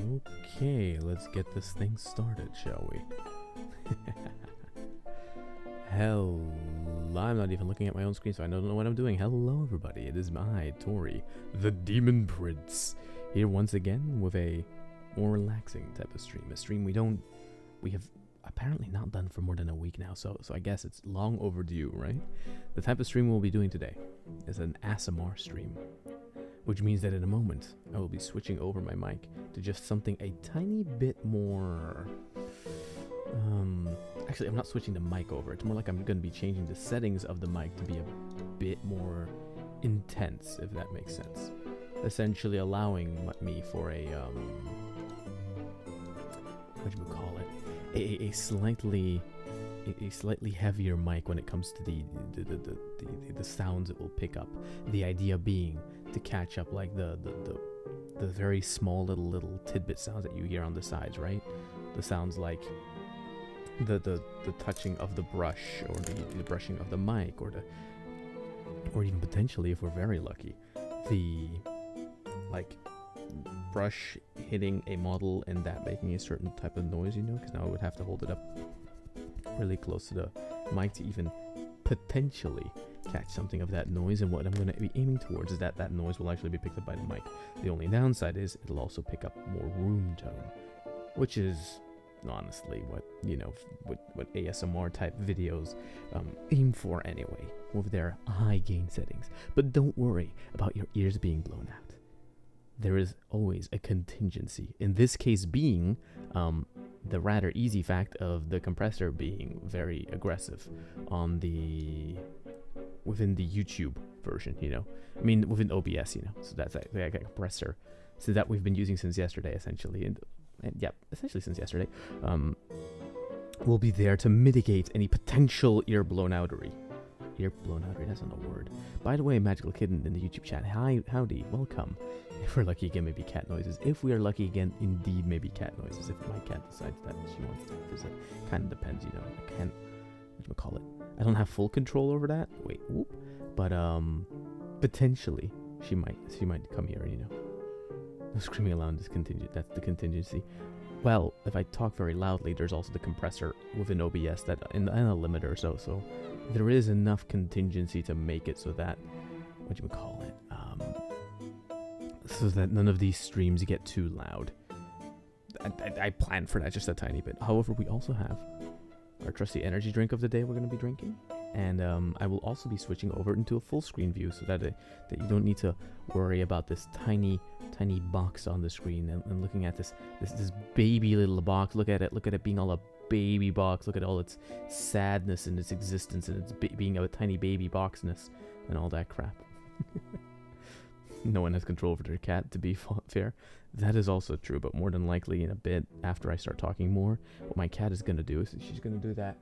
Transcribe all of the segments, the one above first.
Okay, let's get this thing started, shall we? Hell, I'm not even looking at my own screen, so I don't know what I'm doing. Hello, everybody. It is I, Tori, the Demon Prince, here once again with a more relaxing type of stream. A stream we have apparently not done for more than a week now, so I guess it's long overdue, right? The type of stream we'll be doing today is an ASMR stream, which means that in a moment, I will be switching over my mic to just something a tiny bit more... Actually, I'm not switching the mic over. It's more like I'm going to be changing the settings of the mic to be a bit more intense, if that makes sense. Essentially allowing me for a, what do you call it? A slightly heavier mic when it comes to the sounds it will pick up. The idea being to catch up like the very small little tidbit sounds that you hear on the sides, right? The sounds like the touching of the brush, or the brushing of the mic, or even potentially, if we're very lucky, the like brush hitting a model and that making a certain type of noise, you know, because now I would have to hold it up really close to the mic to even potentially catch something of that noise. And what I'm going to be aiming towards is that noise will actually be picked up by the mic. The only downside is it'll also pick up more room tone, which is honestly what, you know, what ASMR type videos aim for anyway, with their high gain settings. But don't worry about your ears being blown out. There is always a contingency, in this case being the rather easy fact of the compressor being very aggressive on within the YouTube version, you know. I mean, within OBS, you know. So that's a compressor, so that we've been using since yesterday, essentially, and yeah, essentially since yesterday, will be there to mitigate any potential ear blownoutery. Ear blownoutery, that's not a word. By the way, Magical Kitten in the YouTube chat, hi, howdy, welcome. If we're lucky again, maybe cat noises. If we are lucky again, indeed, maybe cat noises. If my cat decides that she wants to visit, kind of depends, you know. I can't, what do you call it? I don't have full control over that. Wait, whoop. But potentially she might come here, you know. No screaming aloud is contingent. That's the contingency. Well, if I talk very loudly, there's also the compressor within OBS that and a limiter. So there is enough contingency to make it so that, what do you call it? So that none of these streams get too loud. I plan for that just a tiny bit. However, we also have our trusty energy drink of the day we're going to be drinking. And I will also be switching over into a full screen view, so that that you don't need to worry about this tiny box on the screen and looking at this baby little box. Look at it being all a baby box. Look at all its sadness and its existence and its being a tiny baby boxness and all that crap. No one has control over their cat, to be fair. That is also true, but more than likely in a bit, after I start talking more, what my cat is going to do is she's going to do that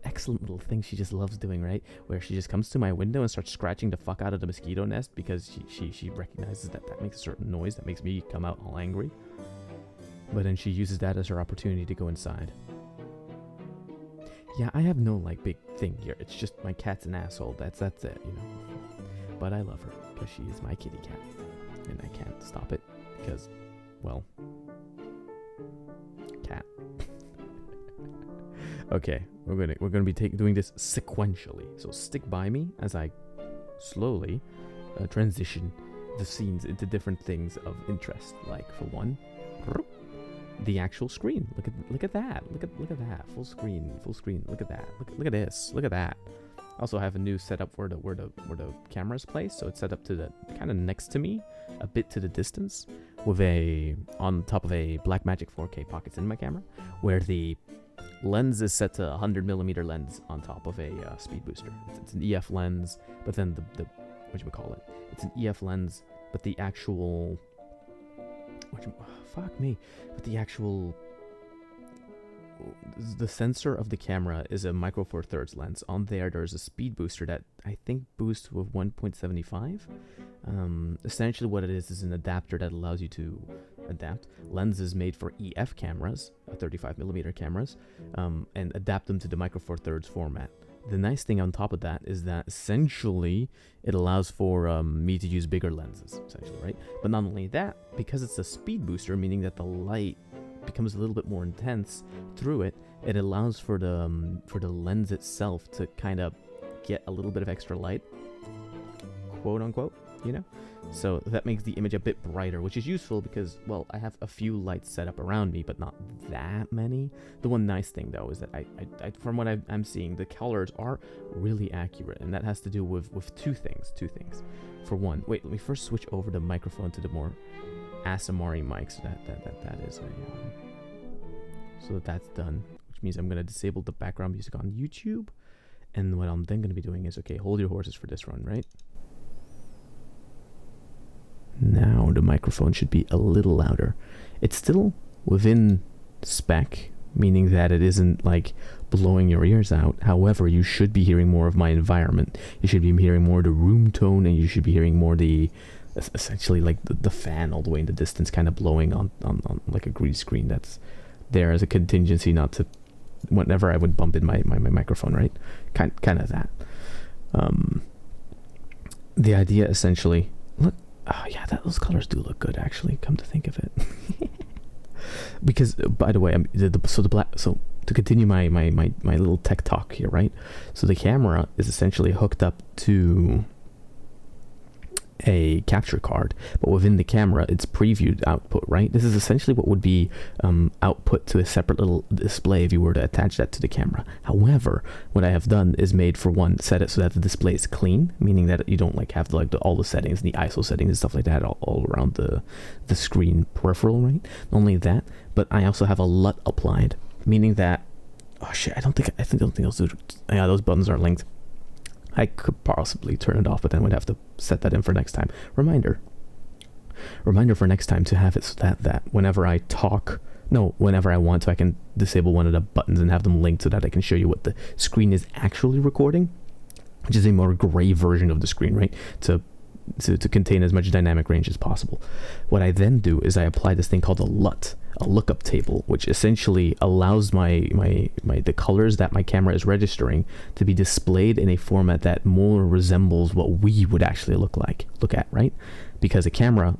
excellent little thing she just loves doing, right? Where she just comes to my window and starts scratching the fuck out of the mosquito nest because she recognizes that makes a certain noise that makes me come out all angry. But then she uses that as her opportunity to go inside. Yeah, I have no, like, big thing here. It's just my cat's an asshole. That's it, you know. But I love her because she is my kitty cat. And I can't stop it because, well, cat. Okay, we're gonna be doing this sequentially. So stick by me as I slowly transition the scenes into different things of interest. Like, for one, the actual screen. Look at that. Look at that. Full screen. Look at that. Look at this. Look at that. I also have a new setup where the camera's placed, so it's set up to the kind of next to me, a bit to the distance, with on top of a Blackmagic 4K pocket cinema camera, where the lens is set to 100mm lens on top of a speed booster. It's an EF lens, but then the what do you call it? It's an EF lens, but the actual the sensor of the camera is a micro four thirds lens. On there's a speed booster that I think boosts with 1.75. Essentially what it is an adapter that allows you to adapt lenses made for EF cameras, 35mm cameras, and adapt them to the micro four thirds format. the nice thing on top of that is that essentially it allows for me to use bigger lenses, essentially, right? But not only that, because it's a speed booster, meaning that the light becomes a little bit more intense through it, it allows for the lens itself to kind of get a little bit of extra light, quote unquote, you know? So that makes the image a bit brighter, which is useful because, well, I have a few lights set up around me, but not that many. The one nice thing, though, is that I from what I'm seeing, the colors are really accurate, and that has to do with two things. For one, wait, let me first switch over the microphone to the more ASMR mic, so that is so that's done, which means I'm going to disable the background music on YouTube, and what I'm then going to be doing is, okay, hold your horses for this run, right? Now the microphone should be a little louder. It's still within spec, meaning that it isn't like blowing your ears out. However, you should be hearing more of my environment. You should be hearing more the room tone, and you should be hearing more the essentially like the fan all the way in the distance kind of blowing on like a green screen that's there as a contingency not to whenever I would bump in my microphone, right? Kind of that. The idea essentially, look, oh yeah, those colors do look good actually, come to think of it. Because by the way, so to continue my little tech talk here, right? So the camera is essentially hooked up to a capture card, but within the camera it's previewed output, right? This is essentially what would be output to a separate little display if you were to attach that to the camera. However, what I have done is made, for one, set it so that the display is clean, meaning that you don't like have to all the settings, the ISO settings and stuff like that all around the screen peripheral, right? Not only that, but I also have a LUT applied, meaning that, oh shit, I don't think those yeah, those buttons are linked. I could possibly turn it off, but then we'd have to set that in for next time. Reminder for next time to have it so that whenever I talk, whenever I want to, I can disable one of the buttons and have them linked so that I can show you what the screen is actually recording, which is a more gray version of the screen, right? To contain as much dynamic range as possible. What I then do is I apply this thing called a LUT, a lookup table, which essentially allows the colors that my camera is registering to be displayed in a format that more resembles what we would actually look at, right? Because a camera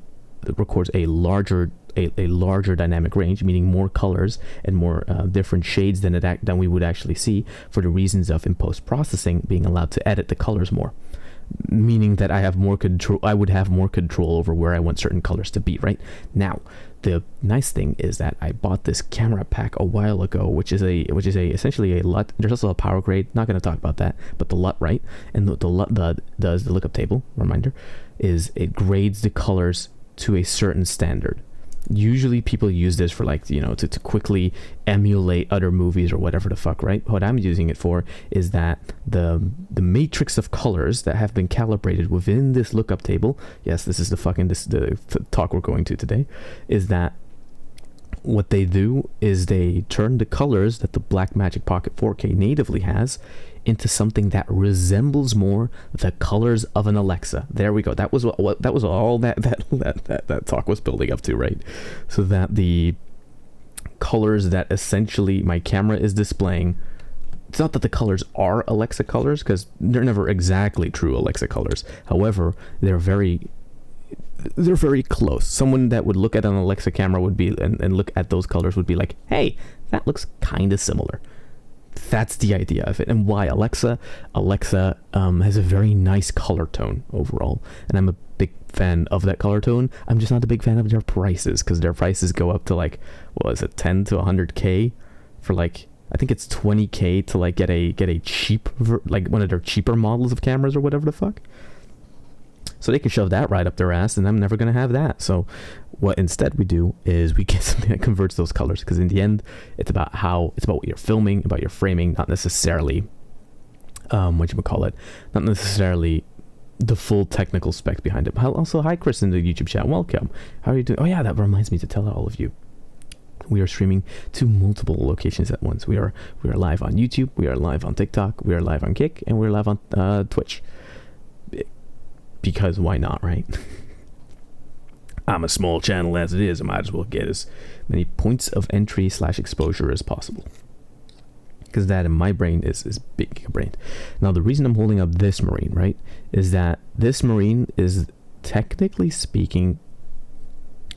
records a larger dynamic range, meaning more colors and more different shades than we would actually see, for the reasons of in post-processing being allowed to edit the colors more, meaning that I would have more control over where I want certain colors to be, right? Now, the nice thing is that I bought this camera pack a while ago, which is essentially a LUT. There's also a power grade, not going to talk about that, but the LUT, right? And the LUT does, the lookup table, reminder, is it grades the colors to a certain standard. Usually people use this for to quickly emulate other movies or whatever the fuck, right? What I'm using it for is that the matrix of colors that have been calibrated within this lookup table, yes, this is the talk we're going to today, is that what they do is they turn the colors that the Blackmagic Pocket 4K natively has into something that resembles more the colors of an Alexa. There we go. That was all that talk was building up to, right? So that the colors that essentially my camera is displaying, it's not that the colors are Alexa colors, because they're never exactly true Alexa colors. However, they're very close. Someone that would look at an Alexa camera would be and look at those colors would be like, hey, that looks kind of similar. That's the idea of it. And why Alexa has a very nice color tone overall, and I'm a big fan of that color tone. I'm just not a big fan of their prices, because their prices go up to like, what is it, 10 to 100k for like, I think it's 20k to like get a cheap like one of their cheaper models of cameras or whatever the fuck. So they can shove that right up their ass, and I'm never going to have that. So what instead we do is we get something that converts those colors, because in the end, it's about what you're filming, about your framing, not necessarily, not necessarily the full technical spec behind it. Also, hi Chris in the YouTube chat, welcome. How are you doing? Oh yeah, that reminds me to tell all of you. We are streaming to multiple locations at once. We are live on YouTube, we are live on TikTok, we are live on Kick, and we're live on Twitch. Because why not, right? I'm a small channel as it is. I might as well get as many points of entry / exposure as possible. because that in my brain is big brain. Now the reason I'm holding up this marine, right, is that this marine is technically speaking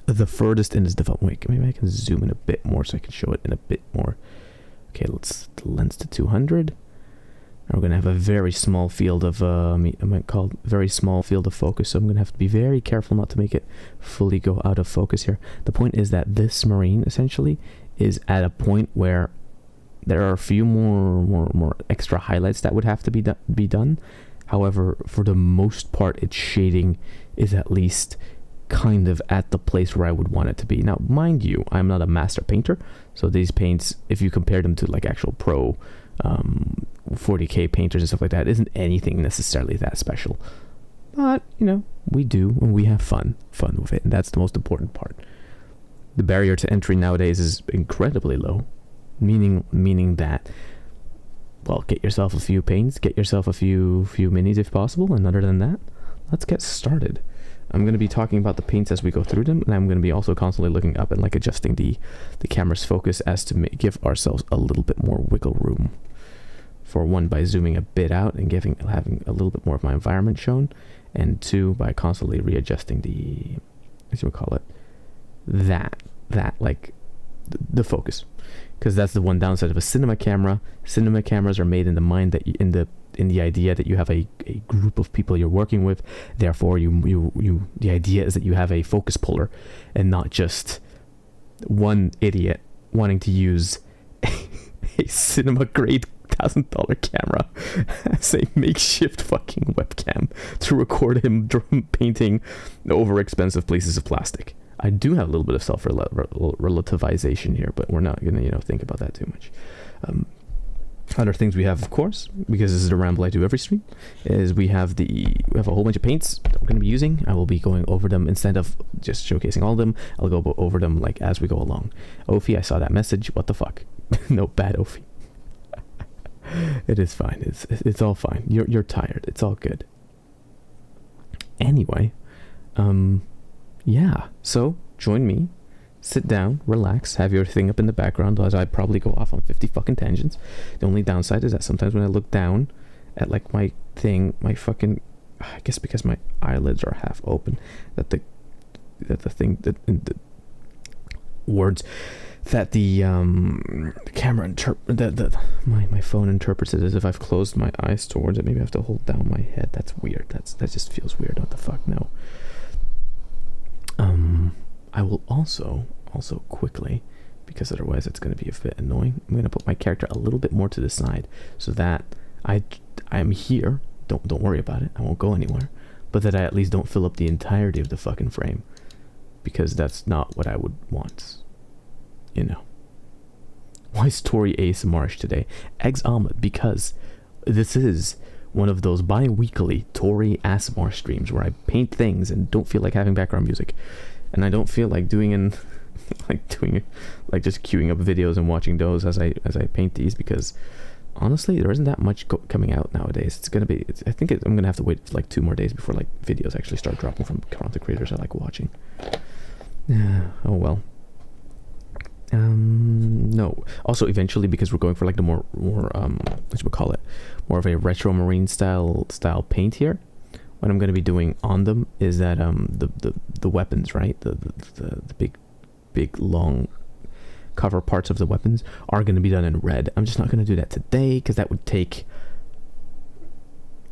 the furthest in its development. Wait, maybe I can zoom in a bit more so I can show it in a bit more. Okay, let's lens to 200. Now we're gonna have a very small field of I might call very small field of focus, so I'm gonna have to be very careful not to make it fully go out of focus here. The point is that this marine essentially is at a point where there are a few more extra highlights that would have to be done. However, for the most part, its shading is at least kind of at the place where I would want it to be. Now, mind you, I'm not a master painter, so these paints, if you compare them to like actual pro 40k painters and stuff like that, isn't anything necessarily that special. But, you know, we do, and we have fun with it, and that's the most important part. The barrier to entry nowadays is incredibly low, meaning that, well, get yourself a few paints, get yourself a few minis if possible, and other than that, let's get started. I'm going to be talking about the paints as we go through them, and I'm going to be also constantly looking up and like adjusting the camera's focus as to give ourselves a little bit more wiggle room. For one, by zooming a bit out and having a little bit more of my environment shown, and two, by constantly readjusting the, as you would call it, the focus, because that's the one downside of a cinema camera. Cinema cameras are made in the mind that in the idea that you have a group of people you're working with. Therefore, the idea is that you have a focus puller and not just one idiot wanting to use a cinema grade $1,000 camera as a makeshift fucking webcam to record him painting over expensive pieces of plastic. I do have a little bit of self-relativization here, but we're not gonna think about that too much. Other things we have, of course, because this is the ramble I do every stream, is we have a whole bunch of paints that we're going to be using. I will be going over them instead of just showcasing all of them. I'll go over them like as we go along. Ophi, I saw that message. What the fuck? No, bad Ophi. It is fine. It's all fine. You're tired. It's all good. Anyway, yeah. So join me. Sit down, relax, have your thing up in the background as I probably go off on 50 fucking tangents. The only downside is that sometimes when I look down at like my thing, I guess because my eyelids are half open, that the words that the camera my phone interprets it as if I've closed my eyes towards it. Maybe I have to hold down my head. That's weird. That just feels weird. What the fuck? No. I will also quickly, because otherwise it's going to be a bit annoying, I'm going to put my character a little bit more to the side so that I'm here. Don't worry about it. I won't go anywhere. But that I at least don't fill up the entirety of the fucking frame, because that's not what I would want. Why is Tori ASMR today? Eggs omelet, because this is one of those bi-weekly Tori ASMR streams where I paint things and don't feel like having background music. And I don't feel like doing just queuing up videos and watching those as I paint these, because honestly there isn't that much coming out nowadays. I think I'm gonna have to wait for like 2 more days before like videos actually start dropping from content creators I like watching. Oh well. No. Also, eventually, because we're going for like the more what you would call it, more of a retro marine style paint here. What I'm going to be doing on them is that the weapons, right, the big long cover parts of the weapons are going to be done in red. I'm just not going to do that today, because that would take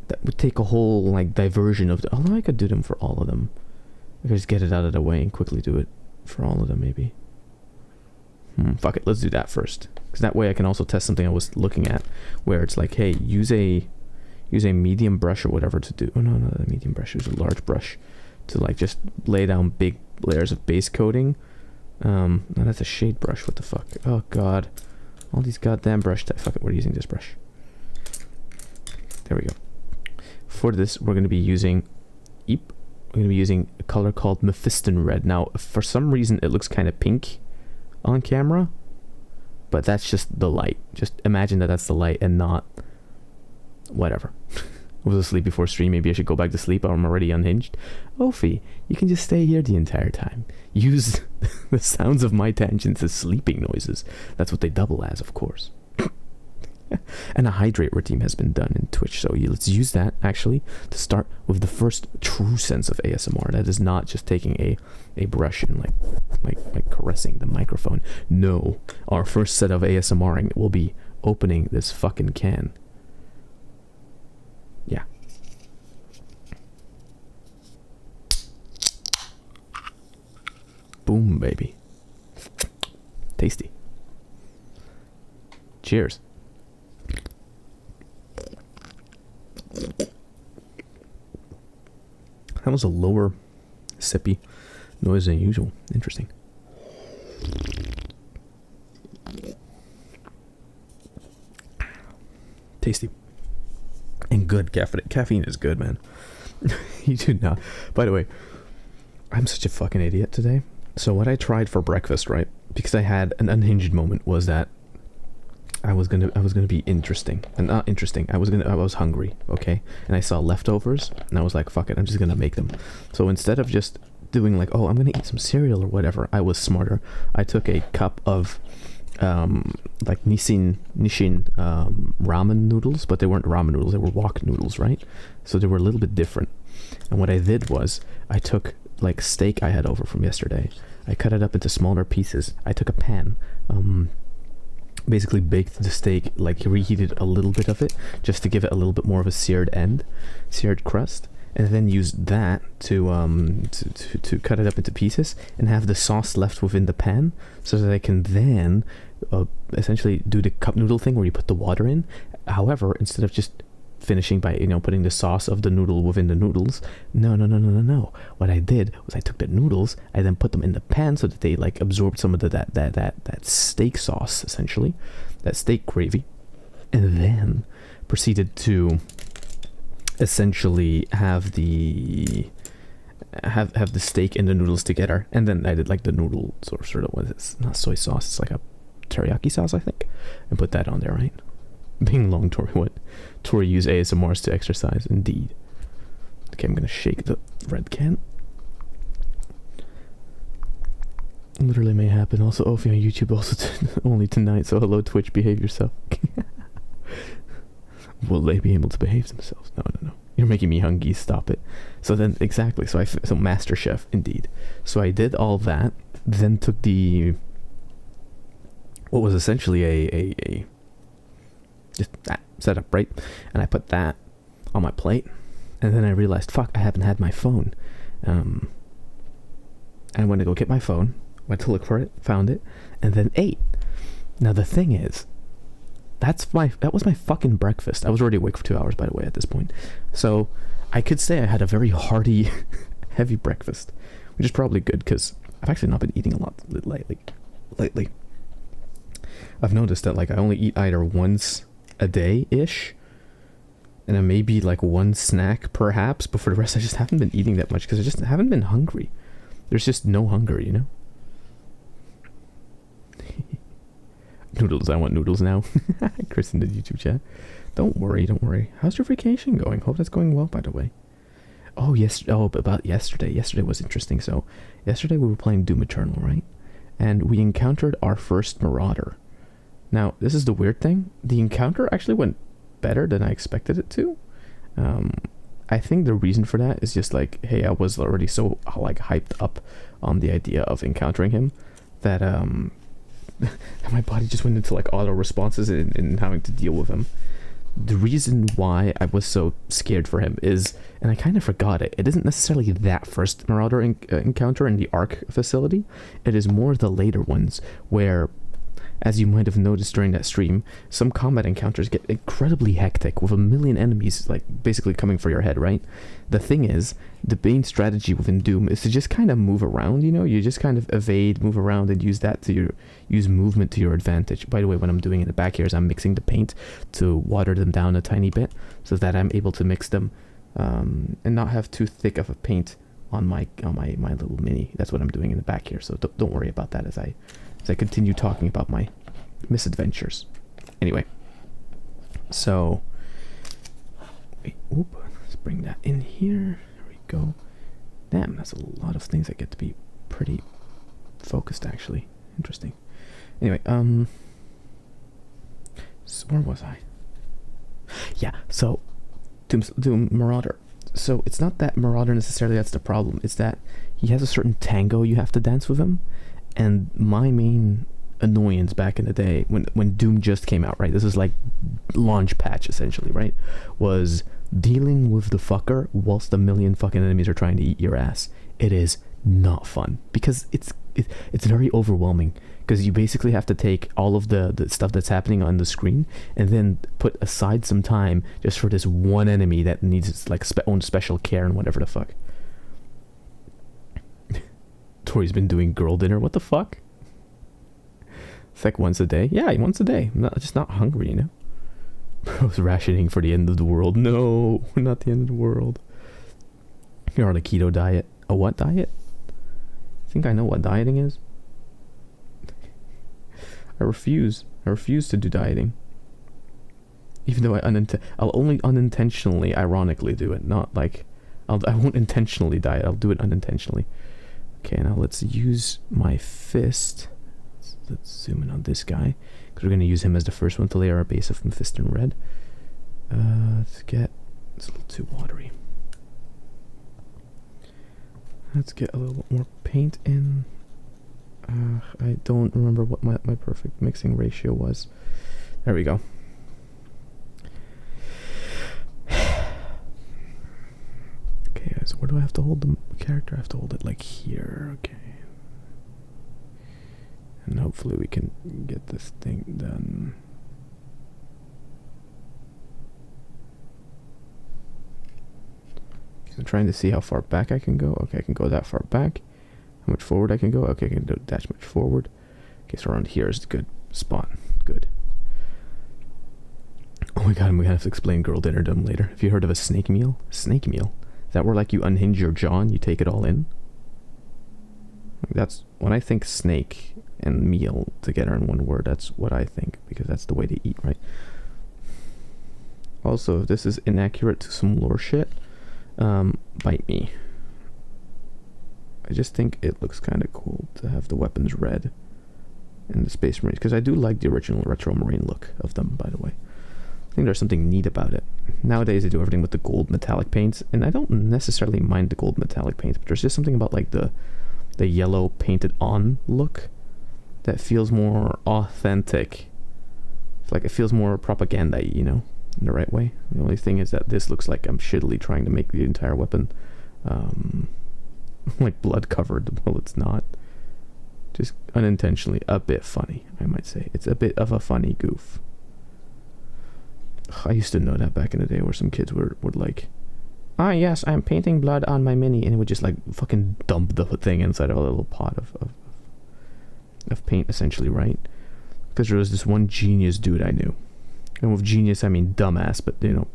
a whole like diversion of although I could do them for all of them. I could just get it out of the way and quickly do it for all of them, maybe. Fuck it, let's do that first, because that way I can also test something I was looking at where it's like, hey, use a medium brush or whatever to do. Oh no, the medium brush. Use a large brush to like just lay down big layers of base coating. No, that's a shade brush. What the fuck? Oh god, all these goddamn brush types. Fuck it, we're using this brush. There we go. For this, we're going to be using We're going to be using a color called Mephiston Red. Now, for some reason, it looks kind of pink on camera, but that's just the light. Just imagine that that's the light and not whatever. I was asleep before stream. Maybe I should go back to sleep, or I'm already unhinged. Ophi, you can just stay here the entire time. Use the sounds of my tangents as sleeping noises. That's what they double as, of course. And a hydrate routine has been done in Twitch, so let's use that actually to start with the first true sense of ASMR. That is not just taking a brush and like caressing the microphone. No, our first set of ASMRing will be opening this fucking can. Yeah. Boom, baby. Tasty. Cheers. That was a lower sippy noise than usual. Interesting. Tasty. And good. Caffeine is good, man. You do not. By the way, I'm such a fucking idiot today. So what I tried for breakfast, right? Because I had an unhinged moment, was that I was gonna be interesting, and not interesting. I was hungry, okay, and I saw leftovers, and I was like, fuck it, I'm just gonna make them. So instead of just doing like, oh, I'm gonna eat some cereal or whatever, I was smarter. I took a cup of like Nissin ramen noodles, but they weren't ramen noodles, they were wok noodles, right? So they were a little bit different. And what I did was I took like steak I had over from yesterday. I cut it up into smaller pieces. I took a pan, basically baked the steak, like reheated a little bit of it just to give it a little bit more of a seared crust, and then used that to cut it up into pieces and have the sauce left within the pan, so that I can then essentially do the cup noodle thing where you put the water in. However, instead of just finishing by putting the sauce of the noodle within the noodles, no. What I did was I took the noodles, I then put them in the pan so that they like absorbed some of that steak sauce, essentially that steak gravy, and then proceeded to essentially have the steak and the noodles together. And then I did like the noodle sort of what is it? Not soy sauce, it's like a teriyaki sauce, I think, and put that on there, right? Being long, Tori, what? Tori use ASMRs to exercise, indeed. Okay, I'm gonna shake the red can. Literally may happen. Also, Ophi on YouTube also only tonight, so hello Twitch, behave yourself. Will they be able to behave themselves? No. You're making me hungry, stop it. So then, exactly, so Master Chef, indeed. So I did all that, then took what was essentially a just that setup, right? And I put that on my plate, and then I realized, fuck, I haven't had my phone. I went to go get my phone, went to look for it, found it, and then ate. Now the thing is, that was my fucking breakfast. I was already awake for 2 hours, by the way, at this point. So I could say I had a very hearty, heavy breakfast, which is probably good because I've actually not been eating a lot lately. I've noticed that like I only eat either once a day-ish, and then maybe like one snack perhaps, but for the rest I just haven't been eating that much because I just haven't been hungry. There's just no hunger, Noodles, I want noodles now. Chris in the YouTube chat. Don't worry. How's your vacation going? Hope that's going well, by the way. Oh, yes. Oh, about yesterday. Yesterday was interesting. So, yesterday we were playing Doom Eternal, right? And we encountered our first Marauder. Now, this is the weird thing. The encounter actually went better than I expected it to. I think the reason for that is just like, hey, I was already so like hyped up on the idea of encountering him that my body just went into like auto responses in having to deal with him. The reason why I was so scared for him is, and I kind of forgot it, it isn't necessarily that first Marauder encounter in the Ark facility. It is more the later ones where, as you might have noticed during that stream, some combat encounters get incredibly hectic with a million enemies like basically coming for your head, right? The thing is, the main strategy within Doom is to just kind of move around, you just kind of evade, move around, and use movement to your advantage. By the way, what I'm doing in the back here is I'm mixing the paint to water them down a tiny bit so that I'm able to mix them and not have too thick of a paint on my little mini. That's what I'm doing in the back here, so don't worry about that as I continue talking about my misadventures. Anyway, so let's bring that in here. There we go. Damn, that's a lot of things that get to be pretty focused, actually. Interesting. Anyway, Where was I? Yeah, so Doom Marauder. So it's not that Marauder necessarily that's the problem. It's that he has a certain tango you have to dance with him. And my main annoyance back in the day when Doom just came out, right? This is like launch patch essentially, right? Was dealing with the fucker whilst a million fucking enemies are trying to eat your ass. It is not fun because it's very overwhelming. Because you basically have to take all of the stuff that's happening on the screen and then put aside some time just for this one enemy that needs its like own special care and whatever the fuck. Tori's been doing girl dinner. What the fuck? It's like once a day. Yeah, once a day. I'm just not hungry, you know. Bro's rationing for the end of the world. No, not the end of the world. You're on a keto diet. A what diet? I think I know what dieting is. I refuse to do dieting. Even though I'll only unintentionally, ironically do it. Not like, I won't intentionally diet. I'll do it unintentionally. Okay, now let's use my fist. Let's zoom in on this guy. Because we're going to use him as the first one to lay our base of Mephisto in red. It's a little too watery. Let's get a little bit more paint in. I don't remember what my perfect mixing ratio was. There we go. Okay, so where do I have to hold the character? I have to hold it like here. Okay. And hopefully we can get this thing done. I'm trying to see how far back I can go. Okay, I can go that far back. How much forward I can go? Okay, I can do that much forward. Okay, so around here is a good spot. Good. Oh my god, I'm gonna have to explain girl dinnerdom later. Have you heard of a snake meal? Snake meal? Is that where like you unhinge your jaw and you take it all in? That's when I think snake and meal together in one word, that's what I think, because that's the way they eat, right? Also, if this is inaccurate to some lore shit, bite me. I just think it looks kind of cool to have the weapons red in the Space Marines, because I do like the original retro Marine look of them, by the way. I think there's something neat about it. Nowadays they do everything with the gold metallic paints, and I don't necessarily mind the gold metallic paints, but there's just something about like the yellow painted on look that feels more authentic. It's like it feels more propaganda-y, you know, in the right way. The only thing is that this looks like I'm shittily trying to make the entire weapon like blood covered. Well, it's not. Just unintentionally a bit funny, I might say. It's a bit of a funny goof. I used to know that back in the day, where some kids would like, ah yes, I'm painting blood on my mini, and it would just like fucking dump the thing inside of a little pot of paint, essentially, right? Because there was this one genius dude I knew, and with genius I mean dumbass, but you know,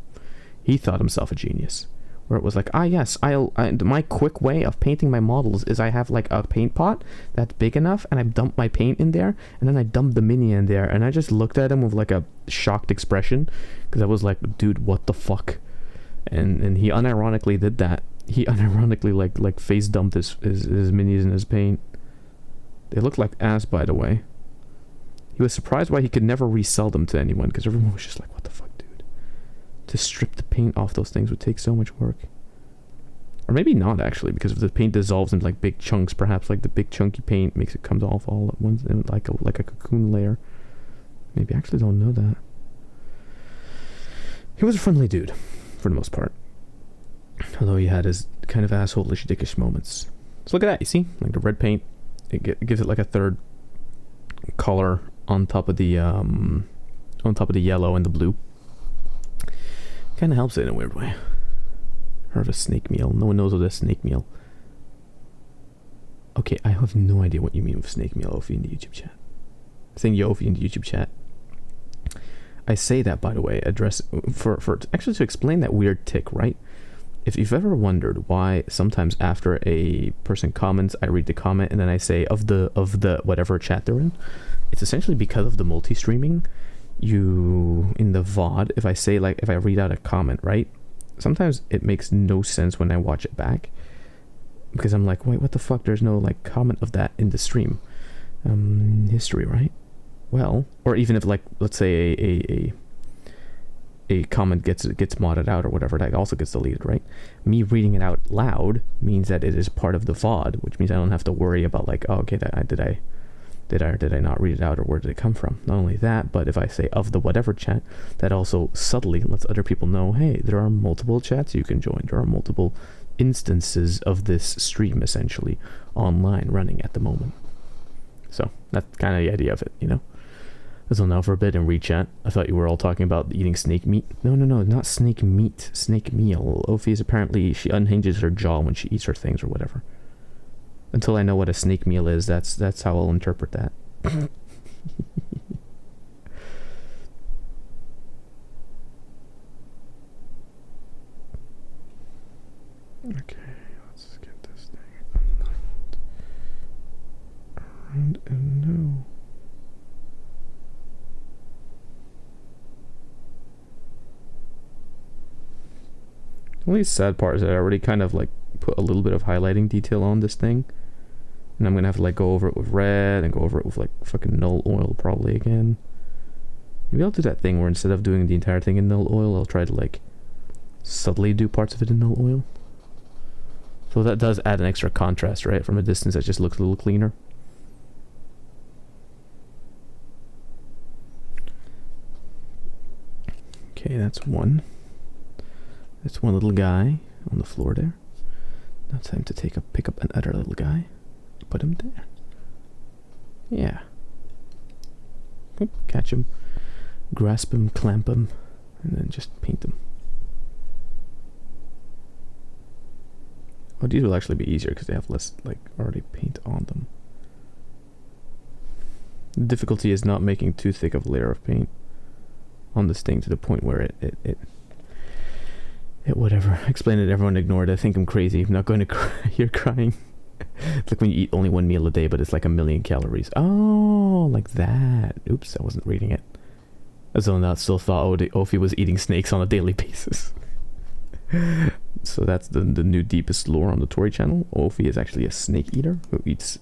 he thought himself a genius. Where it was like, ah yes, my quick way of painting my models is I have like a paint pot that's big enough, and I dump my paint in there, and then I dump the mini in there, and I just looked at him with like a shocked expression, because I was like, dude, what the fuck? And he unironically did that. He unironically like face dumped his minis in his paint. They look like ass, by the way. He was surprised why he could never resell them to anyone, because everyone was just like, what the fuck, dude? To strip the paint off those things would take so much work. Or maybe not, actually, because if the paint dissolves in like big chunks, perhaps like the big chunky paint makes it come off all at once, and like a cocoon layer. Maybe I actually don't know that. He was a friendly dude, for the most part. Although he had his kind of asshole-ish, dickish moments. So look at that, you see? Like the red paint, it gives it like a third color on top of the yellow and the blue. Kind of helps it in a weird way. Heard of a snake meal? No one knows what a snake meal. Okay, I have no idea what you mean with snake meal, Ophi, in the YouTube chat. Saying Yofi in the YouTube chat. I say that, by the way, for actually to explain that weird tick, right? If you've ever wondered why sometimes after a person comments, I read the comment and then I say of the whatever chat they're in, it's essentially because of the multi-streaming. You in the VOD, if I read out a comment, right? Sometimes it makes no sense when I watch it back, because I'm like, wait, what the fuck? There's no like comment of that in the stream history, right? well, or even if, like, let's say a comment gets modded out or whatever, that also gets deleted, right? Me reading it out loud means that it is part of the VOD, which means I don't have to worry about, like, oh, okay, did I not read it out, or where did it come from? Not only that, but if I say of the whatever chat, that also subtly lets other people know, hey, there are multiple chats you can join. There are multiple instances of this stream, essentially, online running at the moment. So that's kind of the idea of it, you know? So now for a bit in rechat, I thought you were all talking about eating snake meat. No, not snake meat, snake meal. Ophi is apparently, she unhinges her jaw when she eats her things or whatever. Until I know what a snake meal is, that's how I'll interpret that. Okay, let's get this thing around and no. The only sad part is that I already kind of like put a little bit of highlighting detail on this thing. And I'm gonna have to like go over it with red and go over it with like fucking null oil probably again. Maybe I'll do that thing where instead of doing the entire thing in null oil, I'll try to like subtly do parts of it in null oil. So that does add an extra contrast, right? From a distance it just looks a little cleaner. Okay, that's one. That's one little guy on the floor there. Now time to pick up another little guy. Put him there. Yeah. Oop, catch him. Grasp him, clamp him, and then just paint him. Oh, these will actually be easier because they have less, like, already paint on them. The difficulty is not making too thick of a layer of paint on this thing to the point where it whatever. Explain it, everyone ignored it. I think I'm crazy. I'm not going to cry. You're crying. It's like when you eat only one meal a day, but it's like 1,000,000 calories. Oh, like that. Oops, I wasn't reading it. As though I still thought Ophi was eating snakes on a daily basis. So that's the new deepest lore on the Tori channel. Ophi is actually a snake eater who eats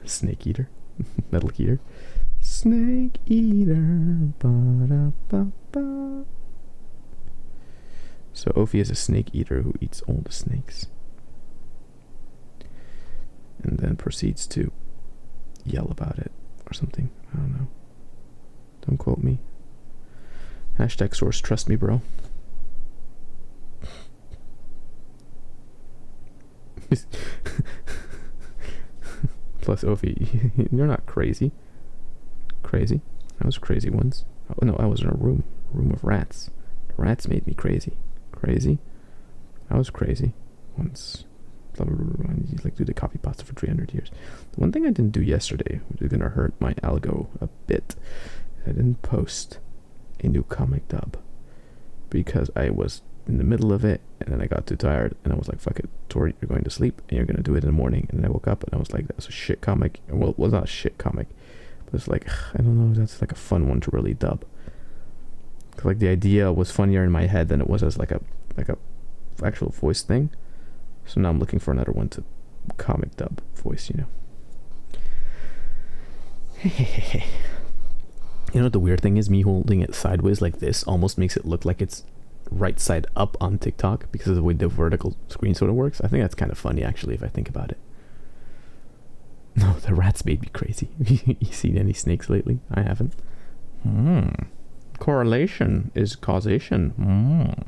snake eater, metal eater, snake eater. Ba-da-ba-ba. So Ophi is a snake eater who eats all the snakes. And then proceeds to yell about it or something. I don't know. Don't quote me. Hashtag source, trust me, bro. Plus, Ophi, you're not crazy. Crazy? I was crazy once. Oh no, I was in a room of rats. The rats made me crazy. Crazy? I was crazy once. Blah, blah, blah, blah. You like do the copy pasta for 300 years. The one thing I didn't do yesterday, which is gonna hurt my algo a bit, I didn't post a new comic dub because I was in the middle of it and then I got too tired and I was like, fuck it, Tori, you're going to sleep and you're gonna do it in the morning. And then I woke up and I was like, that's a shit comic. Well, it was not a shit comic, but it's like, I don't know, that's like a fun one to really dub. Cause like the idea was funnier in my head than it was as like a actual voice thing. So now I'm looking for another one to comic dub voice, you know. You know what the weird thing is? Me holding it sideways like this almost makes it look like it's right side up on TikTok because of the way the vertical screen sort of works. I think that's kind of funny actually if I think about it. No, the rats made me crazy. You seen any snakes lately? I haven't. Correlation is causation.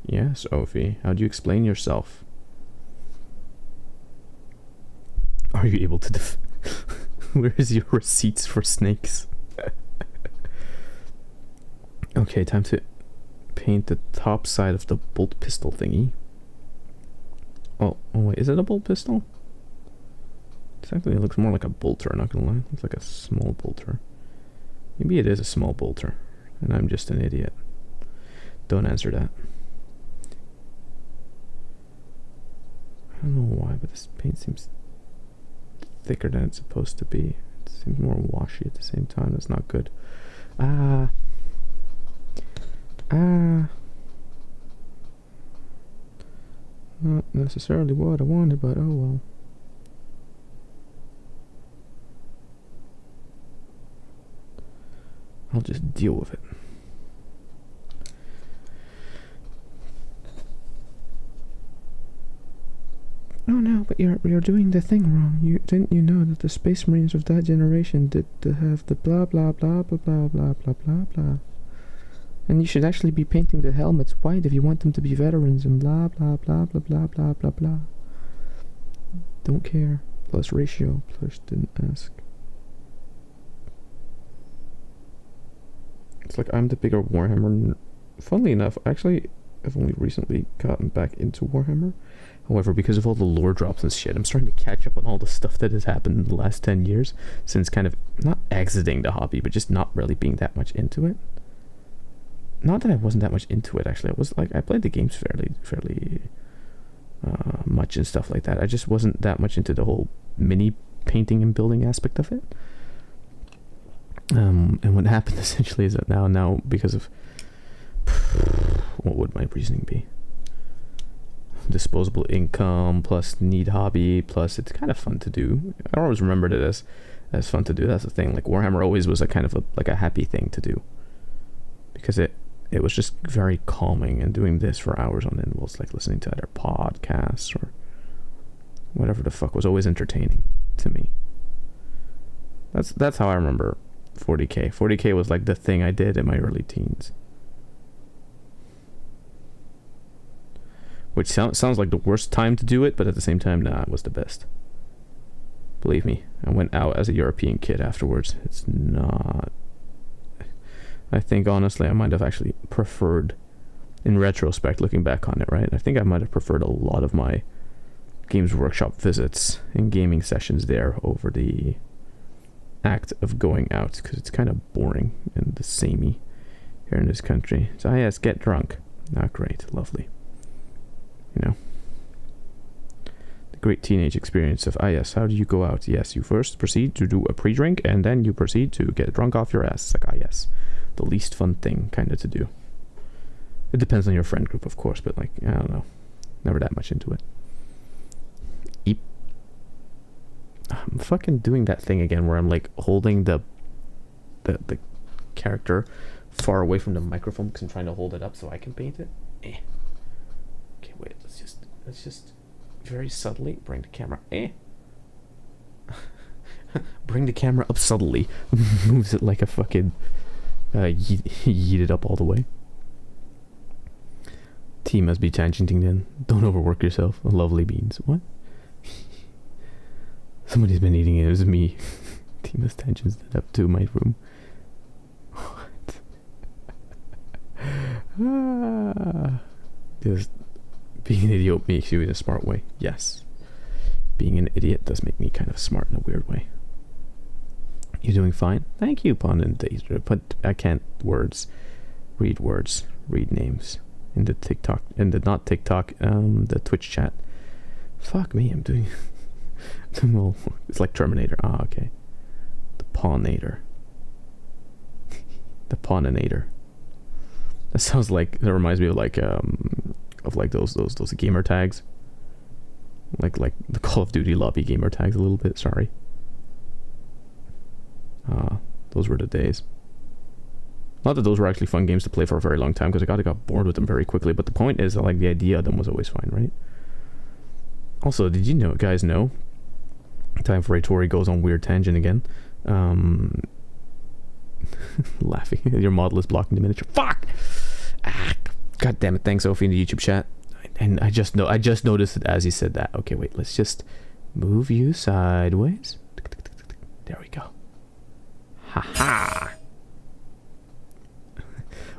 Yes, Ophi. How do you explain yourself? Are you able to where is your receipts for snakes? Okay, time to paint the top side of the bolt pistol thingy. Oh wait, is it a bolt pistol? Exactly, it looks more like a bolter, not gonna lie. It looks like a small bolter. Maybe it is a small bolter, and I'm just an idiot. Don't answer that. I don't know why, but this paint seems thicker than it's supposed to be. It seems more washy at the same time. That's not good. Not necessarily what I wanted, but oh well. I'll just deal with it. Oh no, but you're doing the thing wrong. Didn't you know that the Space Marines of that generation did have the blah blah blah blah blah blah blah blah blah. And you should actually be painting the helmets white if you want them to be veterans and blah blah blah blah blah blah blah blah. Don't care. Plus ratio. Plus didn't ask. It's like I'm the bigger Warhammer. Funnily enough, actually, I've only recently gotten back into Warhammer. However, because of all the lore drops and shit, I'm starting to catch up on all the stuff that has happened in the last 10 years since kind of not exiting the hobby, but just not really being that much into it. Not that I wasn't that much into it, actually. I played the games fairly much and stuff like that. I just wasn't that much into the whole mini painting and building aspect of it. And what happened essentially is that now because of what would my reasoning be? Disposable income plus need hobby plus it's kind of fun to do. I always remembered it as fun to do. That's the thing. Like Warhammer always was a kind of a happy thing to do because it was just very calming, and doing this for hours on end was like listening to other podcasts or whatever the fuck was always entertaining to me. That's how I remember 40K. 40K was like the thing I did in my early teens. Which sounds like the worst time to do it, but at the same time, nah, it was the best. Believe me, I went out as a European kid afterwards. It's not... I think, honestly, I might have actually preferred, in retrospect, looking back on it, right? I think I might have preferred a lot of my Games Workshop visits and gaming sessions there over the act of going out, because it's kind of boring and the samey here in this country. So, yes, get drunk. Not great. Lovely. You know, the great teenage experience of, yes, how do you go out? Yes, you first proceed to do a pre-drink, and then you proceed to get drunk off your ass. It's like, yes, the least fun thing kind of to do. It depends on your friend group, of course, but like, I don't know, never that much into it. Eep. I'm fucking doing that thing again where I'm like holding the character far away from the microphone because I'm trying to hold it up so I can paint it. Okay, wait, let's just very subtly bring the camera. Bring the camera up subtly. Moves it like a fucking yeet it up all the way. T must be tangenting then. Don't overwork yourself. Lovely beans. What? Somebody's been eating it. It was me. T must tangents that up to my room. What? Just being an idiot makes you in a smart way. Yes. Being an idiot does make me kind of smart in a weird way. You doing fine? Thank you, Pun and Dazer. But I can't read names in the TikTok, in the not TikTok, the Twitch chat. Fuck me, I'm doing well, it's like Terminator. Ah, okay. The Pawnator. The Pawninator. That sounds like, that reminds me of like those gamer tags. Like the Call of Duty lobby gamer tags a little bit, sorry. Those were the days. Not that those were actually fun games to play for a very long time, because I got bored with them very quickly, but the point is that like the idea of them was always fine, right? Also, did you guys know? Time for a Tori goes on weird tangent again. Laughing. Your model is blocking the miniature. Fuck! God damn it. Thanks, Sophie, in the YouTube chat. And I just noticed it as he said that. Okay, wait. Let's just move you sideways. There we go. Ha ha!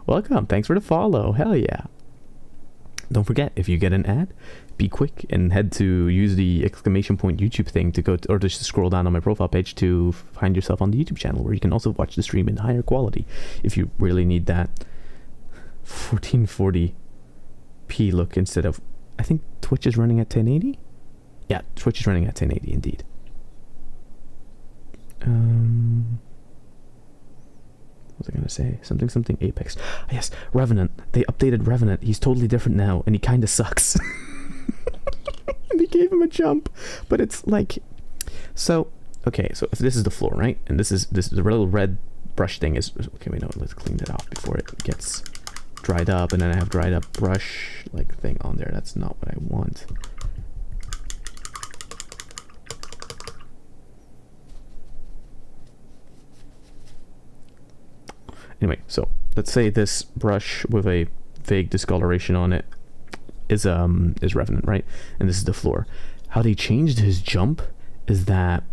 Welcome. Thanks for the follow. Hell yeah. Don't forget, if you get an ad, be quick and head to use the exclamation point YouTube thing to go to, or just scroll down on my profile page to find yourself on the YouTube channel, where you can also watch the stream in higher quality if you really need that 1440p look instead of, I think Twitch is running at 1080? Yeah, Twitch is running at 1080 indeed. What was I gonna say? Something Apex. Yes, Revenant. They updated Revenant. He's totally different now, and he kinda sucks. They gave him a jump, but it's like, so okay. So if this is the floor, right, and this is the little red brush thing is... Okay, wait, no, let's clean that off before it gets dried up, and then I have dried up brush like thing on there. That's not what I want. Anyway, so let's say this brush with a vague discoloration on it is Revenant, right? And this is the floor. How they changed his jump is that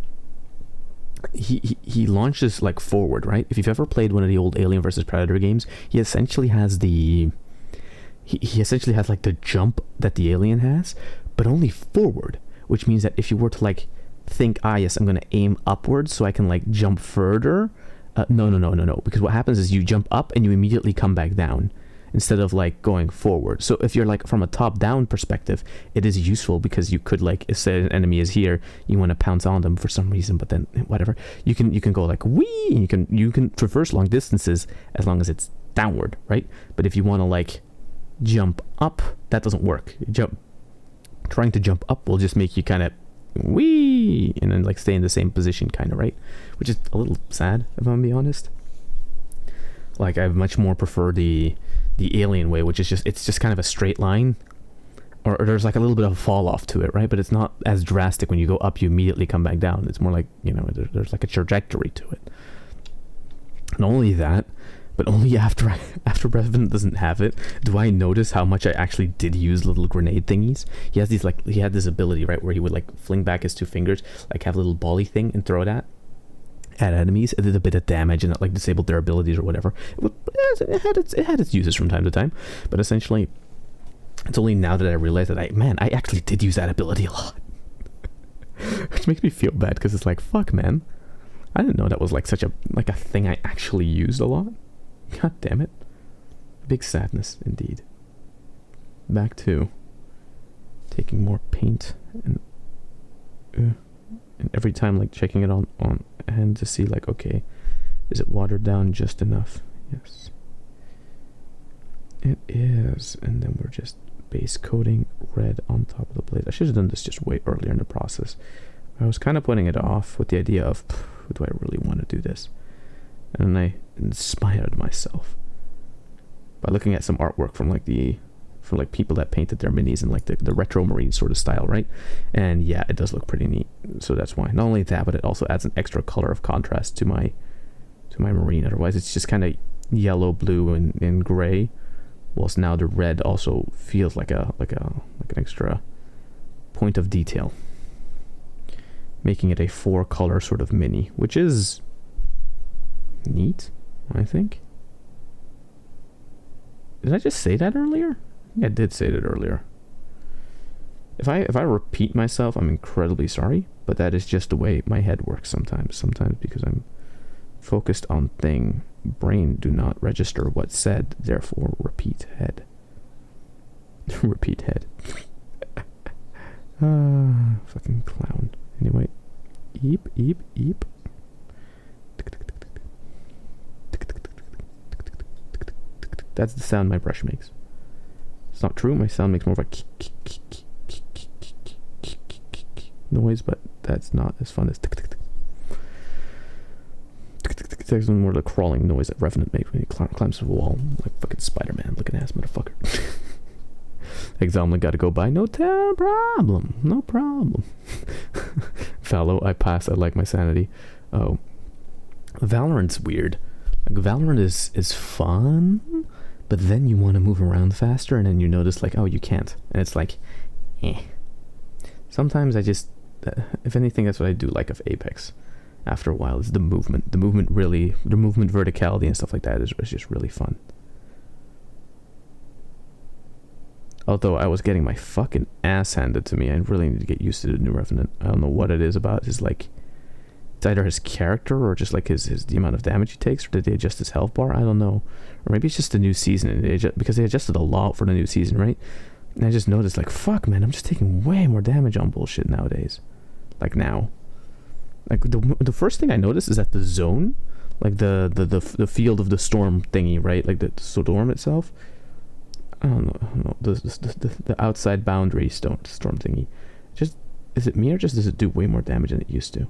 he launches like forward, right? If you've ever played one of the old Alien vs Predator games, he essentially has the he essentially has like the jump that the alien has, but only forward, which means that if you were to like think, yes, I'm gonna aim upwards so I can like jump further. No. Because what happens is you jump up and you immediately come back down instead of like going forward. So if you're like from a top-down perspective, it is useful because you could like, if say an enemy is here, you want to pounce on them for some reason, but then whatever, you can go like wee, and you can traverse long distances as long as it's downward, right? But if you want to like jump up, that doesn't work. Trying to jump up will just make you kind of wee and then like stay in the same position, kind of, right? Which is a little sad, if I'm gonna be honest. Like I much more prefer the alien way, which is just kind of a straight line, or there's like a little bit of a fall off to it, right? But it's not as drastic. When you go up, you immediately come back down. It's more like, you know, there's like a trajectory to it. Not only that, but only after Revenant doesn't have it do I notice how much I actually did use little grenade thingies. He has these, like, he had this ability, right, where he would like fling back his two fingers, like have a little bally thing and throw it at enemies. It did a bit of damage and it like disabled their abilities or whatever. It had its uses from time to time, but essentially it's only now that I realize that I actually did use that ability a lot. Which makes me feel bad, because it's like, fuck, man, I didn't know that was like such a thing I actually used a lot. God damn it. Big sadness indeed. Back to taking more paint and every time like checking it on hand to see like, okay, is it watered down just enough? Yes, it is. And then we're just base coating red on top of the blade. I should have done this just way earlier in the process. I was kind of putting it off with the idea of, do I really want to do this? And I inspired myself by looking at some artwork from people that painted their minis in like the retro marine sort of style, right? And yeah, it does look pretty neat. So that's why. Not only that, but it also adds an extra color of contrast to my marine. Otherwise, it's just kind of yellow, blue, and gray. Whilst now the red also feels like an extra point of detail, making it a 4-color sort of mini, which is neat, I think. Did I just say that earlier? I think I did say that earlier. If I repeat myself, I'm incredibly sorry, but that is just the way my head works sometimes. Sometimes because I'm focused on thing, brain do not register what's said, therefore repeat head. Repeat head. Fucking clown. Anyway, eep, eep, eep. That's the sound my brush makes. It's not true. My sound makes more of a noise, but that's not as fun as it's actually more the crawling noise that Revenant makes when he climbs the wall like fucking Spider-Man looking ass motherfucker. Exam gotta go by. No problem. No problem. Fallow, I pass. I like my sanity. Oh, Valorant's weird. Like Valorant is fun, but then you want to move around faster, and then you notice like, oh, you can't, and it's like, eh. Sometimes I just, if anything, that's what I do like of Apex. After a while, is the movement. The movement verticality and stuff like that is just really fun. Although I was getting my fucking ass handed to me, I really need to get used to the new Revenant. I don't know what it is about his like. It's either his character or just like his the amount of damage he takes, or did they adjust his health bar? I don't know. Or maybe it's just the new season, and because they adjusted a lot for the new season, right? And I just noticed like, fuck, man, I'm just taking way more damage on bullshit nowadays. Like now, like the first thing I noticed is that the zone, like the field of the storm thingy, right? Like the storm itself. I don't know. The outside boundary storm thingy. Just, is it me, or just does it do way more damage than it used to?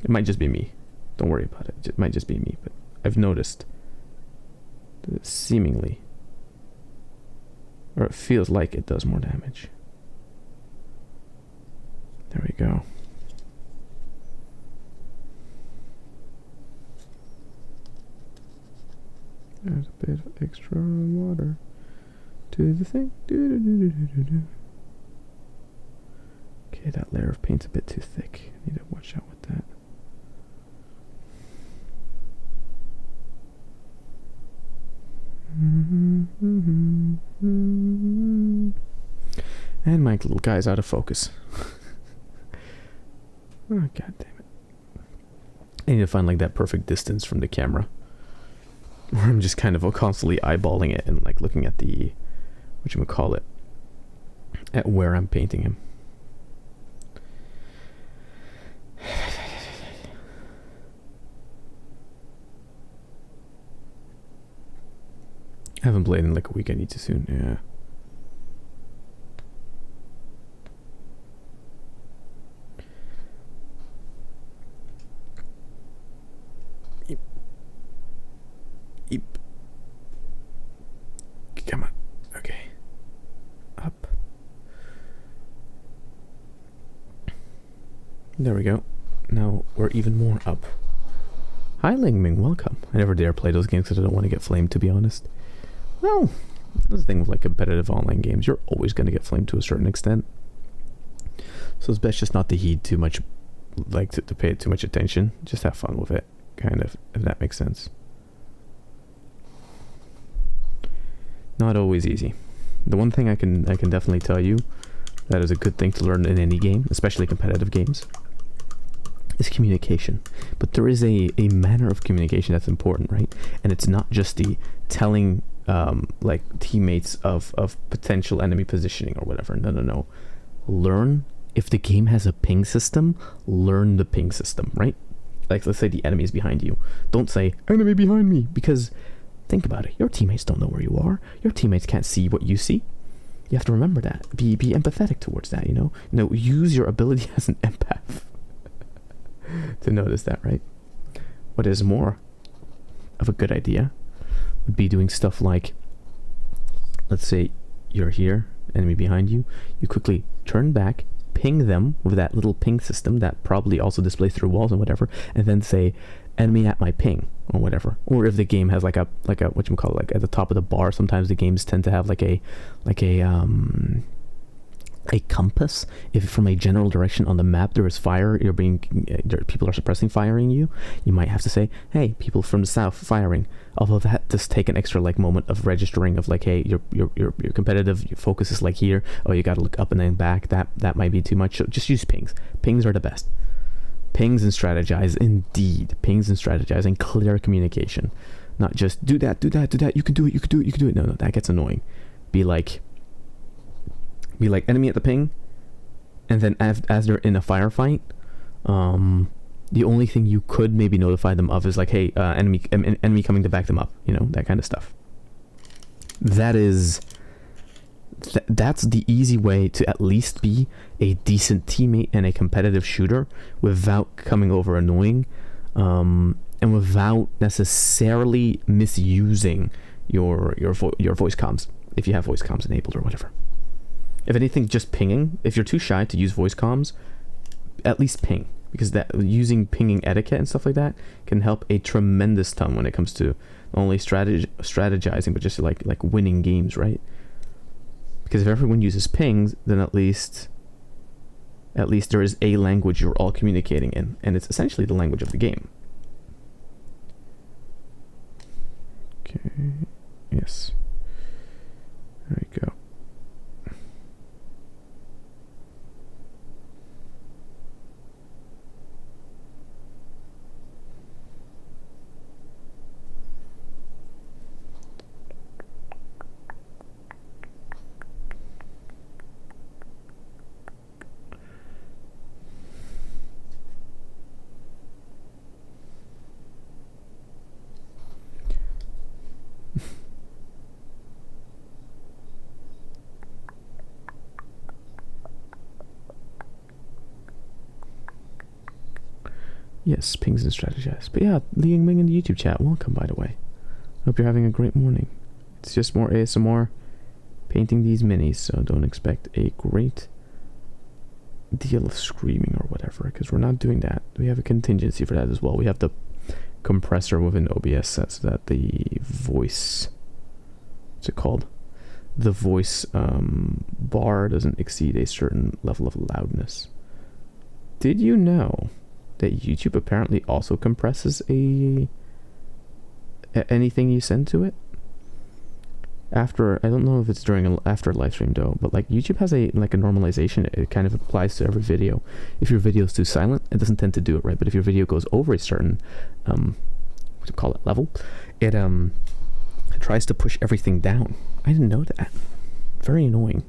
It might just be me. Don't worry about it. It might just be me, but I've noticed that seemingly, or it feels like it does more damage. There we go. Add a bit of extra water to the thing. Okay, that layer of paint's a bit too thick. I need to watch out with that. And my little guy's out of focus. Oh, god damn it. I need to find like that perfect distance from the camera, where I'm just kind of constantly eyeballing it and like looking at the, whatchamacallit, at where I'm painting him. I haven't played in like a week. I need to soon. Yeah. Eep. Eep. Come on. Okay. Up. There we go. Now we're even more up. Hi, Ling Ming. Welcome. I never dare play those games because I don't want to get flamed, to be honest. Well, that's the thing with like competitive online games. You're always going to get flamed to a certain extent. So it's best just not to heed too much, like to pay it too much attention. Just have fun with it, kind of, if that makes sense. Not always easy. The one thing I can definitely tell you that is a good thing to learn in any game, especially competitive games, is communication. But there is a manner of communication that's important, right? And it's not just the telling like teammates of potential enemy positioning or whatever. No. Learn, if the game has a ping system, learn the ping system, right? Like, let's say the enemy is behind you. Don't say, enemy behind me, because think about it. Your teammates don't know where you are. Your teammates can't see what you see. You have to remember that. Be empathetic towards that, you know? Use your ability as an empath to notice that, right? What is more of a good idea would be doing stuff like, let's say you're here, enemy behind you, you quickly turn back, ping them with that little ping system that probably also displays through walls and whatever, and then say, enemy at my ping, or whatever. Or if the game has like a whatchamacallit, like at the top of the bar, sometimes the games tend to have like a compass. If from a general direction on the map there is fire, people are suppressing firing you, you might have to say, hey, people from the south firing. Although that does take an extra like moment of registering of like, hey, your competitive focus is like here, oh, you gotta look up and then back. That might be too much. So just use pings. Pings are the best. Pings and strategize, indeed. Pings and strategize, and clear communication. Not just do that, you can do it. No, that gets annoying. Be like enemy at the ping, and then as they're in a firefight, the only thing you could maybe notify them of is like, hey, enemy coming to back them up, you know, that kind of stuff. That's the easy way to at least be a decent teammate and a competitive shooter without coming over annoying, and without necessarily misusing your voice comms, if you have voice comms enabled or whatever. If anything, just pinging. If you're too shy to use voice comms, at least ping, because that using pinging etiquette and stuff like that can help a tremendous ton when it comes to not only strategizing but just like winning games, right? Because if everyone uses pings, then at least there is a language you're all communicating in, and it's essentially the language of the game. Okay. Yes. There we go. Yes, pings and strategize. But yeah, Li Yingming in the YouTube chat. Welcome, by the way. Hope you're having a great morning. It's just more ASMR painting these minis, so don't expect a great deal of screaming or whatever, because we're not doing that. We have a contingency for that as well. We have the compressor within OBS set so that the voice, what's it called? The voice bar doesn't exceed a certain level of loudness. Did you know that YouTube apparently also compresses anything you send to it? After, I don't know if it's after a live stream though, but like YouTube has a normalization. It kind of applies to every video. If your video is too silent, it doesn't tend to do it right. But if your video goes over a certain what do you call it, level, it tries to push everything down. I didn't know that. Very annoying,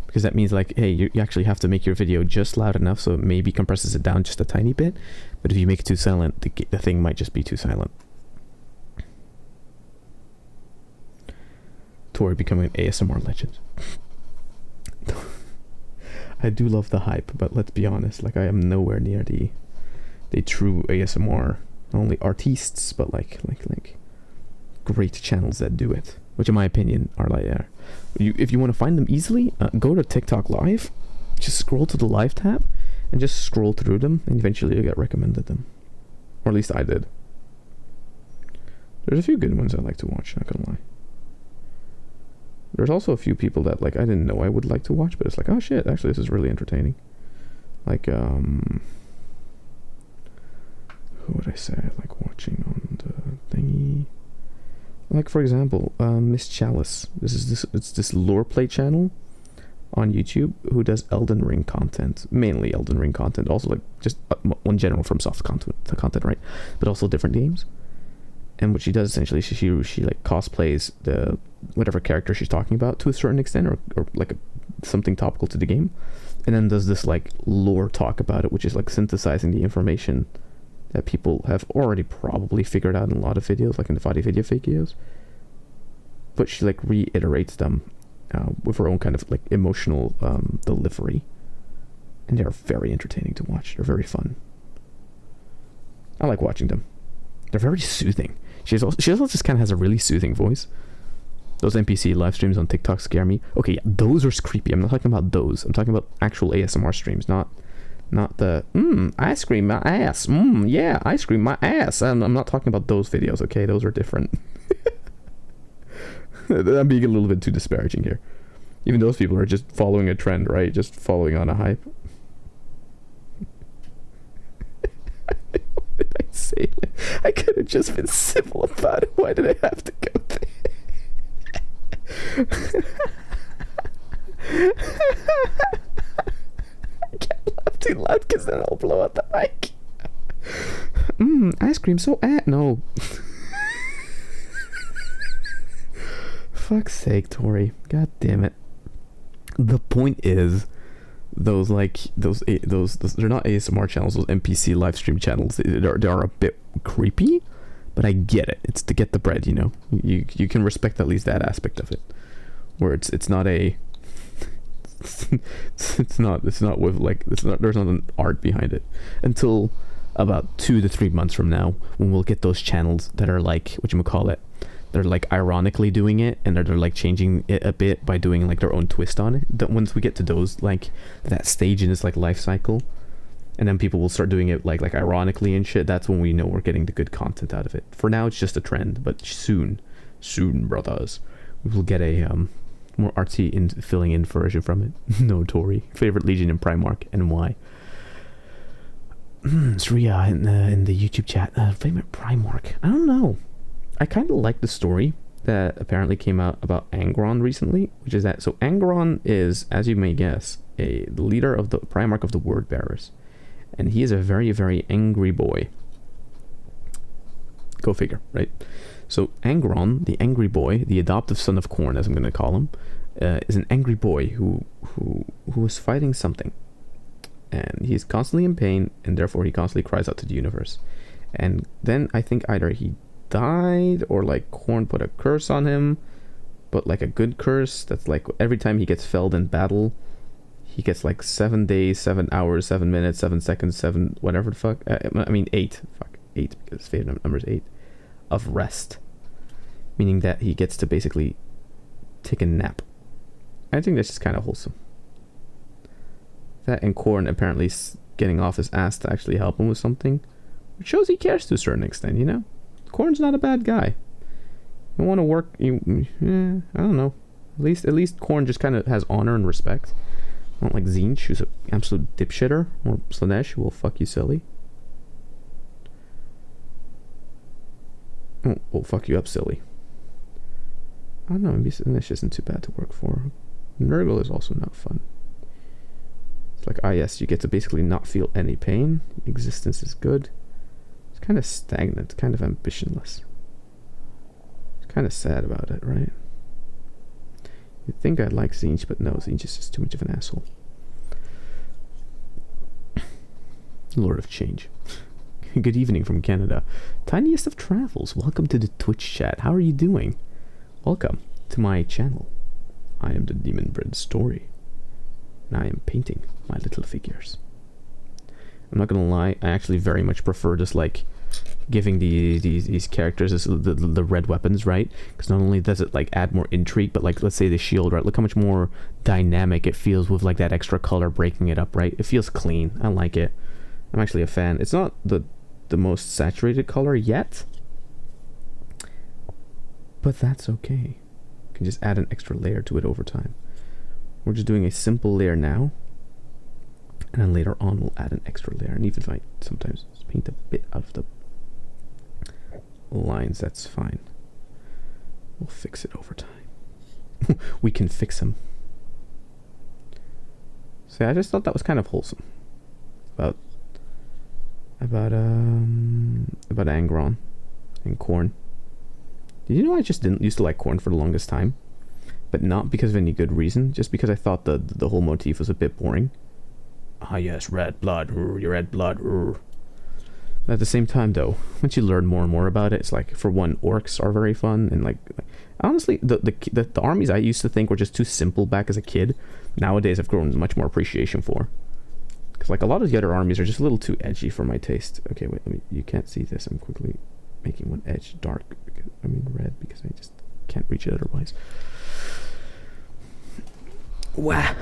because that means like, hey, you actually have to make your video just loud enough so it maybe compresses it down just a tiny bit. But if you make it too silent, the thing might just be too silent. Tori becoming an ASMR legend. I do love the hype, but let's be honest, like I am nowhere near the true ASMR, not only artists, but like great channels that do it, which in my opinion are like if you want to find them easily, go to TikTok Live, just scroll to the live tab and just scroll through them, and eventually you'll get recommended them, or at least I did. There's a few good ones I like to watch, not gonna lie. There's also a few people that like I didn't know I would like to watch, but it's like, oh shit, actually this is really entertaining. Like who would I say I like watching on the thingy? Like for example, Miss Chalice. It's this lore play channel on YouTube who does Elden Ring content, mainly Elden Ring content. Also like just one general from soft content, right? But also different games. And what she does essentially, she like cosplays the whatever character she's talking about to a certain extent, or like something topical to the game, and then does this like lore talk about it, which is like synthesizing the information that people have already probably figured out in a lot of videos, like in the Fadi video videos. But she like reiterates them with her own kind of like emotional delivery, and they're very entertaining to watch. They're very fun. I like watching them. They're very soothing. She also just kind of has a really soothing voice. Those NPC live streams on TikTok scare me. Okay, yeah, those are creepy. I'm not talking about those. I'm talking about actual ASMR streams, not the ice cream my ass. Yeah, ice cream my ass. I'm not talking about those videos. Okay, those are different. I'm being a little bit too disparaging here. Even those people are just following a trend, right? Just following on a hype. What did I say? I could have just been civil about it. Why did I have to go there? I can't laugh too loud because then I'll blow out the mic. Ice cream so no. Fuck's sake, Tori. God damn it. The point is, those they're not ASMR channels, those NPC live stream channels, they are a bit creepy, but I get it. It's to get the bread, you know. You can respect at least that aspect of it, where it's not a it's not with like there's not an art behind it until about 2 to 3 months from now, when we'll get those channels that are like whatchamacallit, they're like ironically doing it, and they're like changing it a bit by doing like their own twist on it. Once we get to those, like that stage in this like life cycle, and then people will start doing it like ironically and shit, that's when we know we're getting the good content out of it. For now it's just a trend, but soon brothers, we will get a more artsy filling in version from it. No, Tori. Favorite Legion in Primark, and why? Sriya in the YouTube chat, favorite Primark, I don't know. I kind of like the story that apparently came out about Angron recently, which is that, so Angron is, as you may guess, the leader of the Primarch of the Word Bearers, and he is a very, very angry boy. Go figure, right? So Angron, the angry boy, the adoptive son of Khorne, as I'm going to call him, is an angry boy who is fighting something, and he's constantly in pain, and therefore he constantly cries out to the universe. And then I think either he died, or like Khorne put a curse on him, but like a good curse that's like every time he gets felled in battle, he gets like 7 days, 7 hours, 7 minutes, 7 seconds, 7 whatever the fuck. I mean 8. Fuck 8 because his favorite number is 8 of rest, meaning that he gets to basically take a nap. I think that's just kind of wholesome. That and Korn apparently getting off his ass to actually help him with something, which shows he cares to a certain extent. You know, Korn's not a bad guy. You want to work. I don't know. At least Korn just kind of has honor and respect. Not like Zinch, who's an absolute dipshitter, or Slanesh, who will fuck you silly. Oh, will fuck you up silly. I don't know, maybe Slanesh isn't too bad to work for. Nurgle is also not fun. It's like, yes, you get to basically not feel any pain. Existence is good. It's kind of stagnant, kind of ambitionless. It's kind of sad about it, right? You'd think I'd like Zinch, but no, Zinch is just too much of an asshole. Lord of Change. Good evening from Canada. Tiniest of travels. Welcome to the Twitch chat. How are you doing? Welcome to my channel. I am the Demon Bread Story. And I am painting my little figures. I'm not gonna lie, I actually very much prefer just like giving these characters the red weapons, right? Because not only does it like add more intrigue, but like let's say the shield, right? Look how much more dynamic it feels with like that extra color breaking it up, right? It feels clean. I like it. I'm actually a fan. It's not the most saturated color yet, but that's okay. You can just add an extra layer to it over time. We're just doing a simple layer now, and then later on we'll add an extra layer. And even if I sometimes paint a bit of the lines, that's fine. We'll fix it over time. We can fix them. So I just thought that was kind of wholesome about Angron and Korn. Did you know I just didn't used to like Korn for the longest time, but not because of any good reason, just because I thought the whole motif was a bit boring. Ah yes, red blood, your red blood. At the same time, though, once you learn more and more about it, it's like, for one, orcs are very fun, and like honestly, the armies I used to think were just too simple back as a kid, nowadays I've grown much more appreciation for. Because like a lot of the other armies are just a little too edgy for my taste. Okay, wait, you can't see this. I'm quickly making one edge dark. I mean red, because I just can't reach it otherwise. Wow.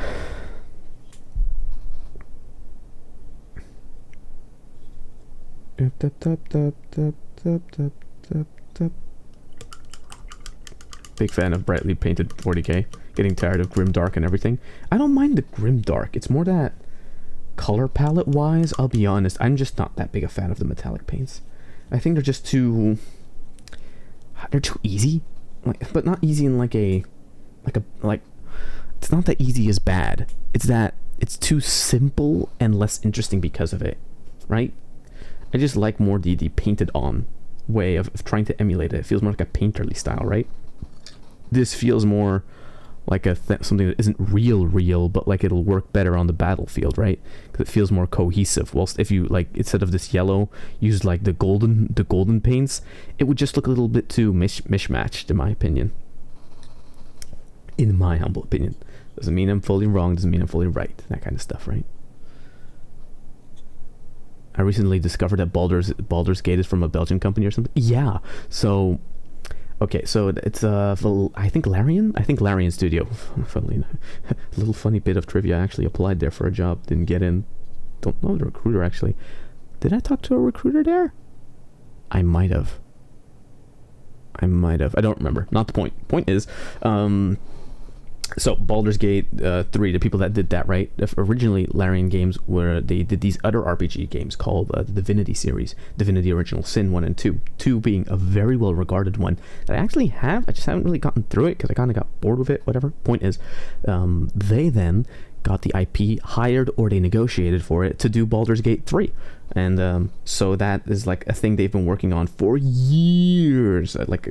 Big fan of brightly painted 40k. Getting tired of grimdark and everything. I don't mind the grimdark. It's more that color palette wise, I'll be honest, I'm just not that big a fan of the metallic paints. I think they're just too easy. Like, but not easy in like it's not that easy is bad. It's that it's too simple and less interesting because of it, right? I just like more the painted on way of trying to emulate it. It feels more like a painterly style, right? This feels more like something that isn't real, but like it'll work better on the battlefield, right? Because it feels more cohesive. Whilst if you like, instead of this yellow, use like the golden paints, it would just look a little bit too mishmatched, in my opinion. In my humble opinion. Doesn't mean I'm fully wrong, doesn't mean I'm fully right. That kind of stuff, right? I recently discovered that Baldur's Gate is from a Belgian company or something. Yeah. So, okay. So it's I think Larian Studio. Funnily enough, a little funny bit of trivia. I actually applied there for a job, didn't get in. Don't know the recruiter actually. Did I talk to a recruiter there? I might have. I don't remember. Not the point. Point is, so Baldur's Gate 3, the people that did that, right? Originally, Larian Games, where they did these other RPG games called the Divinity series, Divinity Original Sin 1 and 2. 2 being a very well regarded one that I actually have. I just haven't really gotten through it because I kind of got bored with it. Whatever. Point is, they then got the IP, hired or they negotiated for it to do Baldur's Gate 3. And so that is like a thing they've been working on for years. Like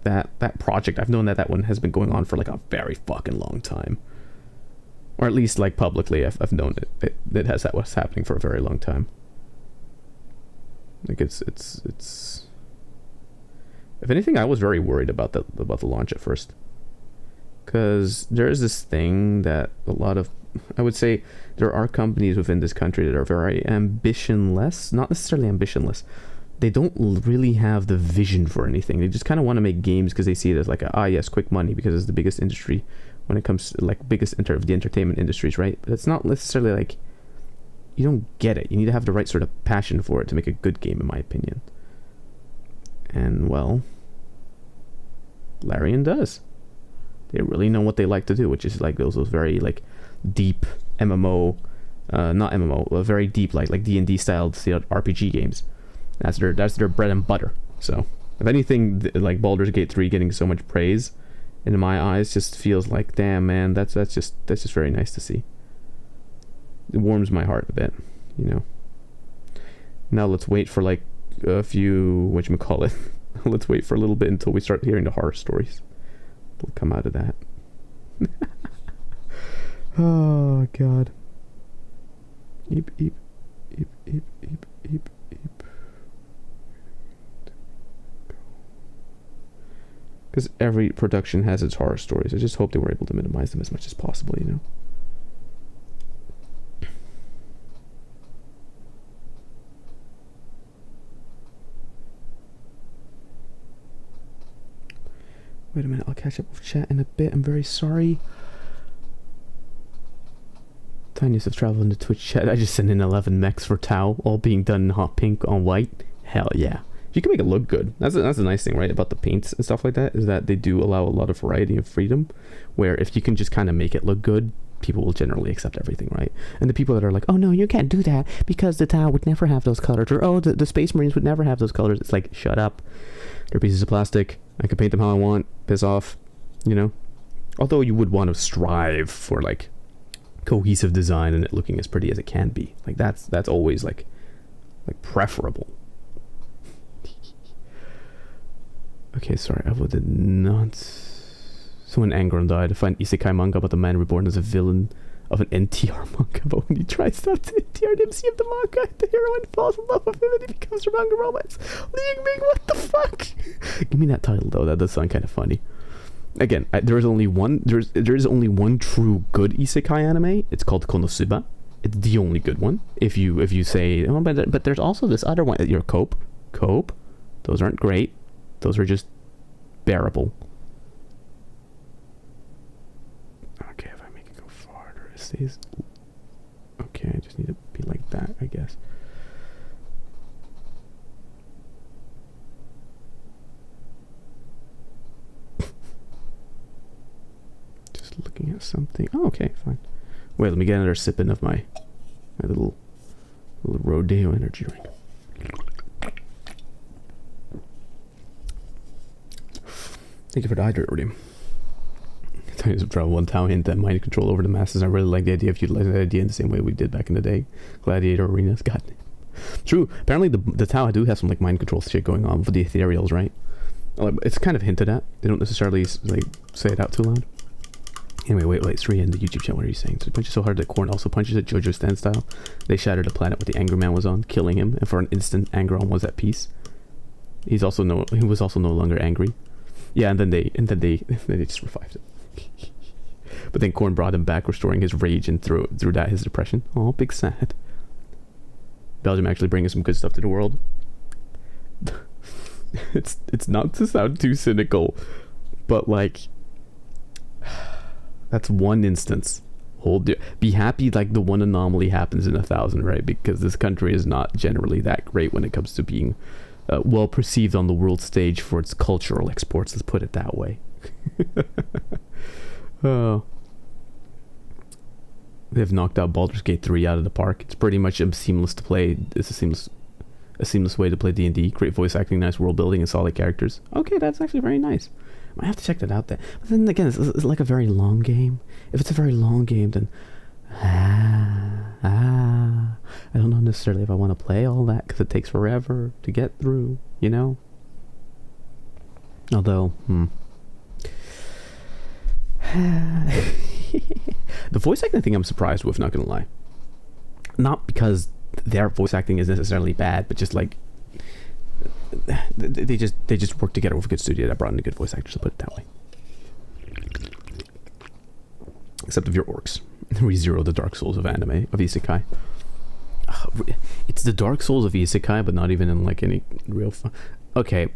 that project. I've known that one has been going on for like a very fucking long time. Or at least like publicly, I've known it has that was happening for a very long time. Like it's if anything, I was very worried about the launch at first. Because there is this thing that a lot of I would say there are companies within this country that are very ambitionless, not necessarily ambitionless. They don't really have the vision for anything. They just kind of want to make games because they see it as like yes, quick money, because it's the biggest industry when it comes to like the entertainment industries, right? But it's not necessarily like, you don't get it. You need to have the right sort of passion for it to make a good game, in my opinion. And well, Larian does. They really know what they like to do, which is like those very like deep MMO, not MMO, very deep like D&D style RPG games. That's their bread and butter. So if anything, like Baldur's Gate 3 getting so much praise, in my eyes, just feels like, damn man, that's just very nice to see. It warms my heart a bit, you know. Now let's wait for like a few, whatchamacallit, let's wait for a little bit until we start hearing the horror stories. We'll come out of that. Oh god. Eep, eep, eep, eep, eep, eep, eep. Because every production has its horror stories. I just hope they were able to minimize them as much as possible, you know. Wait a minute, I'll catch up with chat in a bit. I'm very sorry. Tiniest have traveled into Twitch chat. I just sent in 11 mechs for Tau, all being done in hot pink on white. Hell yeah. You can make it look good. That's a nice thing, right, about the paints and stuff like that, is that they do allow a lot of variety and freedom, where if you can just kind of make it look good, people will generally accept everything, right? And the people that are like, oh no, you can't do that because the Tau would never have those colors, or oh, the Space Marines would never have those colors. It's like, shut up. They're pieces of plastic. I can paint them how I want. Piss off, you know? Although you would want to strive for like cohesive design and it looking as pretty as it can be. Like that's always like preferable. Okay, sorry, I did not. Someone Angron died. I find isekai manga about the man reborn as a villain of an NTR manga, but when he tries out to NTR the MC of the manga, the heroine falls in love with him and he becomes her manga romance. Ling Ming, what the fuck? Give me that title though. That does sound kind of funny. Again, there is only one. There is only one true good isekai anime. It's called Konosuba. It's the only good one. If you say, oh, but there's also this other one. Your Cope. Those aren't great. Those are just bearable. Okay, if I make it go farther, it stays. Okay, I just need to be like that, I guess. Just looking at something. Oh, okay, fine. Wait, let me get another sip in of my little Rodeo energy drink. Thank you for the hydrate, Rudy. Tinies of travel, one Tau hint that mind control over the masses. I really like the idea of utilizing that idea in the same way we did back in the day. Gladiator arenas, god. True. Apparently the Tau do have some like mind control shit going on for the ethereals, right? It's kind of hinted at. They don't necessarily like say it out too loud. Anyway, wait, Sri in the YouTube chat, what are you saying? So he punches so hard that Korn also punches at JoJo stand style. They shattered the planet with the Anger Man was on, killing him, and for an instant, Angron was at peace. He was also no longer angry. Yeah, and then they just revived it. But then Korn brought him back, restoring his rage and through that his depression. Oh, big sad. Belgium actually bringing some good stuff to the world. It's not to sound too cynical, but like that's one instance. Be happy like the one anomaly happens in 1,000, right? Because this country is not generally that great when it comes to being well perceived on the world stage for its cultural exports. Let's put it that way. Oh, they've knocked out Baldur's Gate 3 out of the park. It's pretty much seamless to play. It's a seamless way to play D&D. Great voice acting, nice world building, and solid characters. Okay, that's actually very nice. I have to check that out then. But then again, it's like a very long game. If it's a very long game, then I don't know necessarily if I want to play all that because it takes forever to get through, you know? Although, the voice acting thing I'm surprised with, not gonna lie. Not because their voice acting is necessarily bad, but just like they just work together with a good studio that brought in a good voice actor, to put it that way. Except if you're orcs. ReZero, the Dark Souls of anime, of isekai. It's the Dark Souls of isekai, but not even in like any real fun. Okay.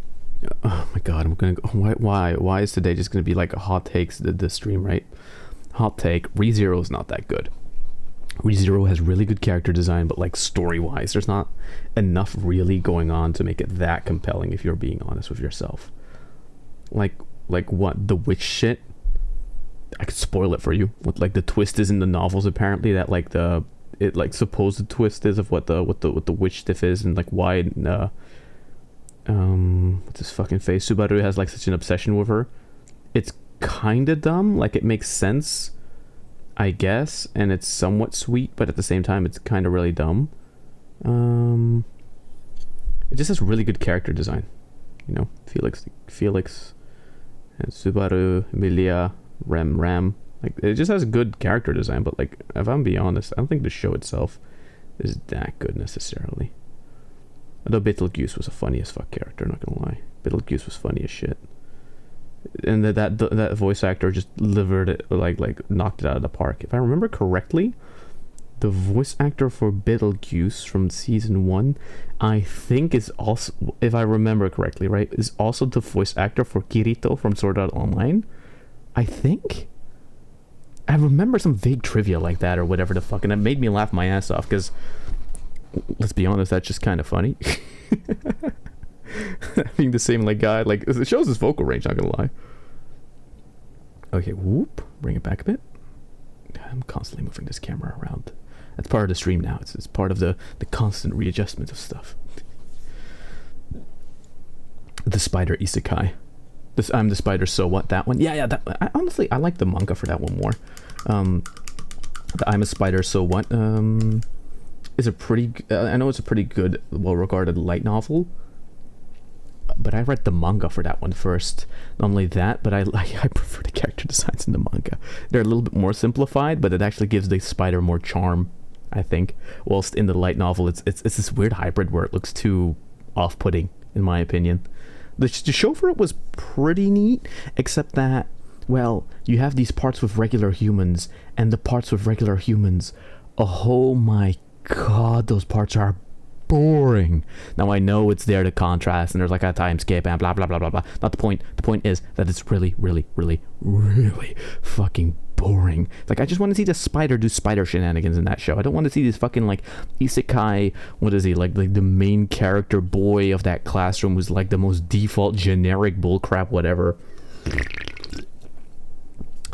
Oh my god, I'm gonna go. Why is today just gonna be like a hot takes the stream, right? Hot take, ReZero is not that good. ReZero has really good character design, but like story-wise, there's not enough really going on to make it that compelling if you're being honest with yourself. Like what? The witch shit? I could spoil it for you. What like the twist is in the novels apparently, that like the supposed twist is of what the witch stuff is, and like why what's his fucking face, Subaru has like such an obsession with her. It's kinda dumb, like it makes sense I guess, and it's somewhat sweet, but at the same time it's kind of really dumb. It just has really good character design, you know. Felix and Subaru, Emilia, Ram, like it just has good character design, but like if I'm being honest, I don't think the show itself is that good necessarily. Although Betelgeuse was a funny as fuck character, not gonna lie. Betelgeuse was funny as shit. And that voice actor just delivered it, like knocked it out of the park. If I remember correctly, the voice actor for Betelgeuse from season 1, I think is also, if I remember correctly, right, is also the voice actor for Kirito from Sword Art Online. I think. I remember some vague trivia like that or whatever the fuck, and it made me laugh my ass off because, let's be honest, that's just kind of funny. Being the same like guy, like it shows his vocal range, not gonna lie. Okay, whoop, bring it back a bit. I'm constantly moving this camera around. That's part of the stream now. It's part of the constant readjustment of stuff. The spider isekai. I'm the spider, so what? That one? Yeah. Honestly, I like the manga for that one more. The I'm a spider, so what? Is a pretty. I know it's a pretty good, well-regarded light novel. But I read the manga for that one first. Not only that, but I prefer the character designs in the manga. They're a little bit more simplified, but it actually gives the spider more charm, I think. Whilst in the light novel, it's this weird hybrid where it looks too off-putting, in my opinion. The show for it was pretty neat, except that, well, you have these parts with regular humans, and the parts with regular humans, oh my god, those parts are boring. Now I know it's there to contrast, and there's like a time skip and blah blah blah blah blah. Not the point. The point is that it's really fucking boring. It's like, I just want to see the spider do spider shenanigans in that show. I don't want to see this fucking like isekai, what is he, like the main character boy of that classroom who's like the most default generic bullcrap whatever,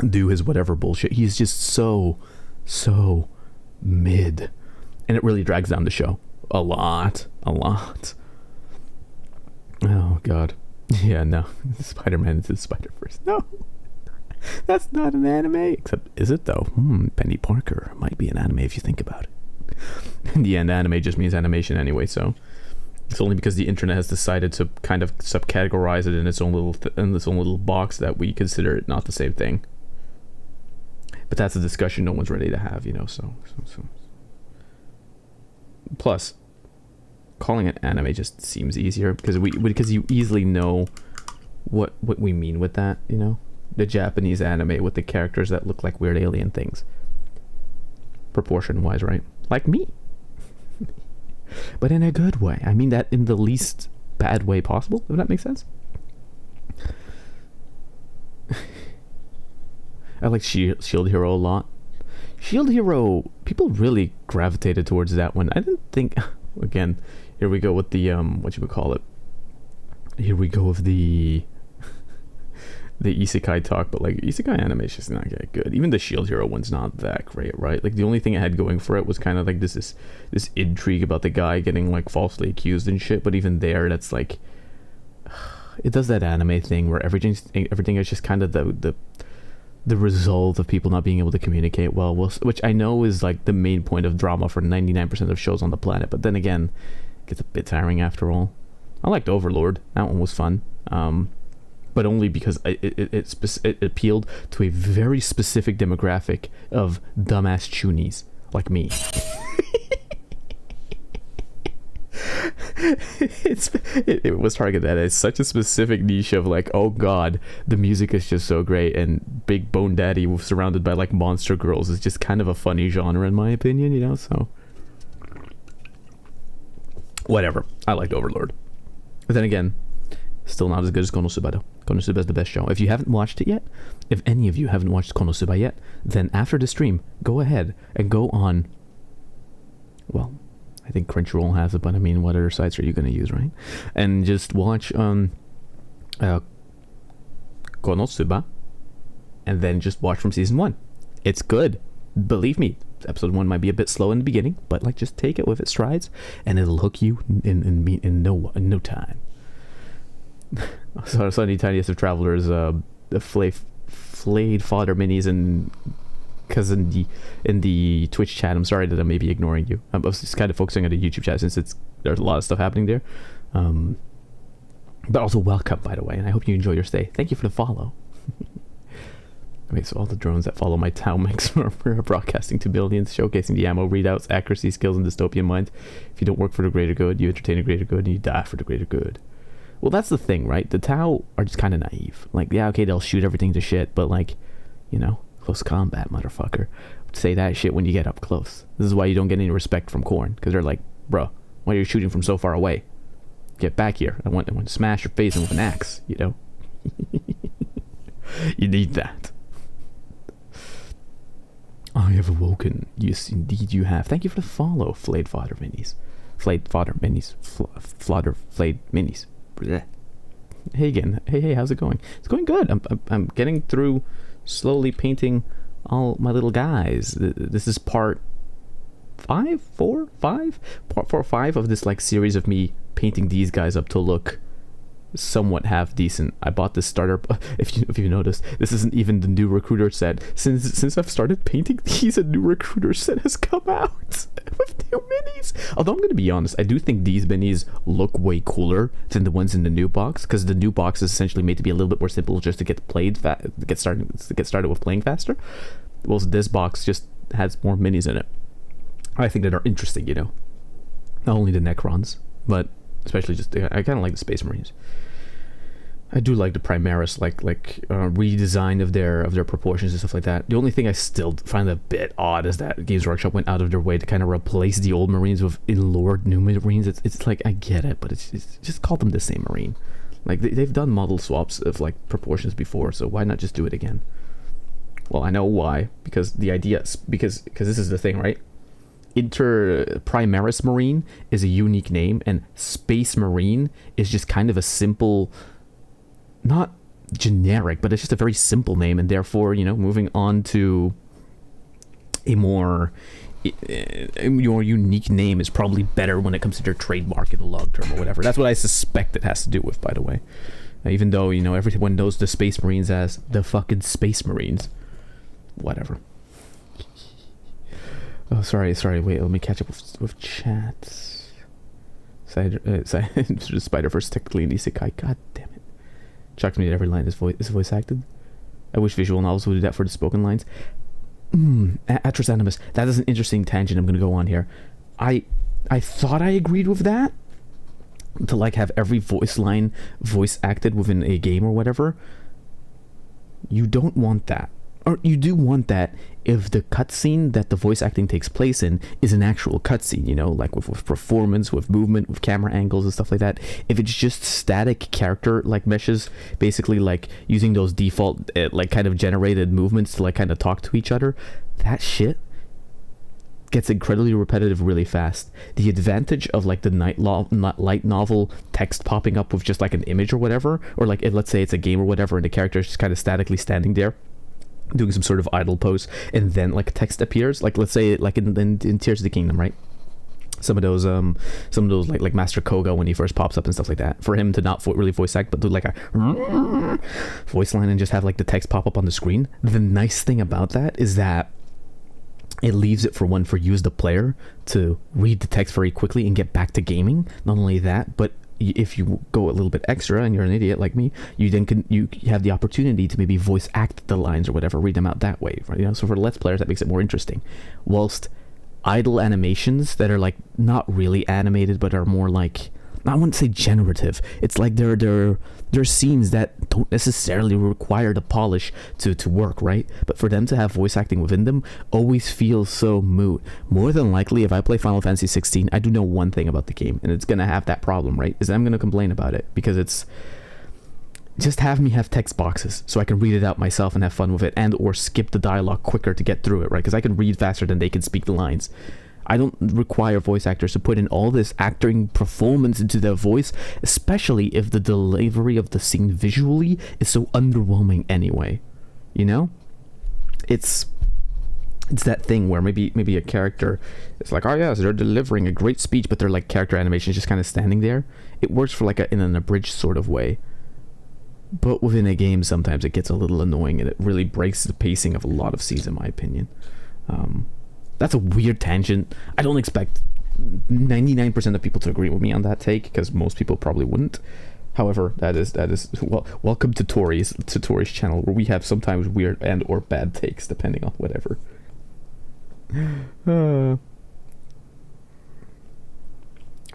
do his whatever bullshit. He's just so mid, and it really drags down the show a lot. Oh god. Yeah, no. Spider-Man into the Spider-Verse. No. That's not an anime. Except, is it though? Penny Parker might be an anime if you think about it. In the end, anime just means animation anyway, so it's only because the internet has decided to kind of subcategorize it in its own little box that we consider it not the same thing. But that's a discussion no one's ready to have, you know, so. Plus, calling it anime just seems easier because you easily know what we mean with that, you know? The Japanese anime with the characters that look like weird alien things. Proportion-wise, right? Like me. But in a good way. I mean that in the least bad way possible, if that makes sense. I like Shield Hero a lot. Shield Hero, people really gravitated towards that one. I didn't think, again, here we go with the here we go with the isekai talk, but like isekai anime is just not that good. Even the Shield Hero one's not that great, right? Like the only thing it had going for it was kind of like this intrigue about the guy getting like falsely accused and shit, but even there, that's like, it does that anime thing where everything is just kind of the result of people not being able to communicate well, which I know is like the main point of drama for 99% of shows on the planet, but then again, it gets a bit tiring after all. I liked Overlord. That one was fun. But only because it appealed to a very specific demographic of dumbass chunies like me. it was targeted at such a specific niche of like, oh god, the music is just so great, and Big Bone Daddy surrounded by like monster girls is just kind of a funny genre in my opinion, you know. So whatever, I liked Overlord, but then again, still not as good as Konosuba though. Konosuba is the best show. If you haven't watched it yet, if any of you haven't watched Konosuba yet, then after the stream, go ahead and go on, well, I think Crunchyroll has it, but I mean, what other sites are you going to use, right? And just watch Konosuba, and then just watch from season 1. It's good. Believe me, episode 1 might be a bit slow in the beginning, but like just take it with its strides, and it'll hook you in no time. So Sunny Tiniest of Travelers, the flayed fodder minis, and because in the Twitch chat, I'm sorry that I may be ignoring you. I was just kind of focusing on the YouTube chat since there's a lot of stuff happening there. But also welcome, by the way, and I hope you enjoy your stay. Thank you for the follow. Okay, so all the drones that follow my Tau mix are broadcasting to billions, showcasing the ammo readouts, accuracy, skills, and dystopian minds. If you don't work for the greater good, you entertain a greater good, and you die for the greater good. Well, that's the thing, right? The Tau are just kind of naive. Like, yeah, okay, they'll shoot everything to shit, but like, you know, close combat, motherfucker. Say that shit when you get up close. This is why you don't get any respect from Korn, because they're like, bro, why are you shooting from so far away? Get back here. I want to smash your face in with an axe, you know? You need that. I have awoken. Yes, indeed you have. Thank you for the follow, Flayed Fodder Minis. Flayed Fodder Minis. Flayed Minis. Blech. Hey again. Hey, how's it going? It's going good. I'm getting through, slowly painting all my little guys. This is part 5 of this like series of me painting these guys up to look somewhat half decent. I bought this starter. If you noticed, this isn't even the new recruiter set. Since I've started painting these, a new recruiter set has come out with new minis. Although I'm gonna be honest, I do think these minis look way cooler than the ones in the new box, because the new box is essentially made to be a little bit more simple, just to get started with playing faster. Well, this box just has more minis in it. I think that are interesting, you know. Not only the Necrons, but especially just I kind of like the Space Marines. I do like the Primaris redesign of their proportions and stuff like that. The only thing I still find a bit odd is that Games Workshop went out of their way to kind of replace the old Marines with in-lore new Marines. It's like, I get it, but it's just call them the same Marine. Like they've done model swaps of like proportions before, so why not just do it again? Well, I know why, because the idea, because this is the thing, right? Primaris Marine is a unique name, and Space Marine is just kind of a simple, not generic, but it's just a very simple name, and therefore, you know, moving on to a more unique name is probably better when it comes to their trademark in the long term or whatever. That's what I suspect it has to do with, by the way. Even though, you know, everyone knows the Space Marines as the fucking Space Marines. Whatever. Oh, sorry. Wait, let me catch up with chat. Spider-Verse technically an isekai. God damn it. Shocks me that every line is voice acted. I wish visual novels would do that for the spoken lines. Atros Animus. That is an interesting tangent I'm going to go on here. I thought I agreed with that. To like have every voice line voice acted within a game or whatever. You don't want that. Or you do want that if the cutscene that the voice acting takes place in is an actual cutscene, you know, like with performance, with movement, with camera angles and stuff like that. If it's just static character like meshes, basically like using those default like kind of generated movements to like kind of talk to each other, that shit gets incredibly repetitive really fast. The advantage of like the light novel text popping up with just like an image or whatever, or like let's say it's a game or whatever and the character is just kind of statically standing there doing some sort of idle pose, and then like text appears, like let's say like in Tears of the Kingdom, right? Some of those like Master Koga when he first pops up and stuff like that, for him to not really voice act but do like a voice line and just have like the text pop up on the screen. The nice thing about that is that it leaves it for you as the player to read the text very quickly and get back to gaming. Not only that, but if you go a little bit extra and you're an idiot like me, you have the opportunity to maybe voice act the lines or whatever, read them out that way, right? You know, so for the Let's Players that makes it more interesting. Whilst idle animations that are like not really animated but are more like I wouldn't say generative. It's like there are scenes that don't necessarily require the polish to work, right? But for them to have voice acting within them always feels so moot. More than likely, if I play Final Fantasy 16, I do know one thing about the game, and it's gonna have that problem, right? Is I'm gonna complain about it because it's just have me have text boxes so I can read it out myself and have fun with it, and or skip the dialogue quicker to get through it, right? Because I can read faster than they can speak the lines. I don't require voice actors to put in all this acting performance into their voice, especially if the delivery of the scene visually is so underwhelming anyway. You know? It's that thing where maybe a character is like, oh yes, they're delivering a great speech, but their like character animation is just kind of standing there. It works for like in an abridged sort of way. But within a game, sometimes it gets a little annoying, and it really breaks the pacing of a lot of scenes, in my opinion. That's a weird tangent. I don't expect 99% of people to agree with me on that take, because most people probably wouldn't. However, that is well, welcome to Tori's channel, where we have sometimes weird and or bad takes depending on whatever.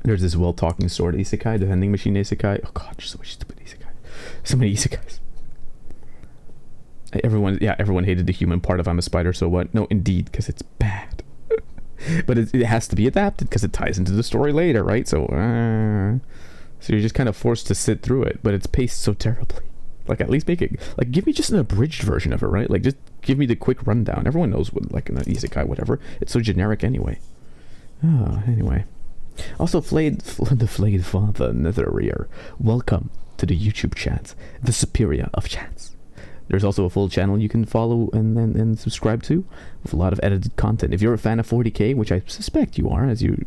There's this well-talking sword isekai, the vending machine isekai. Oh god, there's so much stupid isekai. So many isekais. Everyone hated the human part of I'm a Spider, so what? No, indeed, because it's bad. But it has to be adapted because it ties into the story later, right? So you're just kind of forced to sit through it, but it's paced so terribly. Like, at least make it, like, give me just an abridged version of it, right? Like, just give me the quick rundown. Everyone knows what, like, an isekai, whatever. It's so generic anyway. Anyway. Also, the Flayed Father Netherrear. Welcome to the YouTube chat, the superior of chats. There's also a full channel you can follow and subscribe to, with a lot of edited content. If you're a fan of 40k, which I suspect you are, as you're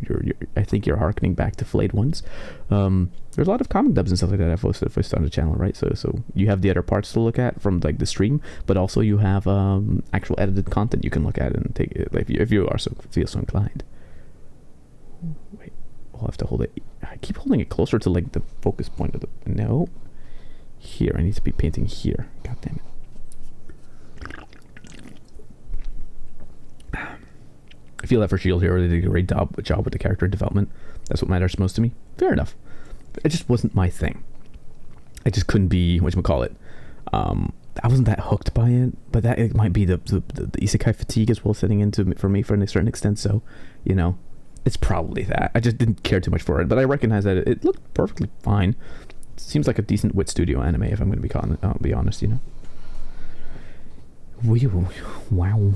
I think you're harkening back to Flayed ones. There's a lot of comic dubs and stuff like that I've posted first on the channel, right? So you have the other parts to look at from like the stream, but also you have actual edited content you can look at and take it, like, if you are feel so inclined. Wait, I'll have to hold it. I keep holding it closer to like the focus point of the. No, here I need to be painting here. God damn it. I feel that for Shield Hero, they did a great job with the character development. That's what matters most to me. Fair enough. It just wasn't my thing. I just couldn't be, whatchamacallit. I wasn't that hooked by it, but that it might be the isekai fatigue as well setting into for me for a certain extent. So, you know, it's probably that. I just didn't care too much for it, but I recognize that it looked perfectly fine. It seems like a decent Wit Studio anime, if I'm going to be honest, you know. Wow.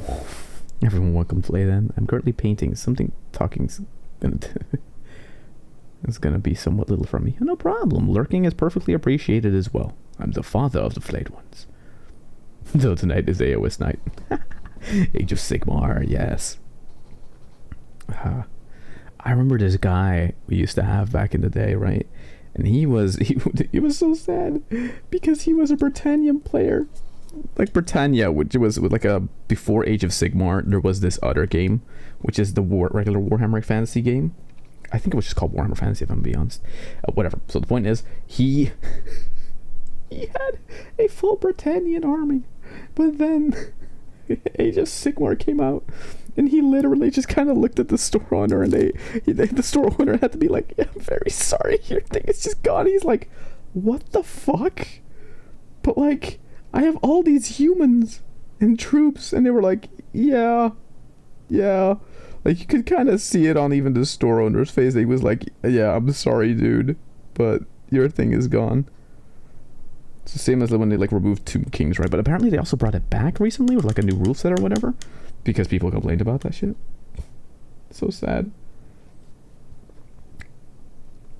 Everyone welcome to play then. I'm currently painting. Something talking's gonna it's gonna be somewhat little from me. No problem. Lurking is perfectly appreciated as well. I'm the father of the Flayed ones. Though tonight is AOS night. Age of Sigmar, yes. I remember this guy we used to have back in the day, right? And he was so sad because he was a Britannian player. Like Britannia, which was like a before Age of Sigmar, there was this other game, which is the regular Warhammer Fantasy game. I think it was just called Warhammer Fantasy, if I'm being honest. Whatever. So the point is, he had a full Britannian army, but then Age of Sigmar came out, and he literally just kind of looked at the store owner, and the store owner had to be like, yeah, "I'm very sorry, your thing is just gone." He's like, "What the fuck?" But like, I have all these humans and troops, and they were like, yeah. Like, you could kind of see it on even the store owner's face. He was like, yeah, I'm sorry, dude, but your thing is gone. It's the same as when they like removed Tomb Kings, right? But apparently they also brought it back recently with like a new rule set or whatever, because people complained about that shit. So sad.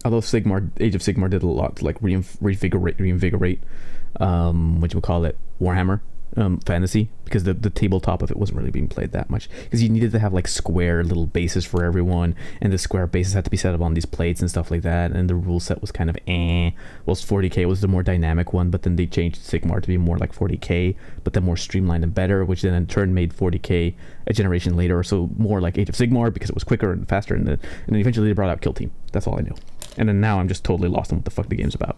Although Age of Sigmar did a lot to like reinvigorate Warhammer Fantasy, because the tabletop of it wasn't really being played that much, because you needed to have like square little bases for everyone, and the square bases had to be set up on these plates and stuff like that, and the rule set was kind of whilst 40k was the more dynamic one, but then they changed Sigmar to be more like 40k, but then more streamlined and better, which then in turn made 40k a generation later or so more like Age of Sigmar, because it was quicker and faster, and then eventually they brought out Kill Team. That's all I know. And then now I'm just totally lost on what the fuck the game's about,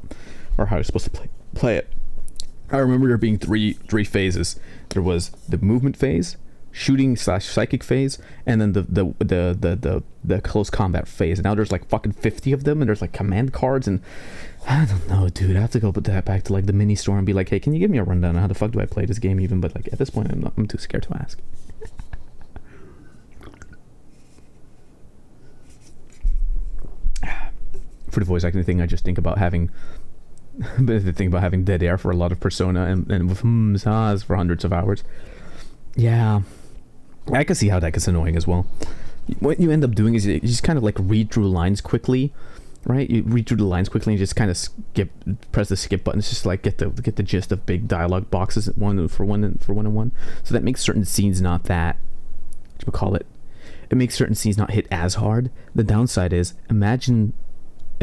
or how you're supposed to play it. I remember there being three phases. There was the movement phase, shooting / psychic phase, and then the close combat phase. And now there's like fucking 50 of them, and there's like command cards, and I don't know, dude. I have to go put that back to like the mini store and be like, hey, can you give me a rundown on how the fuck do I play this game even? But like at this point, I'm too scared to ask. For the voice acting thing, I just think about having dead air for a lot of Persona, and with hmms for hundreds of hours. Yeah, I can see how that gets annoying as well. What you end up doing is you just kind of like read through lines quickly, right? You read through the lines quickly and just kind of press the skip button. It's just like get the gist of big dialogue boxes one for one. So that makes certain scenes not that, what you call it. It makes certain scenes not hit as hard. The downside is, imagine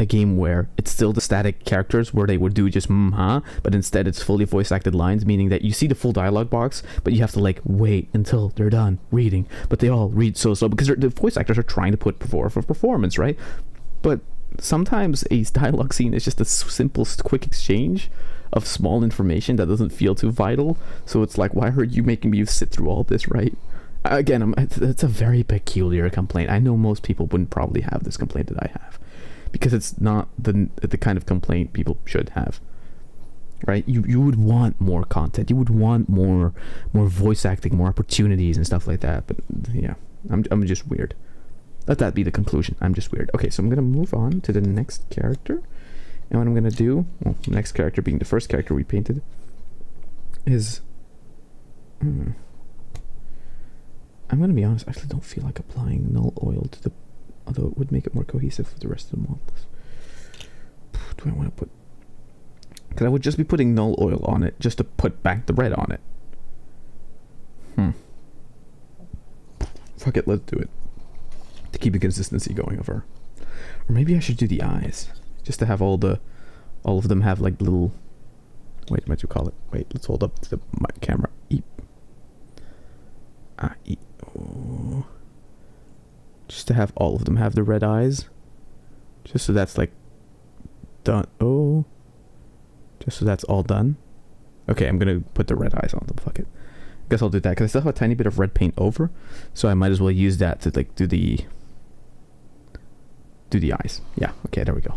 a game where it's still the static characters where they would do just but instead it's fully voice acted lines, meaning that you see the full dialogue box, but you have to like wait until they're done reading, but they all read so slow because the voice actors are trying to put forth a performance, right? But sometimes a dialogue scene is just a simple quick exchange of small information that doesn't feel too vital, so it's like, why are you making me sit through all this, right? Again, it's a very peculiar complaint. I know most people wouldn't probably have this complaint that I have, because it's not the kind of complaint people should have, right? You would want more content. You would want more voice acting, more opportunities and stuff like that. But yeah, I'm just weird. Let that be the conclusion. I'm just weird. Okay, so I'm gonna move on to the next character, and what I'm gonna do, well, the next character being the first character we painted, is I'm gonna be honest. I actually don't feel like applying null oil to the. Although it would make it more cohesive for the rest of the models. Do I want to put... Because I would just be putting null oil on it just to put back the red on it. Fuck it, let's do it. To keep the consistency going of her. Or maybe I should do the eyes. Just to have all of them have like little... Wait, what do you call it? Wait, let's hold up the camera. Eep. Eep. Oh. Just to have all of them have the red eyes. Just so that's like done. Oh. Just so that's all done. Okay, I'm gonna put the red eyes on them. Fuck it. Guess I'll do that because I still have a tiny bit of red paint over, so I might as well use that to like do the eyes. Yeah. Okay. There we go.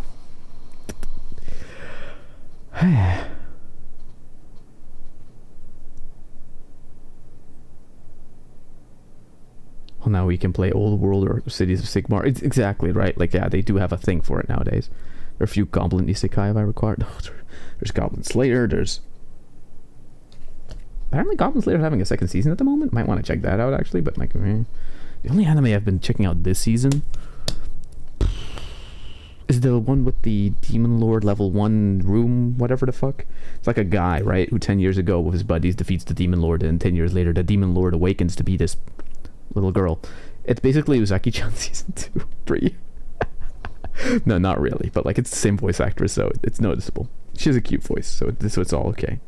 Well, now we can play Old World or Cities of Sigmar. It's exactly right. Like, yeah, they do have a thing for it nowadays. There are a few Goblin Isekai if I recall. There's Goblin Slayer. There's... Apparently Goblin Slayer's having a second season at the moment. Might want to check that out, actually. But, like, the only anime I've been checking out this season is the one with the Demon Lord level 1 room, whatever the fuck. It's like a guy, right, who 10 years ago with his buddies defeats the Demon Lord, and 10 years later the Demon Lord awakens to be this little girl. It's basically Uzaki-chan season 2, 3. No, not really, but like it's the same voice actress, so it's noticeable. She has a cute voice, so it's all okay.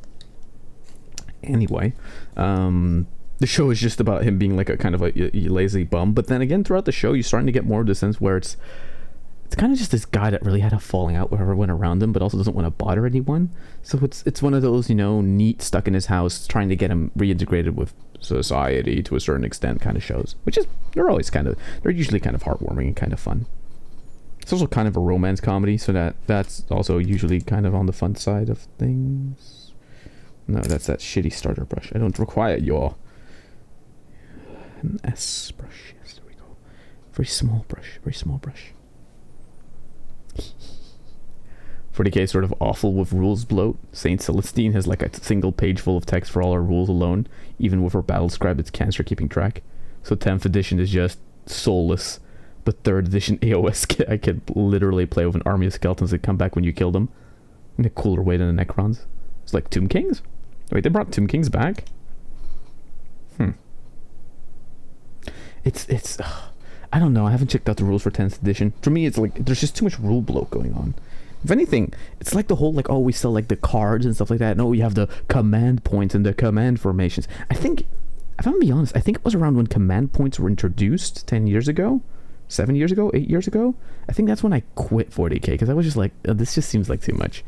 Anyway, the show is just about him being like a kind of a lazy bum, but then again, throughout the show, you're starting to get more of the sense where it's kind of just this guy that really had a falling out with everyone around him, but also doesn't want to bother anyone. So it's one of those, you know, neat, stuck in his house, trying to get him reintegrated with society to a certain extent kind of shows, which is they're usually kind of heartwarming and kind of fun. It's also kind of a romance comedy, so that's also usually kind of on the fun side of things. No, that's that shitty starter brush. I don't require your an S brush. Yes, there we go. Very small brush. 40k sort of awful with rules bloat. Saint Celestine has like a single page full of text for all our rules alone. Even with her battle scribe, it's cancer keeping track. So 10th edition is just soulless. But 3rd edition AOS, I could literally play with an army of skeletons that come back when you kill them. In a cooler way than the Necrons. It's like Tomb Kings? Wait, they brought Tomb Kings back? It's I don't know, I haven't checked out the rules for 10th edition. For me, it's like, there's just too much rule bloat going on. If anything, it's like the whole, like, oh, we sell, like, the cards and stuff like that. No, we have the command points and the command formations. I think, if I'm gonna be honest, I think it was around when command points were introduced 10 years ago? 7 years ago? 8 years ago? I think that's when I quit 40k, because I was just like, oh, this just seems like too much.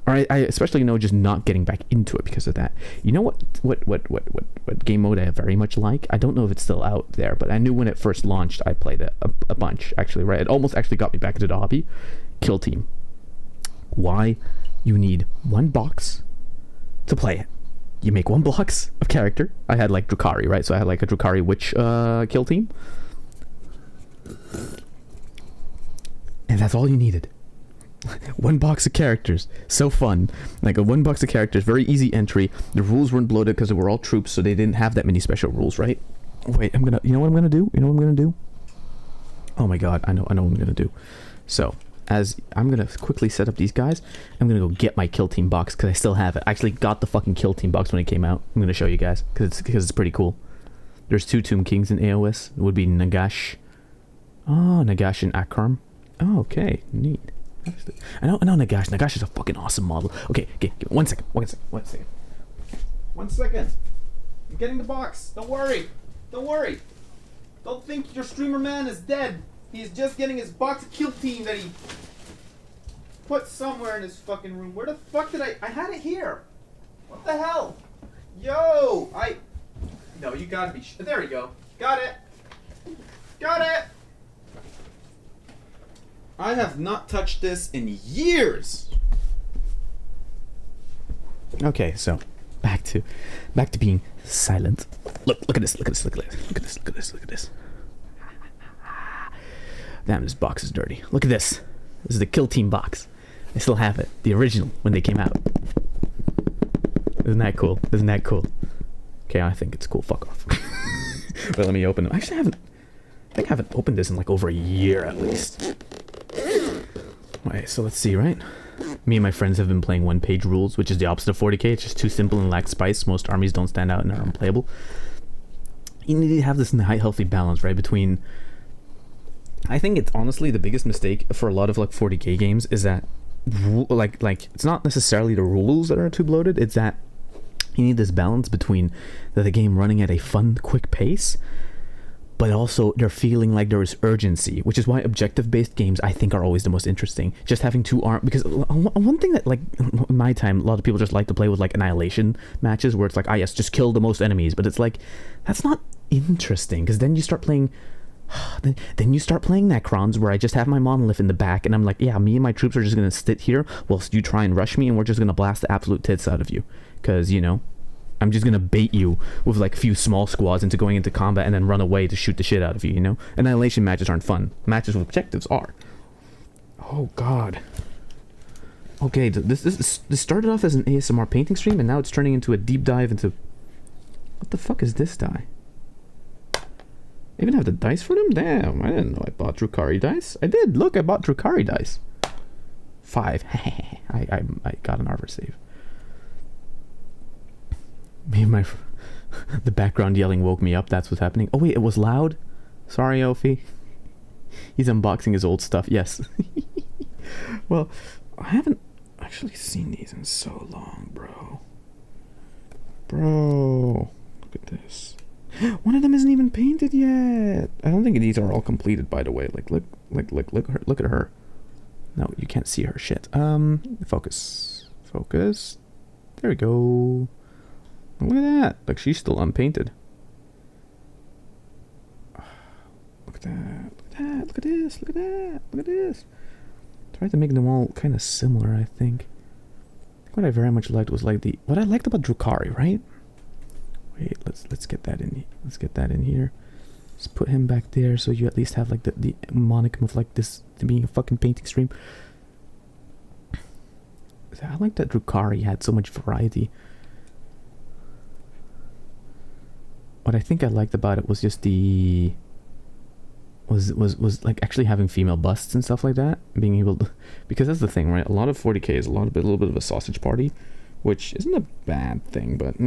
Or I especially know just not getting back into it because of that. You know what game mode I very much like? I don't know if it's still out there, but I knew when it first launched, I played it a bunch, actually, right? It almost actually got me back into the hobby. Kill Team. Why? You need one box to play it. You make one box of character. I had like Drukhari, right? So I had like a Drukhari witch kill team. And that's all you needed. One box of characters. So fun. Like a one box of characters, very easy entry. The rules weren't bloated because they were all troops, so they didn't have that many special rules, right? Wait, you know what I'm gonna do? You know what I'm gonna do? Oh my god, I know what I'm gonna do. So, as I'm gonna quickly set up these guys, I'm gonna go get my kill team box because I still have it. I actually got the fucking kill team box when it came out. I'm gonna show you guys because it's pretty cool. There's 2 Tomb Kings in AOS. It would be Nagash. Oh, Nagash and Akram. Oh, okay, neat. I know Nagash. Nagash is a fucking awesome model. Okay, give me 1 second. 1 second. 1 second. 1 second. I'm getting the box. Don't worry. Don't worry. Don't think your streamer man is dead. He's just getting his box of kill team that he put somewhere in his fucking room. Where the fuck did I had it here. What the hell? Yo, no, you gotta be, there we go. Got it. Got it. I have not touched this in years. Okay, so back to being silent. Look at this. Look at this. Look at this. Look at this. Look at this. Look at this. Damn, this box is dirty. Look at this. This is the kill team box. I still have it. The original when they came out. Isn't that cool? Isn't that cool? Okay, I think it's cool. Fuck off. But let me open them. Actually, I think I haven't opened this in like over a year at least. Alright, so let's see, right? Me and my friends have been playing one-page rules, which is the opposite of 40k. It's just too simple and lacks spice. Most armies don't stand out and are unplayable. You need to have this healthy balance, right? Between... I think it's honestly the biggest mistake for a lot of like 40k games is that like it's not necessarily the rules that are too bloated. It's that you need this balance between the game running at a fun, quick pace, but also they're feeling like there is urgency, which is why objective-based games I think are always the most interesting. Just having two arms, because one thing that like in my time a lot of people just like to play with like annihilation matches where it's like, ah yes, just kill the most enemies, but it's like that's not interesting because then you start playing. Then you start playing Necrons where I just have my monolith in the back and I'm like, yeah, me and my troops are just gonna sit here whilst you try and rush me and we're just gonna blast the absolute tits out of you, because you know I'm just gonna bait you with like a few small squads into going into combat and then run away to shoot the shit out of you, you know? Annihilation matches aren't fun. Matches with objectives are. Oh god. Okay, this started off as an ASMR painting stream and now it's turning into a deep dive into... What the fuck is this die? I even have the dice for them? Damn, I didn't know I bought Drukhari dice. I did, look, I bought Drukhari dice. 5. I got an arbor save. Me and my... the background yelling woke me up, that's what's happening. Oh wait, it was loud? Sorry, Ophi. He's unboxing his old stuff, yes. Well, I haven't actually seen these in so long, bro. Bro, look at this. One of them isn't even painted yet. I don't think these are all completed, by the way. Like, look at her. No, you can't see her shit. Focus. There we go. Look at that. Like, she's still unpainted. Look at that. Look at this. Look at this. Tried to make them all kind of similar, I think. What I very much liked was like what I liked about Drukhari, right? Wait, let's get that in. Let's get that in here. Let's put him back there, so you at least have like the monicum of like this being a fucking painting stream. I like that Drukhari had so much variety. What I think I liked about it was just was like actually having female busts and stuff like that, being able to, because that's the thing, right? A lot of 40k is a little bit of a sausage party, which isn't a bad thing, but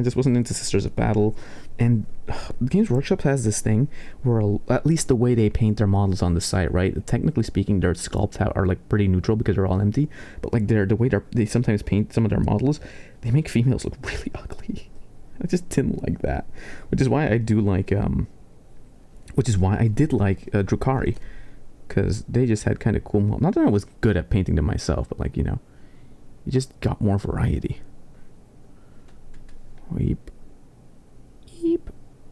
just wasn't into Sisters of Battle. And Games Workshop has this thing where at least the way they paint their models on the site, right? Technically speaking, their sculpts are like pretty neutral because they're all empty, but like the way they sometimes paint some of their models, they make females look really ugly. I just didn't like that, which is why I do like Drukhari, because they just had kind of cool models. Not that I was good at painting them myself, but like, you know, You just got more variety. Weep. Eep.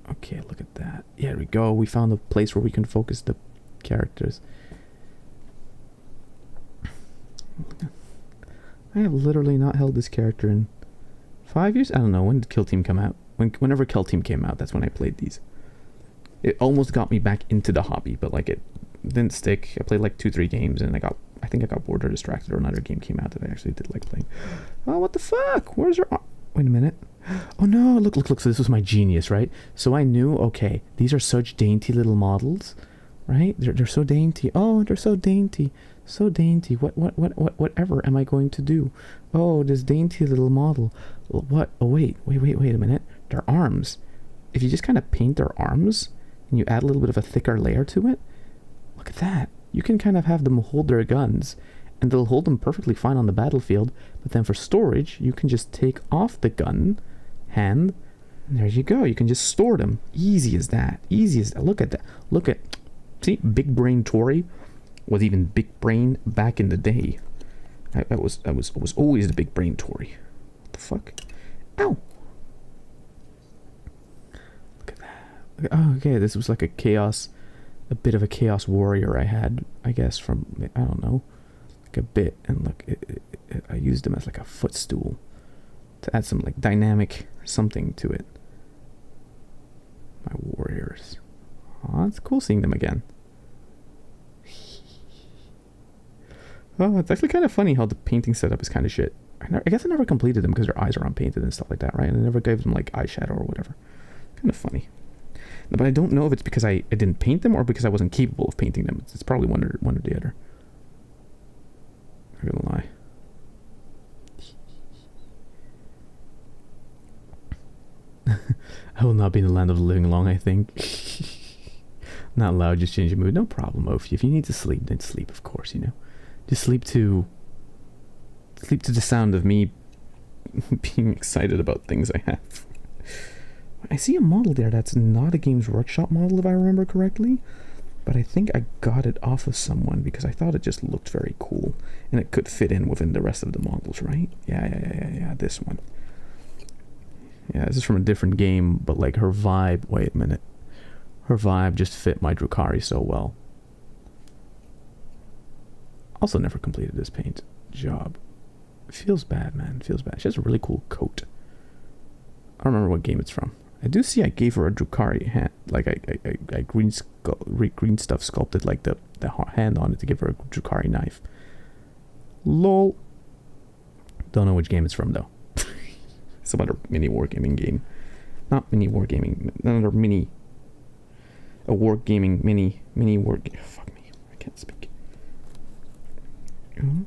Okay, look at that. Yeah, there we go. We found a place where we can focus the characters. I have literally not held this character in 5 years? I don't know. When did Kill Team come out? Whenever Kill Team came out, that's when I played these. It almost got me back into the hobby, but like it didn't stick. I played like 2-3 games and I think I got bored or distracted, or another game came out that I actually did like playing. Oh, what the fuck? Where's her... Wait a minute. Oh no, look, so this was my genius, right? So I knew, okay, these are such dainty little models, right? They're so dainty. Oh, they're so dainty. So dainty. Whatever am I going to do? Oh, this dainty little model. What? Oh, wait a minute. Their arms. If you just kind of paint their arms and you add a little bit of a thicker layer to it, look at that. You can kind of have them hold their guns and they'll hold them perfectly fine on the battlefield. But then for storage, you can just take off the gun hand. And there you go. You can just store them. Easy as that. Easy as that. Look at that. Look at, see, big brain Tori was even big brain back in the day. I was always the big brain Tori. What the fuck? Ow. Look at that. Oh, okay. This was like a bit of a chaos warrior I had, I guess, from, I don't know, like a bit. And look, I used him as like a footstool to add some like dynamic something to it. My warriors. Oh, it's cool seeing them again. Oh, it's actually kind of funny how the painting setup is kind of shit. I guess I never completed them because their eyes are unpainted and stuff like that, right? And I never gave them like eyeshadow or whatever. Kind of funny. But I don't know if it's because I didn't paint them or because I wasn't capable of painting them. It's probably one or the other. I'm not gonna lie. I will not be in the land of the living long, I think. Not loud, just change your mood. No problem, Ophi. If you need to sleep, then sleep, of course, you know. Just sleep to the sound of me being excited about things I have. I see a model there that's not a Games Workshop model, if I remember correctly. But I think I got it off of someone because I thought it just looked very cool. And it could fit in within the rest of the models, right? Yeah, this one. Yeah, this is from a different game, but like her vibe... Wait a minute. Her vibe just fit my Drukhari so well. Also never completed this paint job. It feels bad, man. It feels bad. She has a really cool coat. I don't remember what game it's from. I do see I gave her a Drukhari hand. Like I green stuff sculpted like the hand on it to give her a Drukhari knife. Lol. Don't know which game it's from though. Some other mini wargaming game. Not mini wargaming. Another mini. A wargaming mini war. Fuck me. I can't speak. Ooh.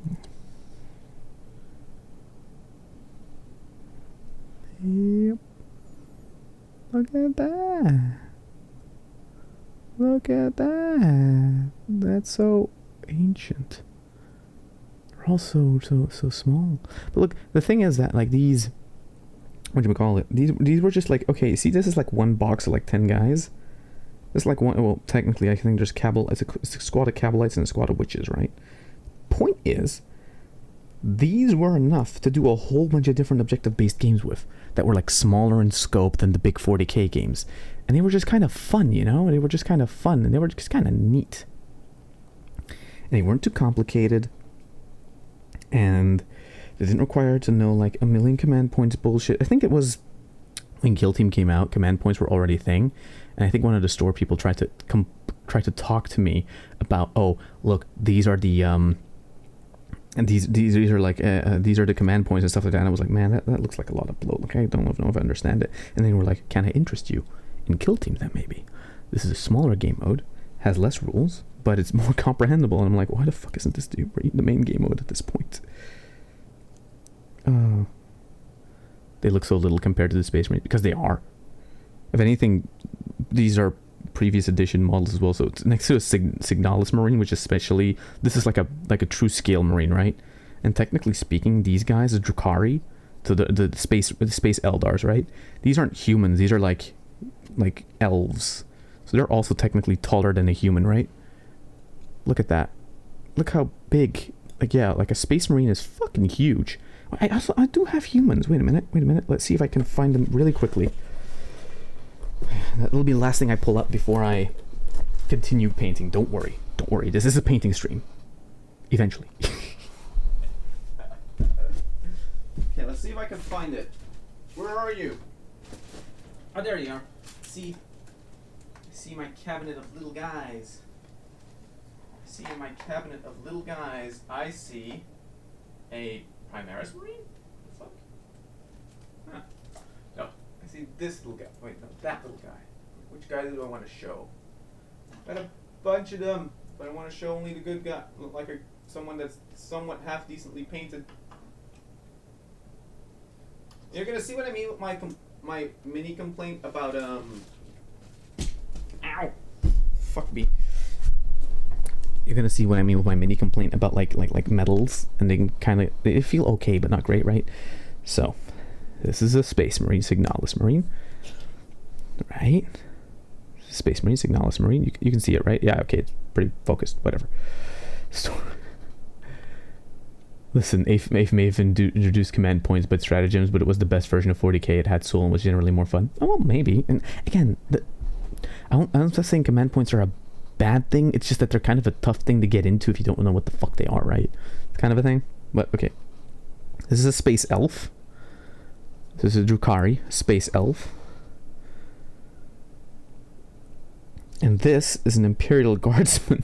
Yep. Look at that. Look at that. That's so ancient. They're all so small. But look, the thing is that like these, whatchamacallit, these were just like, okay, see, this is like one box of like 10 guys. It's like one, well, technically I think there's it's a squad of Cabalites and a squad of witches, right? Point is, these were enough to do a whole bunch of different objective-based games with that were like smaller in scope than the big 40k games, and they were just kind of fun, you know. They were just kind of fun, and they were just kind of neat, and they weren't too complicated, and they didn't require to know like a million command points bullshit. I think it was when Kill Team came out, command points were already a thing, and I think one of the store people tried to talk to me about, oh look, these are the and these are like these are the command points and stuff like that. And I was like, man, that looks like a lot of bloat. Like, I don't know if I understand it. And they were like, can I interest you in Kill Team then maybe? This is a smaller game mode, has less rules, but it's more comprehensible. And I'm like, why the fuck isn't this the main game mode at this point? They look so little compared to the Space Marine, because they are. If anything, these are previous edition models as well. So it's next to a Signalis Marine, which especially, this is like a true scale Marine, right? And technically speaking, these guys are Drukhari, so the space Eldars, right? These aren't humans. These are like elves. So they're also technically taller than a human, right? Look at that. Look how big. Like, yeah, like a Space Marine is fucking huge. I do have humans. Wait a minute. Let's see if I can find them really quickly. That'll be the last thing I pull up before I continue painting. Don't worry. This is a painting stream. Eventually. Okay, let's see if I can find it. Where are you? Oh, there you are. See my cabinet of little guys. In my cabinet of little guys, I see a Primaris Marine? What the fuck? Huh. No, I see this little guy. Wait, no, that little guy. Which guy do I want to show? Got a bunch of them, but I want to show only the good guy, like someone that's somewhat half decently painted. You're gonna see what I mean with my mini complaint about ow, fuck me. You're gonna see what I mean with my mini complaint about like metals, and they feel okay but not great, right? So this is a Space Marine Signalis Marine, right? Space Marine Signalis Marine. You can see it, right? Yeah, okay, it's pretty focused. Whatever. So, listen, AIF may have introduced command points but stratagems, but it was the best version of 40k. It had soul and was generally more fun. Oh, well, maybe. And again, I'm not saying command points are a bad thing. It's just that they're kind of a tough thing to get into if you don't know what the fuck they are, right? It's kind of a thing. But okay, this is a space elf. This is a Drukhari, space elf, and this is an Imperial Guardsman.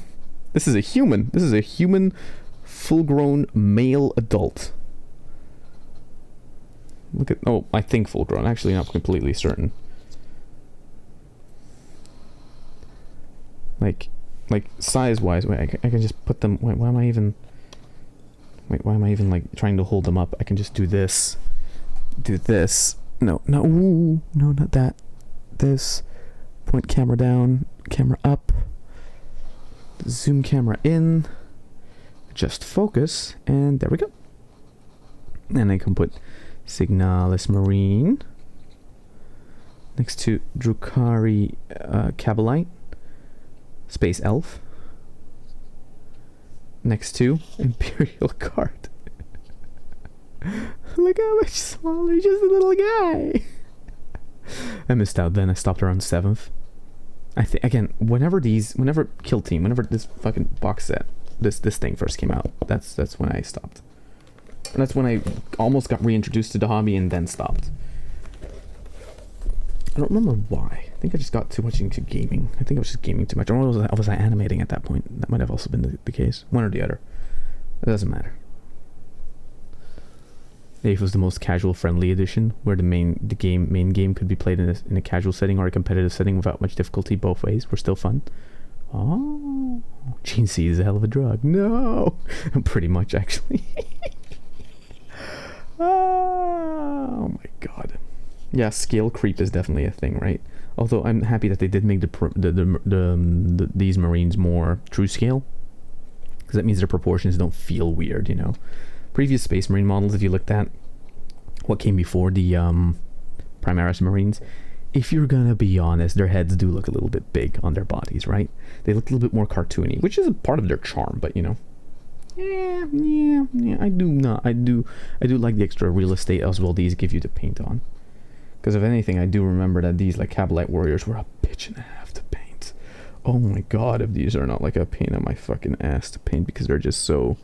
This is a human full-grown male adult. Look at, oh, I think full-grown. Actually, not completely certain. Like size-wise, wait, I can just put them. Wait, why am I even like trying to hold them up? I can just do this, No, ooh, no, not that. This. Point camera down, camera up. Zoom camera in. Just focus, and there we go. And I can put Signalis Marine next to Drukhari Cabalite. Space Elf next to Imperial Guard. Look how much smaller, just a little guy. I missed out then. I stopped around 7th. I think again, whenever Kill Team, whenever this fucking box set, this thing first came out, that's when I stopped. And that's when I almost got reintroduced to the hobby and then stopped. I don't remember why. I think I just got too much into gaming. I think I was just gaming too much. Or was I animating at that point? That might have also been the case. One or the other. It doesn't matter. AIF was the most casual friendly edition, where the main game could be played in a casual setting or a competitive setting without much difficulty. Both ways were still fun. Oh, Gene C is a hell of a drug. No, pretty much actually. Oh my god. Yeah, scale creep is definitely a thing, right? Although I'm happy that they did make these Marines more true scale, because that means their proportions don't feel weird, you know. Previous Space Marine models, if you looked at what came before the Primaris Marines, if you're gonna be honest, their heads do look a little bit big on their bodies, right? They look a little bit more cartoony, which is a part of their charm, but you know. Yeah, I do like the extra real estate as well these give you to paint on. Because if anything, I do remember that these like Cabalite warriors were a bitch and a half to paint. Oh my god, if these are not like a pain in my fucking ass to paint, because they're just so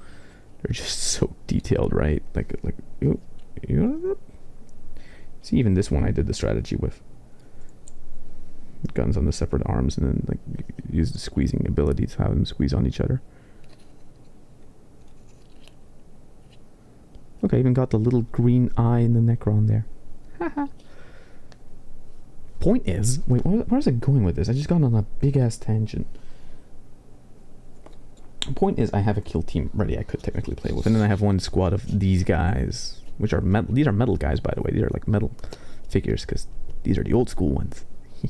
detailed, right? Like you see, even this one I did the strategy with guns on the separate arms, and then like use the squeezing ability to have them squeeze on each other. Okay, even got the little green eye in the Necron there. Haha. Point is, wait, where was I going with this? I just got on a big ass tangent. Point is, I have a kill team ready I could technically play with, and then I have one squad of these guys, which are metal. These are metal guys, by the way. These are like metal figures, because these are the old school ones. I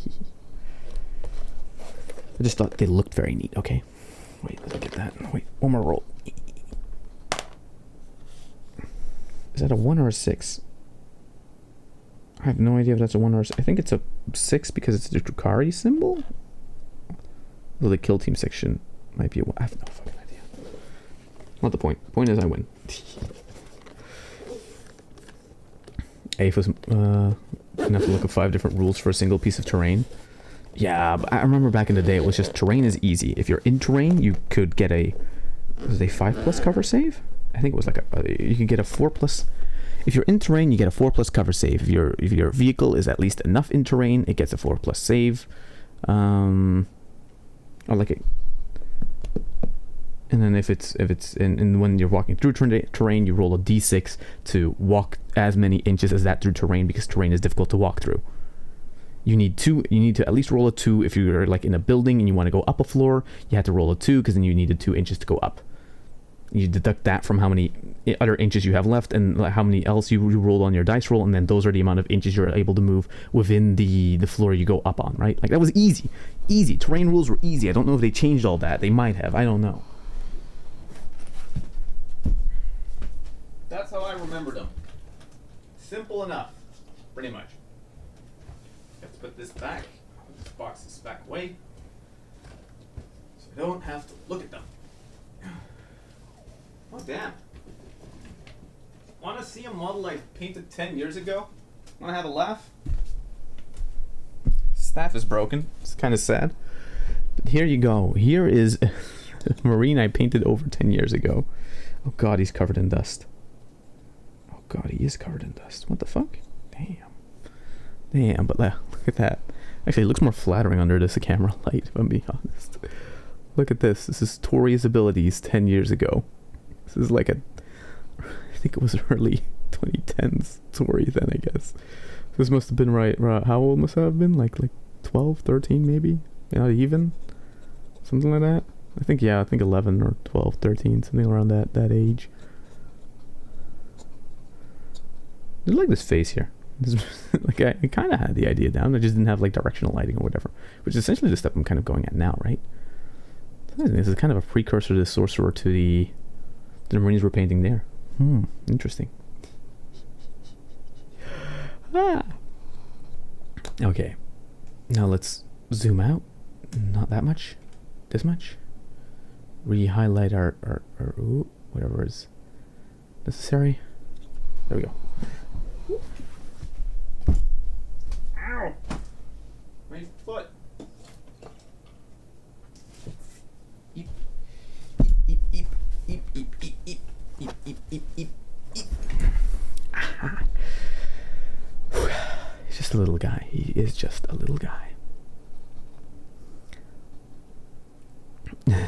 just thought they looked very neat. Okay, wait, let's get that. Wait, one more roll. Is that a 1 or a 6? I have no idea if that's a 1 or a 6. I think it's a 6 because it's the Drukhari symbol. Though the kill team section might be a 1. I have no fucking idea. Not the point. Point is I win. AFOS, gonna have to look at 5 different rules for a single piece of terrain. Yeah, but I remember back in the day it was just terrain is easy. If you're in terrain, you could get a 5+ cover save? I think it was like you could get a 4+. If you're in terrain, you get a 4+ cover save. If your vehicle is at least enough in terrain, it gets a 4+ save. Or like it. And then if it's in when you're walking through terrain, you roll a d6 to walk as many inches as that through terrain, because terrain is difficult to walk through. You need to at least roll a 2 if you're like in a building and you want to go up a floor. You have to roll a 2 because then you needed 2 inches to go up. You deduct that from how many other inches you have left and how many else you rolled on your dice roll, and then those are the amount of inches you're able to move within the floor you go up on, right? Like that was easy. Terrain rules were easy. I don't know if they changed all that. They might have. I don't know. That's how I remember them. Simple enough, pretty much. Let's put this back. This box is back away, so I don't have to look at them. Oh damn! Want to see a model I painted 10 years ago? Want to have a laugh? Staff is broken. It's kind of sad. But here you go. Here is a marine I painted over 10 years ago. Oh god, he's covered in dust. Oh god, he is covered in dust. What the fuck? Damn, but look at that. Actually, it looks more flattering under this camera light, if I'm being honest. Look at this. This is Tori's abilities 10 years ago. This is like I think it was early 2010s Tori then, I guess. This must have been right, how old must I have been? Like 12, 13 maybe? Not even? Something like that? I think 11 or 12, 13, something around that age. I like this face here. Like I kind of had the idea down. I just didn't have like directional lighting or whatever, which is essentially the step I'm kind of going at now, right? This is kind of a precursor to the sorcerer to the marines we're painting there. Interesting. Okay, now let's zoom out. Not that much. This much. Re-highlight our whatever is necessary. There we go. Ow! My foot. Eep. Eep, eep, eep, eep, eep, eep, eep, eep, eep, eep, eep. He's just a little guy. He is just a little guy.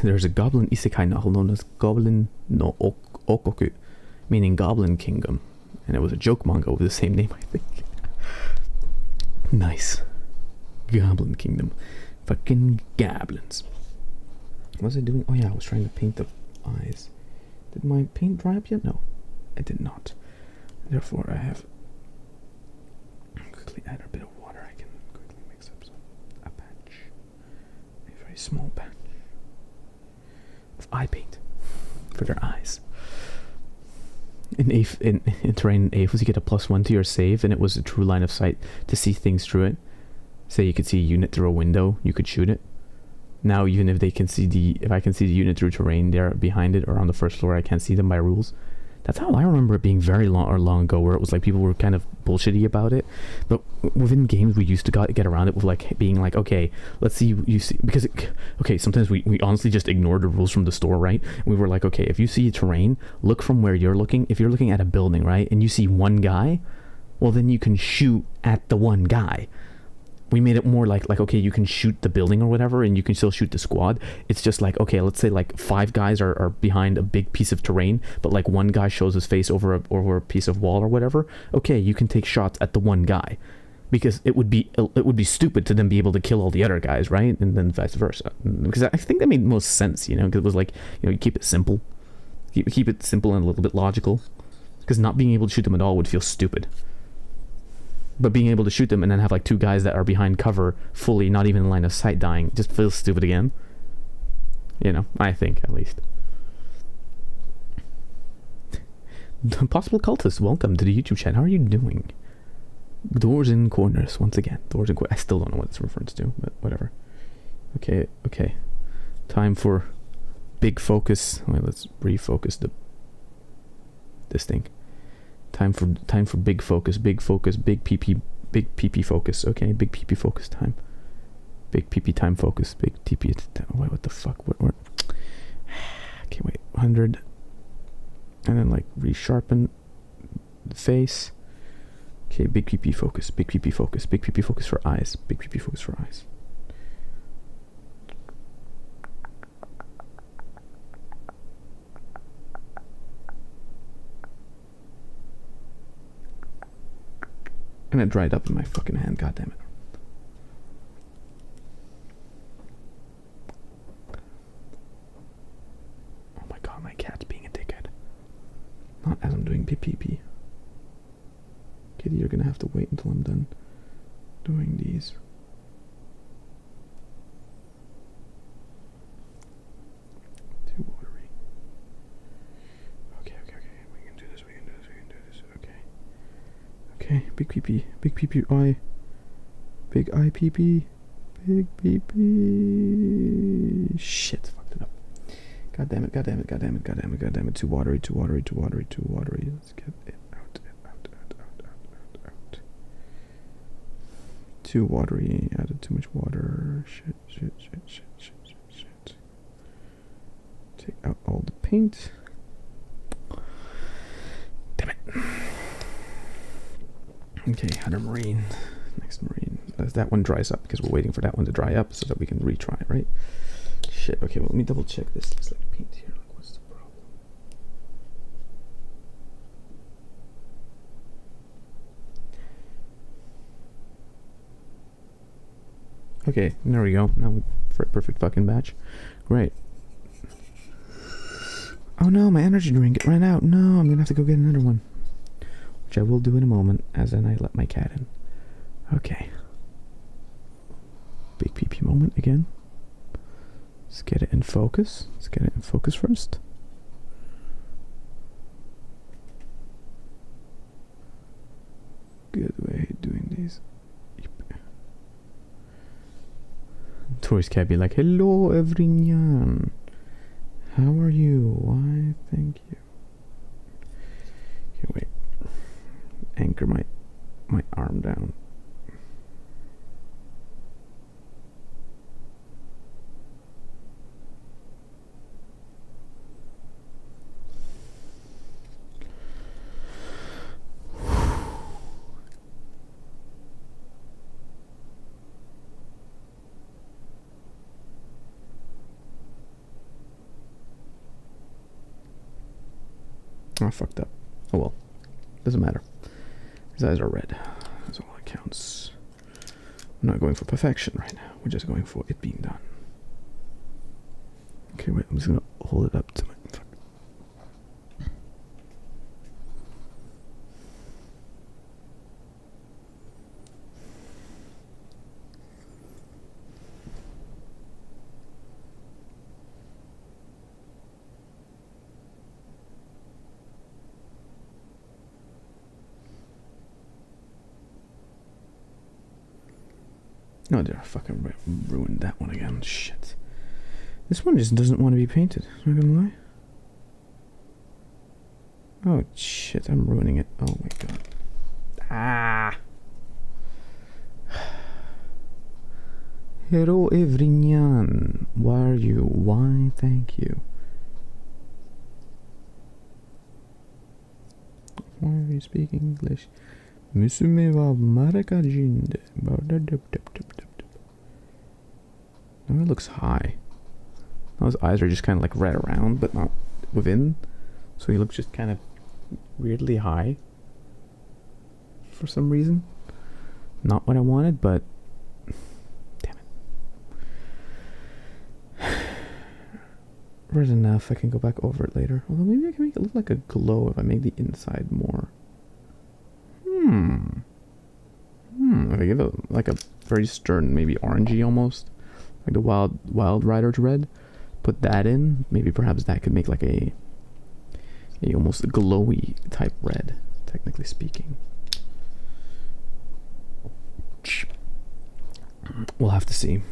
There's a goblin isekai novel known as Goblin no Okoku, meaning Goblin Kingdom, and it was a joke manga with the same name, I think. Nice. Goblin Kingdom. Fucking goblins. What was I doing? Oh yeah, I was trying to paint the eyes. Did my paint dry up yet? No, it did not. Therefore, I have quickly add a bit of water. I can quickly mix up a patch, a very small patch of eye paint for their eyes. In terrain AFOS, you get a +1 to your save, and it was a true line of sight to see things through it. Say you could see a unit through a window, you could shoot it. Now, even if they can see if I can see the unit through terrain there behind it or on the first floor, I can't see them by rules. That's how I remember it being very long ago, where it was like people were kind of bullshitty about it. But within games, we used to get around it with like being like, okay, let's see you see, because sometimes we honestly just ignored the rules from the store, right? We were like, okay, if you see terrain, look from where you're looking. If you're looking at a building, right, and you see one guy, well then you can shoot at the one guy. We made it more like okay, you can shoot the building or whatever, and you can still shoot the squad. It's just like, okay, let's say like 5 guys are behind a big piece of terrain, but like one guy shows his face over a piece of wall or whatever. Okay, you can take shots at the one guy, because it would be stupid to then be able to kill all the other guys, right? And then vice versa. Because I think that made most sense, you know, because it was like, you know, you keep it simple, keep it simple and a little bit logical. Because not being able to shoot them at all would feel stupid. But being able to shoot them and then have like 2 guys that are behind cover, fully not even in line of sight, dying, just feels stupid again. You know, I think, at least. Possible cultists, welcome to the YouTube chat. How are you doing? Doors in corners, once again. Doors in corners. I still don't know what it's reference to, but whatever. Okay. Time for big focus. Wait, let's refocus this thing. Time for big focus, big PP focus. Okay, big PP focus time. Big PP time focus. Big TP. Wait, what the fuck? What? Okay, wait. 100, and then like resharpen the face. Okay, big PP focus. Big PP focus. Big PP focus for eyes. Big PP focus for eyes. And it dried up in my fucking hand, goddammit. Oh my god, my cat's being a dickhead. Not as I'm doing PPP. Kitty, you're gonna have to wait until I'm done doing these. Too watery. Okay. We can do this. Okay, big PP eye. Big eye PP. Big PP. Shit, fucked it up. God damn it. Too watery. Let's get it out. Too watery. Added too much water. Shit. Take out all the paint. Damn it. Okay, Hunter Marine. Next Marine. As that one dries up, because we're waiting for that one to dry up so that we can retry, right? Shit, okay, well, let me double check this. Looks like paint here. Like, what's the problem? Okay, there we go. Now we for a perfect fucking batch. Great. Oh no, my energy drink, it ran out. No, I'm gonna have to go get another one. Which I will do in a moment, as then I let my cat in. Okay. Big PP moment again. Let's get it in focus. First. Good way of doing these. Tori's cat be like, hello everyone. How are you? Why, thank you. Okay, wait. Anchor my arm down. I fucked up. Oh well. Doesn't matter. His eyes are red. That's all that counts. I'm not going for perfection right now. We're just going for it being done. Okay, wait. I'm just gonna hold it up to my... Oh dear, I fucking ruined that one again. Shit. This one just doesn't want to be painted. I'm not gonna lie. Oh shit, I'm ruining it. Oh my god. Ah! Hello everyone. Why are you? Why? Thank you. Why are you speaking English? Musume wa maraka jinde. No, it looks high. Those eyes are just kind of like right around, but not within. So he looks just kind of weirdly high. For some reason. Not what I wanted, but... Damn it. Red enough, I can go back over it later. Although maybe I can make it look like a glow if I make the inside more. If I give it like a very stern, maybe orangey almost. Like the Wild Rider's red. Put that in. Maybe perhaps that could make like a almost glowy type red, technically speaking. We'll have to see.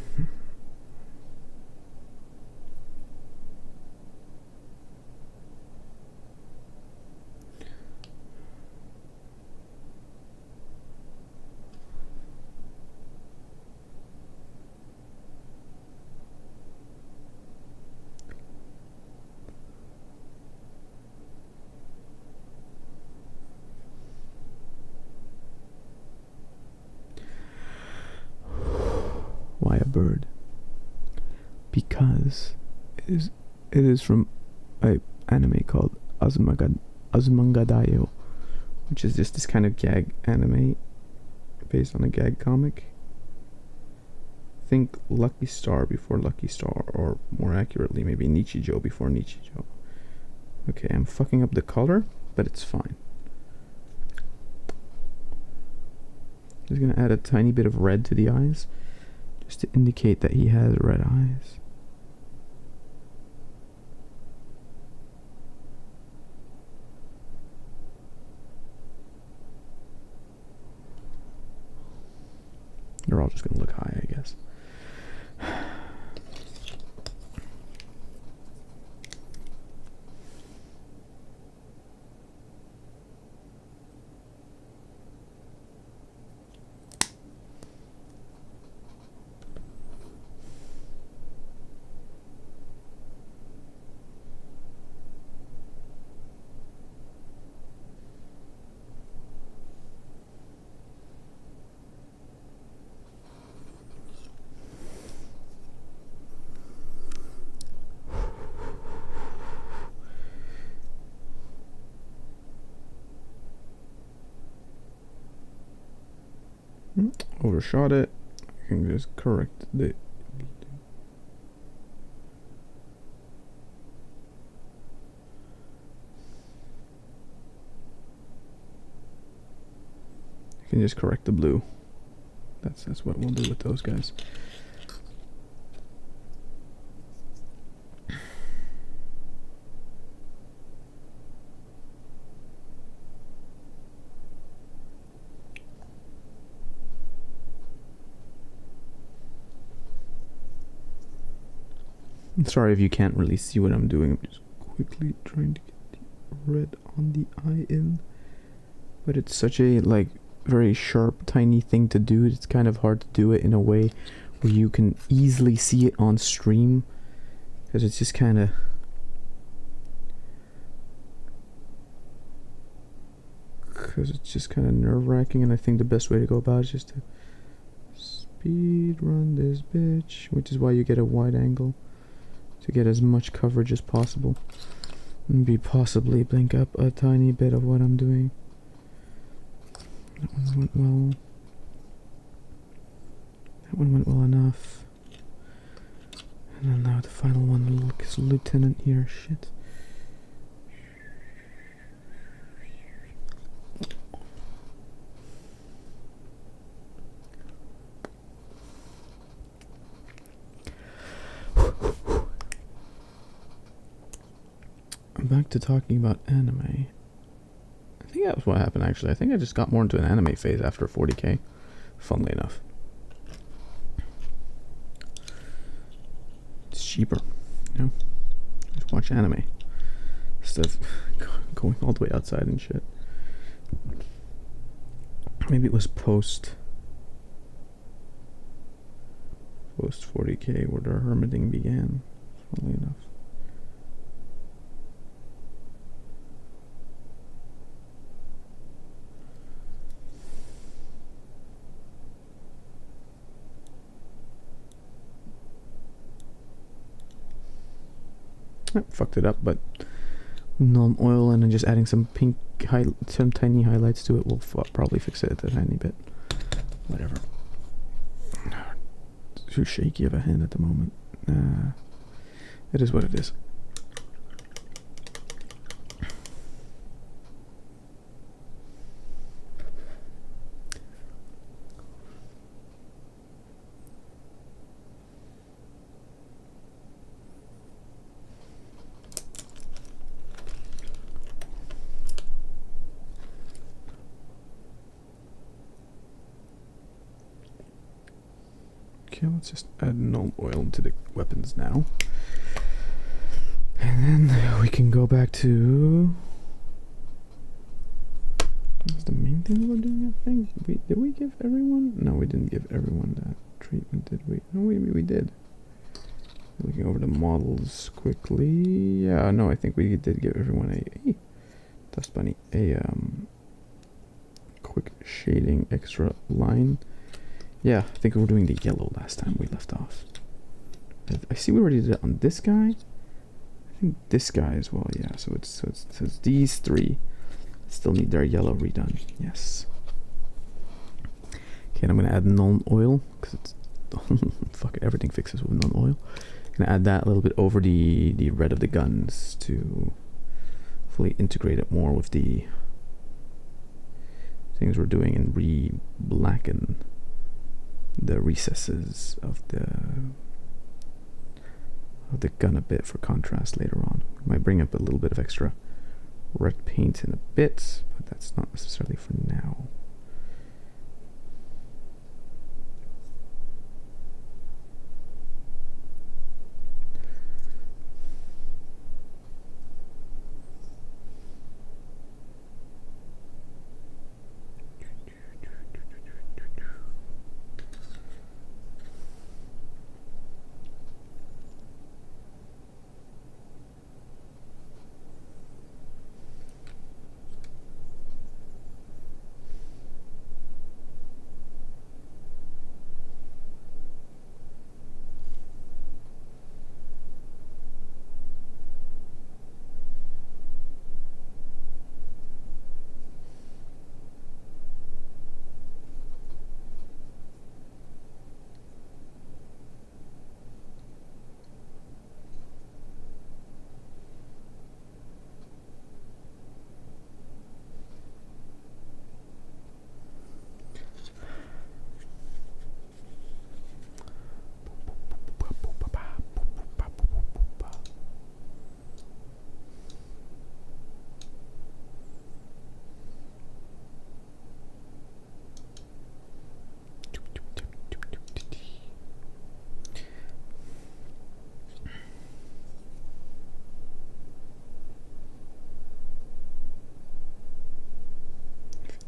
because it is from a anime called Azumangadayo, which is just this kind of gag anime based on a gag comic. Think Lucky Star before Lucky Star, or more accurately, maybe Nichijou before Nichijou. Okay, I'm fucking up the color, but it's fine. Just gonna add a tiny bit of red to the eyes, just to indicate that he has red eyes. They're all just gonna look high, I guess. Overshot it. I can just correct the. I can just correct the blue. That's what we'll do with those guys. I'm sorry if you can't really see what I'm doing. I'm just quickly trying to get the red on the eye in. But it's such a, like, very sharp, tiny thing to do. It's kind of hard to do it in a way where you can easily see it on stream. Because it's just kind of... Because it's just kind of nerve-wracking, and I think the best way to go about it is just to speed run this bitch. Which is why you get a wide angle. To get as much coverage as possible. And possibly blink up a tiny bit of what I'm doing. That one went well. That one went well enough. And then now the final one, look, is Lieutenant here. Shit. Back to talking about anime. I think that was what happened actually. I think I just got more into an anime phase after 40k. Funnily enough. It's cheaper, you know? Just watch anime. Instead of going all the way outside and shit. Maybe it was post 40k where the hermiting began. Funnily enough. Fucked it up, but null oil and then just adding some pink, some tiny highlights to it will probably fix it a tiny bit. Whatever. Too shaky of a hand at the moment. It is what it is. Okay, let's just add null oil into the weapons now. And then we can go back to... What's the main thing we're doing, I think? Did we give everyone? No, we didn't give everyone that treatment, did we? No, we did. Looking over the models quickly. Yeah, no, I think we did give everyone a... That's funny. A quick shading extra line. Yeah, I think we were doing the yellow last time we left off. I see we already did it on this guy. I think this guy as well. Yeah. So it's these three still need their yellow redone. Yes. Okay, and I'm gonna add non oil because it's fuck it, everything fixes with non oil. Gonna add that a little bit over the red of the guns to fully integrate it more with the things we're doing and re-blacken the recesses of the gun a bit for contrast later on. Might bring up a little bit of extra red paint in a bit, but that's not necessarily for now.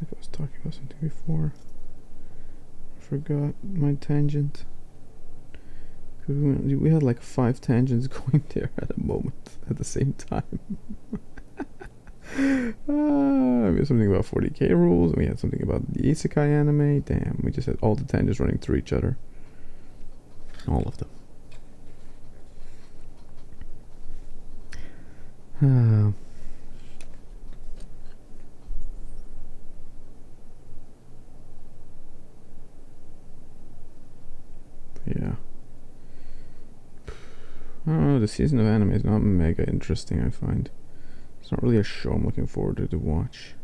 I was talking about something before. I forgot my tangent. We had like 5 tangents going there at a moment at the same time. We had something about 40k rules. We had something about the isekai anime. Damn, we just had all the tangents running through each other. All of them. Yeah. I don't know, the season of anime is not mega interesting, I find. It's not really a show I'm looking forward to watch.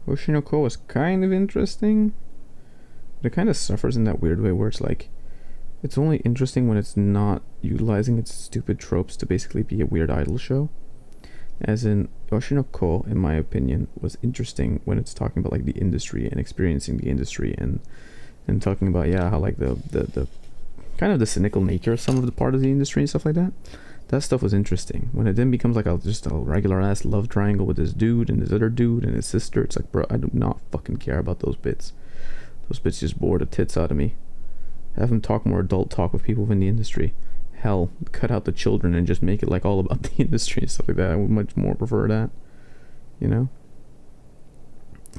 Oshinoko was kind of interesting, but it kind of suffers in that weird way where it's like, it's only interesting when it's not utilizing its stupid tropes to basically be a weird idol show. As in, Oshinoko, in my opinion, was interesting when it's talking about like the industry and experiencing the industry and talking about, yeah, how like the kind of the cynical nature of some of the part of the industry and stuff like that. That stuff was interesting. When it then becomes like just a regular ass love triangle with this dude and this other dude and his sister, it's like, bro, I do not fucking care about those bits. Those bits just bore the tits out of me. Have them talk more adult talk with people in the industry. Hell, cut out the children and just make it like all about the industry and stuff like that. I would much more prefer that. You know?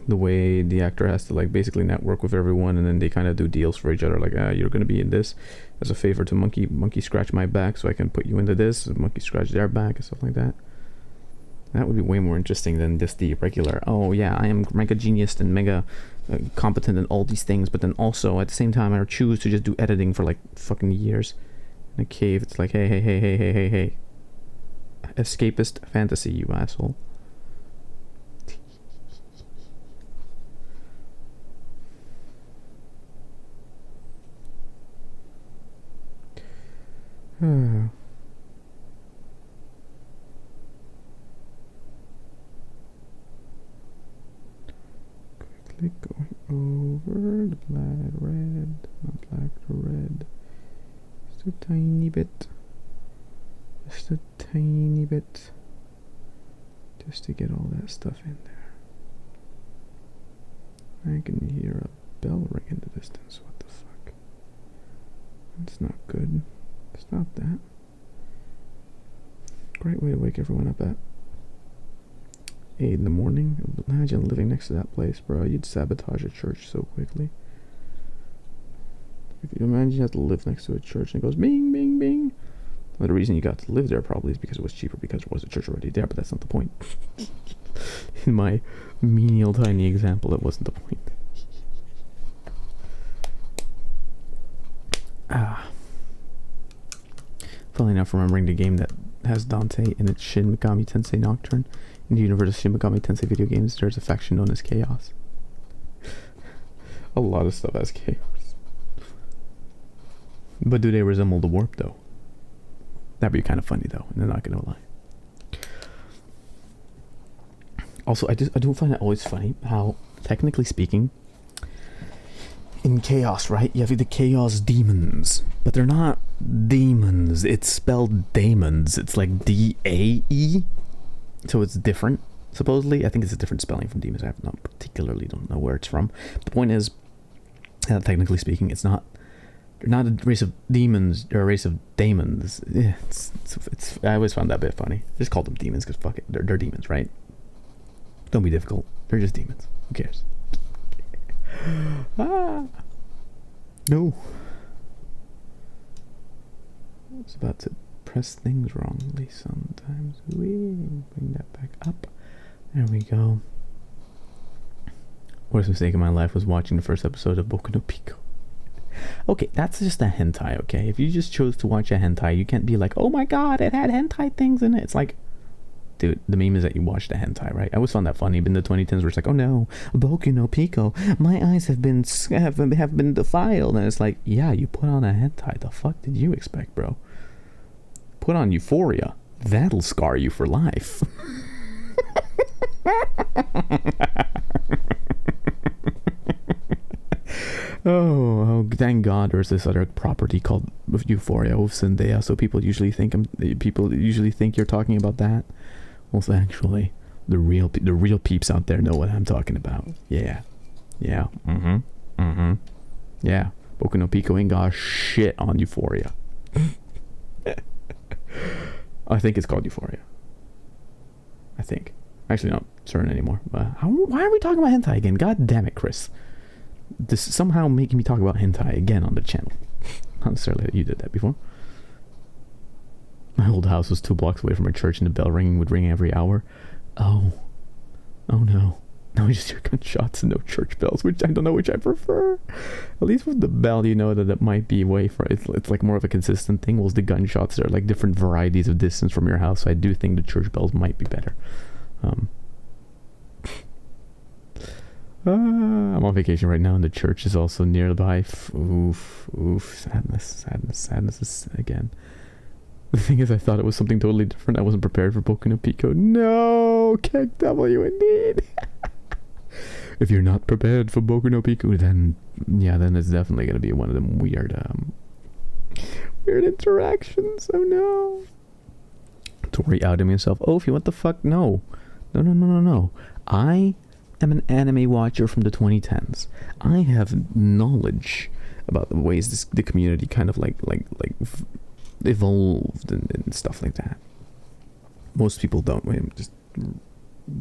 The way the actor has to like basically network with everyone and then they kind of do deals for each other, like, you're gonna be in this as a favor to monkey scratch my back so I can put you into this, monkey scratch their back and stuff like that. That would be way more interesting than just the regular, oh yeah, I am mega genius and mega competent in all these things, but then also at the same time I choose to just do editing for like fucking years in a cave. It's like, hey, escapist fantasy, you asshole. Quickly going over the red, not black, the red. Just a tiny bit. Just a tiny bit. Just to get all that stuff in there. I can hear a bell ring in the distance. What the fuck? That's not good. Stop that. Great way to wake everyone up at 8 in the morning. Imagine living next to that place, bro. You'd sabotage a church so quickly. If you imagine you have to live next to a church and it goes bing, bing, bing. Well, the reason you got to live there probably is because it was cheaper because there was a church already there, but that's not the point. In my menial tiny example, that wasn't the point. Funnily enough, remembering the game that has Dante in its Shin Megami Tensei Nocturne. In the universe of Shin Megami Tensei video games, there's a faction known as Chaos. A lot of stuff has Chaos. But do they resemble the Warp, though? That'd be kind of funny, though, and I'm not gonna lie. Also, I do find it always funny how, technically speaking, in Chaos, right, you have the Chaos Demons, but they're not demons. It's spelled Daemons. It's like D-A-E, so it's different, supposedly. I think it's a different spelling from demons. I don't know where it's from. The point is, technically speaking, they're not a race of demons, they're a race of daemons. Yeah, I always found that a bit funny. Just call them demons, because fuck it, they're demons, right? Don't be difficult. They're just demons. Who cares? No. I was about to press things wrongly sometimes. Bring that back up. There we go. Worst mistake in my life was watching the first episode of Boku no Pico. Okay, that's just a hentai, okay? If you just chose to watch a hentai, you can't be like, oh my god, it had hentai things in it. It's like, dude, the meme is that you watched a hentai, right? I always found that funny, but in the 2010s where it's like, oh no, Boku no Pico, my eyes have been defiled. And it's like, yeah, you put on a hentai. The fuck did you expect, bro? Put on Euphoria. That'll scar you for life. Oh, thank God there's this other property called Euphoria with Zendaya, so people usually think you're talking about that. Well, actually, the real peeps out there know what I'm talking about. Yeah. Yeah. Yeah. Boku no Pico ain't got shit on Euphoria. I think it's called Euphoria. I think. Actually, not certain anymore. Why are we talking about hentai again? God damn it, Chris. This is somehow making me talk about hentai again on the channel. Not necessarily that you did that before. My old house was 2 blocks away from a church and the bell ringing would ring every hour. Oh no. Now we just hear gunshots and no church bells, which I don't know which I prefer. At least with the bell, you know that it might be way for it's like more of a consistent thing. Whilst the gunshots are like different varieties of distance from your house. So I do think the church bells might be better. I'm on vacation right now and the church is also nearby. Oof, sadness again. The thing is, I thought it was something totally different. I wasn't prepared for Boku no Pico. No, Keg W indeed. If you're not prepared for Boku no Pico, then it's definitely gonna be one of them weird interactions. Oh no. Tori outed himself. Oh, if you what the fuck? No. I am an anime watcher from the 2010s. I have knowledge about the ways the community kind of like evolved and stuff like that. Most people don't. Wait, I'm just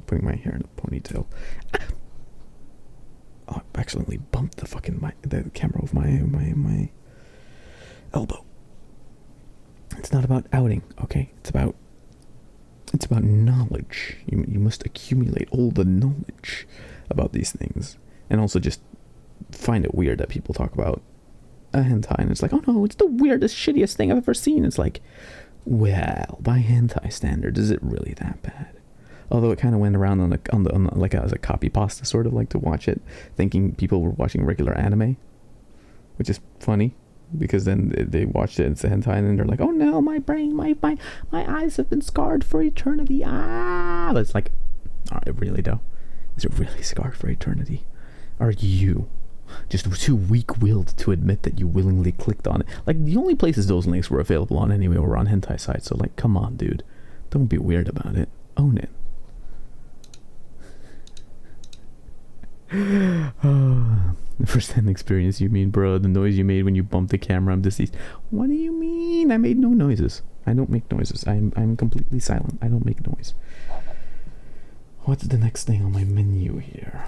putting my hair in a ponytail. Oh, I accidentally bumped the camera with my elbow. It's not about outing, okay? It's about knowledge. You must accumulate all the knowledge about these things, and also just find it weird that people talk about a hentai and it's like, oh no, it's the weirdest, shittiest thing I've ever seen. It's like, well, by hentai standards, is it really that bad? Although it kind of went around on like as a copy pasta sort of like to watch it, thinking people were watching regular anime, which is funny. Because then they watched it, it's a hentai, and then they're like, oh no, my brain, my eyes have been scarred for eternity. But it's like, alright, really though? Is it really scarred for eternity? Are you just too weak-willed to admit that you willingly clicked on it? Like, the only places those links were available on anyway were on hentai sites, so like, come on, dude. Don't be weird about it. Own it. The first-hand experience, you mean, bro? The noise you made when you bumped the camera, I'm deceased. What do you mean? I made no noises. I don't make noises. I'm completely silent. I don't make noise. What's the next thing on my menu here?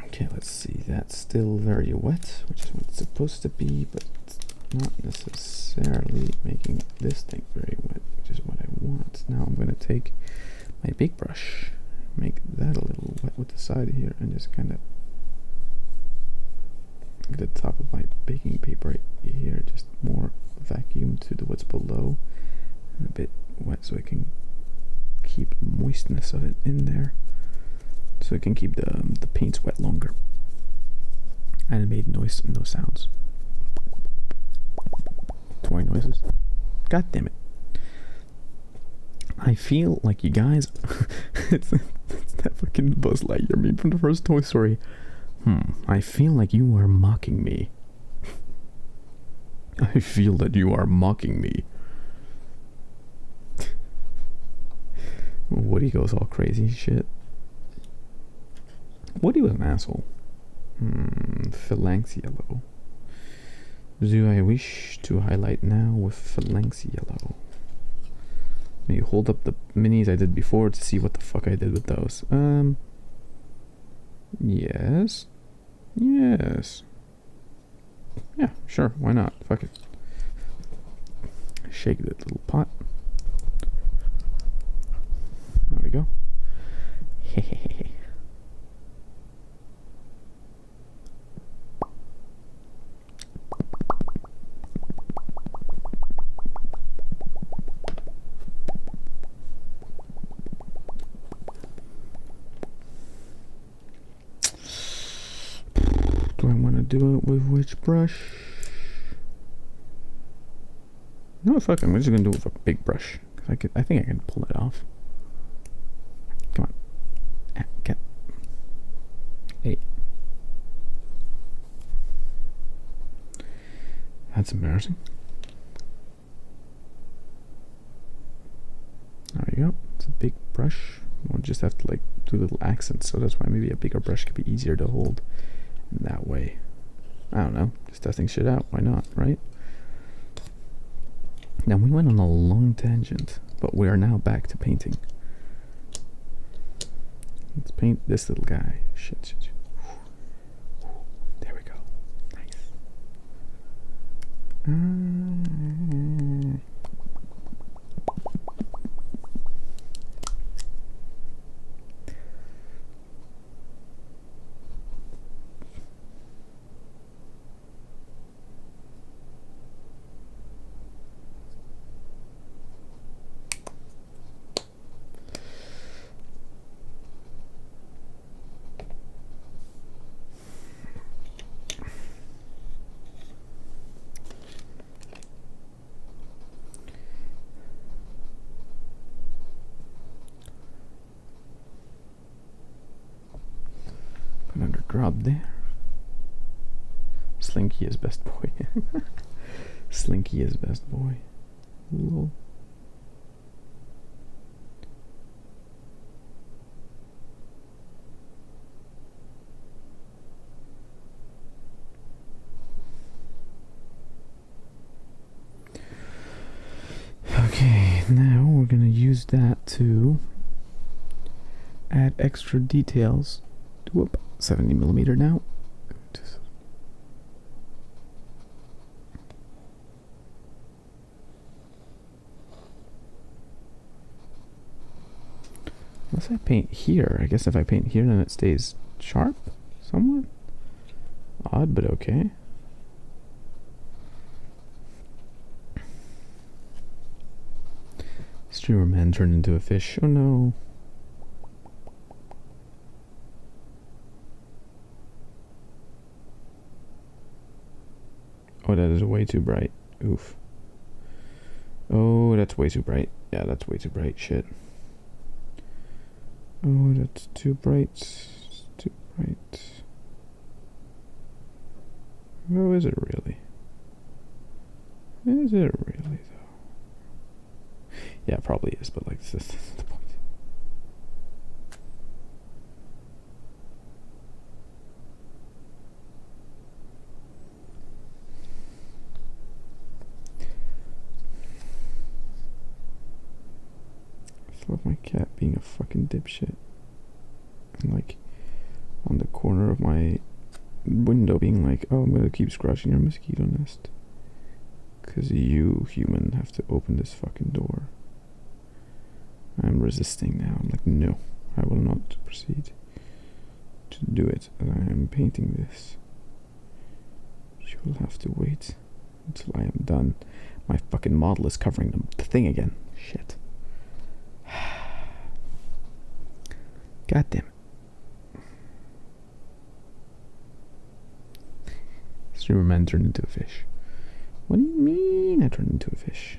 Okay, Okay, let's see. That's still very wet, which is what it's supposed to be, but not necessarily making this thing very wet, which is what I want. Now I'm going to take my big brush, make that a little wet with the side here, and just kind of the top of my baking paper right here, just more vacuum to the what's below, and a bit wet so I can keep the moistness of it in there, so I can keep the paints wet longer. And it made no sounds. Toy noises. God damn it. I feel like you guys it's that fucking Buzz Lightyear meme from the first Toy Story. I feel like you are mocking me. I feel that you are mocking me. Woody goes all crazy shit. Woody was an asshole. Phalanx yellow. Do I wish to highlight now with phalanx yellow? Maybe hold up the minis I did before to see what the fuck I did with those. Yes. Yes. Yeah, sure, why not? Fuck it. Shake that little pot. There we go. Do I want to do it with which brush? No, fuck, I'm just gonna do it with a big brush. I think I can pull it off. Come on. Get. Hey. That's embarrassing. There we go. It's a big brush. We'll just have to like do little accents, so that's why maybe a bigger brush could be easier to hold in that way. I don't know. Just testing shit out. Why not, right? Now we went on a long tangent, but we are now back to painting. Let's paint this little guy. Shit. There we go. Nice. Put under drop there. Slinky is best boy. Slinky is best boy. Lol. Okay, now we're gonna use that to add extra details. Whoop, 70mm now. Unless I paint here. I guess if I paint here, then it stays sharp somewhat. Odd, but okay. Streamer man turned into a fish. Oh no. Oh, that is way too bright. Oof. Oh, that's way too bright. Yeah, that's way too bright. Shit. Oh, that's too bright. It's too bright. Oh, is it really? Is it really, though? Yeah, it probably is, but like, this is the point. I love my cat being a fucking dipshit. And like on the corner of my window being like, oh, I'm gonna keep scratching your mosquito nest. Cause you, human, have to open this fucking door. I'm resisting now. I'm like, no, I will not proceed to do it. I am painting this. You will have to wait until I am done. My fucking model is covering the thing again. Shit. God damn it. Streamerman turned into a fish. What do you mean I turned into a fish?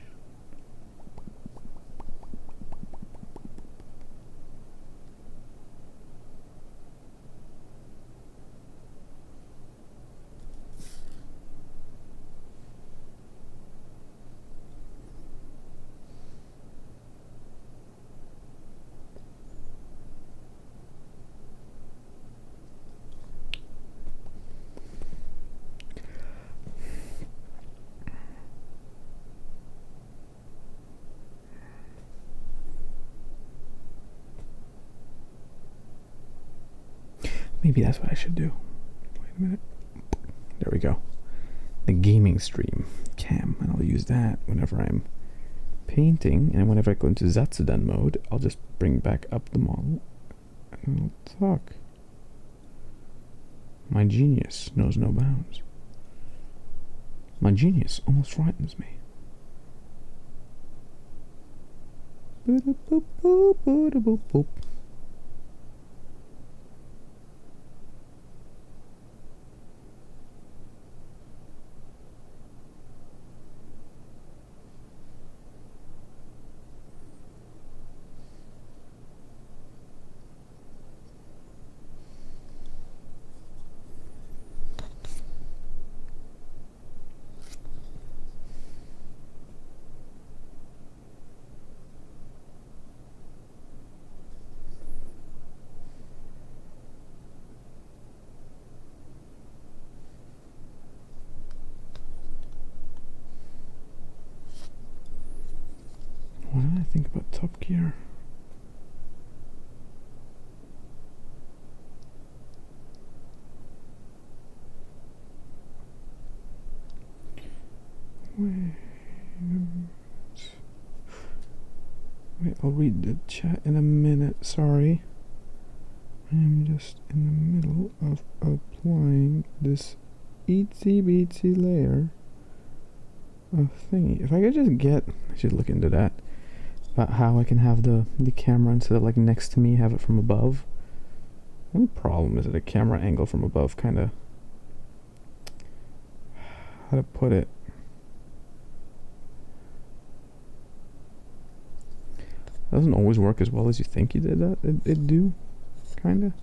Maybe that's what I should do. Wait a minute. There we go. The gaming stream cam, and I'll use that whenever I'm painting, and whenever I go into Zatsudan mode, I'll just bring back up the model and I'll talk. My genius knows no bounds. My genius almost frightens me. Boop, boop, boop, boop, boop, boop. What did I think about Top Gear? Wait, I'll read the chat in a minute, sorry. I'm just in the middle of applying this itsy bitsy layer of thingy. If I could just get, I should look into that, about how I can have the camera instead of like next to me, have it from above. The only problem is that a camera angle from above kind of, how to put it, doesn't always work as well as you think you did that. It do, kind of.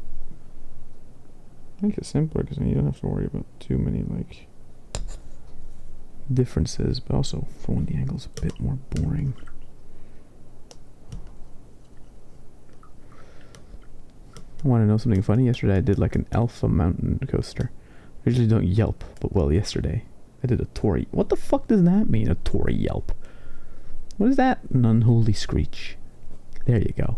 Make it simpler because then you don't have to worry about too many like differences, but also for when the angle's a bit more boring. I want to know something funny. Yesterday I did like an alpha mountain coaster. I usually don't yelp, but well, yesterday I did a Tori. What the fuck does that mean, a Tori yelp? What is that? An unholy screech. There you go.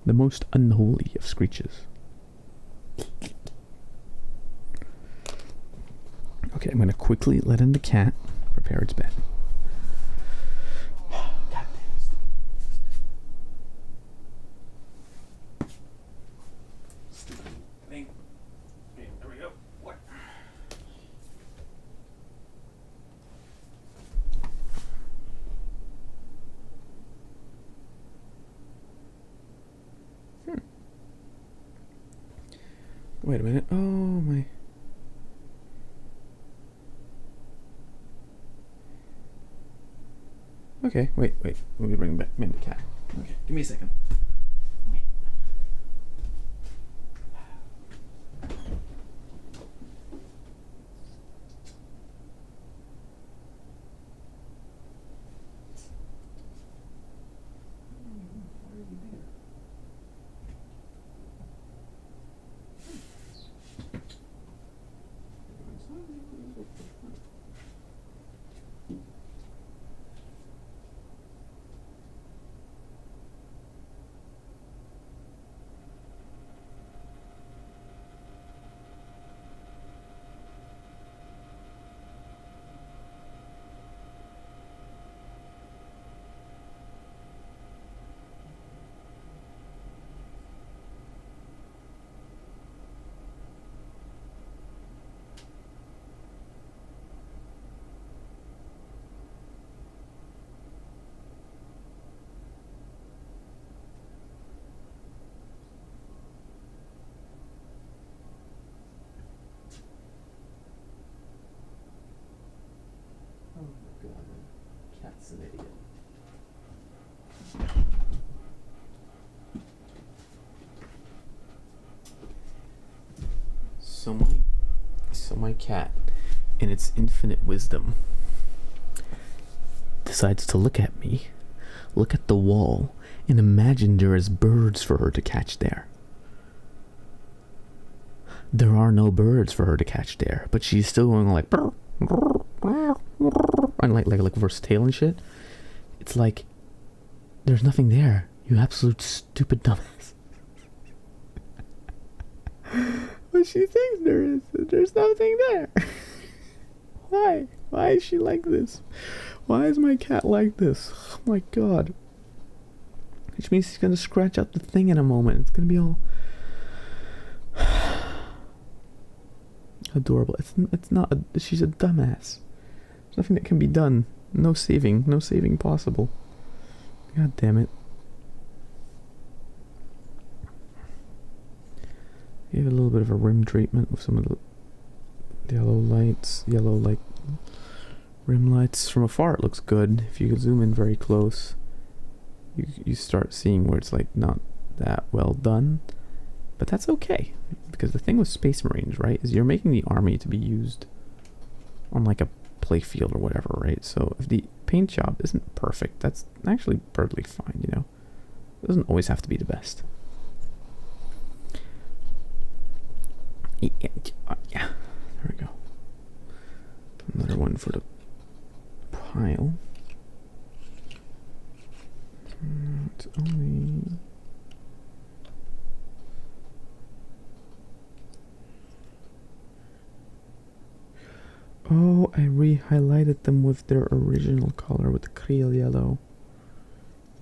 The most unholy of screeches. Okay, I'm gonna quickly let in the cat, prepare its bed. Wait a minute. Oh my. Okay, wait. Let me bring back the cat. Okay, give me a second. God, my cat's an idiot. So my cat, in its infinite wisdom, decides to look at me, look at the wall, and imagine there is birds for her to catch there. There are no birds for her to catch there, but she's still going like and like reverse tail and shit. It's like there's nothing there. You absolute stupid dumbass. But she thinks there is. There's nothing there. Why? Why is she like this? Why is my cat like this? Oh my god. Which means she's gonna scratch out the thing in a moment. It's gonna be all adorable. It's not. She's a dumbass. There's nothing that can be done. No saving possible. God damn it. Give it a little bit of a rim treatment with some of the yellow like rim lights. From afar it looks good. If you zoom in very close, you start seeing where it's like not that well done. But that's okay, because the thing with Space Marines, right, is you're making the army to be used on like a playfield or whatever, right? So if the paint job isn't perfect, that's actually perfectly fine, you know? It doesn't always have to be the best. Yeah, there we go. Another one for the pile. It's only... Oh, I re-highlighted them with their original color, with the Creel yellow.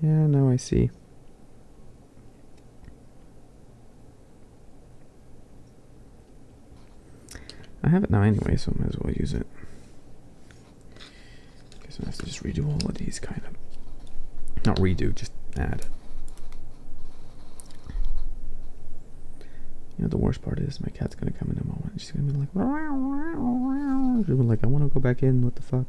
Yeah, now I see. I have it now anyway, so I might as well use it. Guess I have to just redo all of these, kind of. Not redo, just add. You know, the worst part is my cat's gonna come in a moment. She's gonna be like, she'll be like, I want to go back in. What the fuck?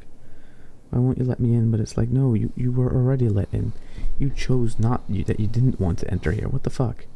Why won't you let me in? But it's like, no, you were already let in. You chose not that you didn't want to enter here. What the fuck?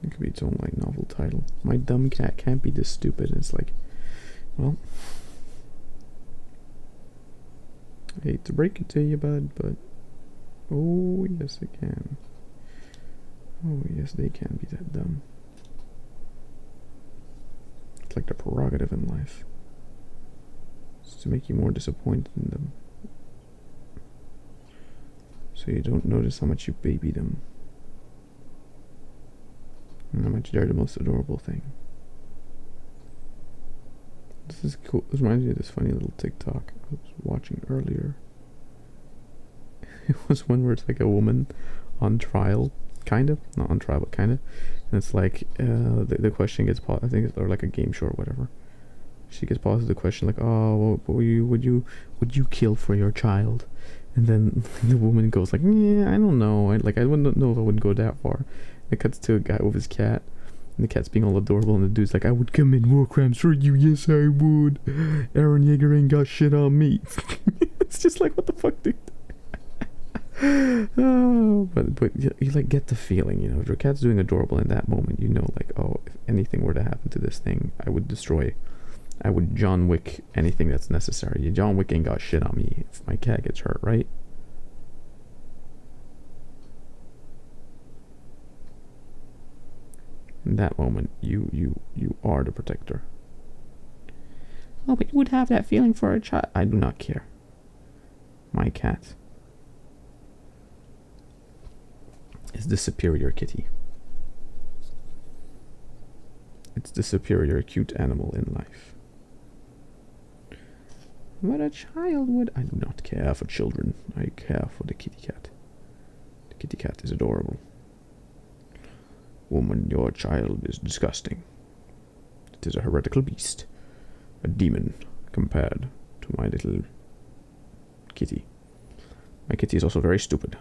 It could be its own like novel title. My dumb cat can't be this stupid. It's like, well, I hate to break it to you, bud, but oh yes it can. Oh yes, they can be that dumb. It's like the prerogative in life. It's to make you more disappointed in them, so you don't notice how much you baby them. And how much they're the most adorable thing. This is cool. This reminds me of this funny little TikTok I was watching earlier. It was one where it's like a woman on trial, kind of. Not on trial, but kind of. And it's like, the question gets paused, I think it's, or like a game show or whatever. She gets paused with the question like, oh, what would you kill for your child? And then the woman goes like, yeah, I don't know. I wouldn't know if I would go that far. It cuts to a guy with his cat, and the cat's being all adorable, and the dude's like, I would commit war crimes for you, yes I would. Aaron Yeager ain't got shit on me. It's just like, what the fuck, dude? Oh, but you like get the feeling, you know, if your cat's doing adorable in that moment, you know, like, oh, if anything were to happen to this thing, I would John Wick anything that's necessary. John Wick ain't got shit on me if my cat gets hurt, right? In that moment, you are the protector. Oh, but you would have that feeling for a child. I do not care. My cat is the superior kitty. It's the superior cute animal in life. What a child would. I do not care for children. I care for the kitty cat. The kitty cat is adorable. Woman, your child is disgusting. It is a heretical beast. A demon compared to my little kitty. My kitty is also very stupid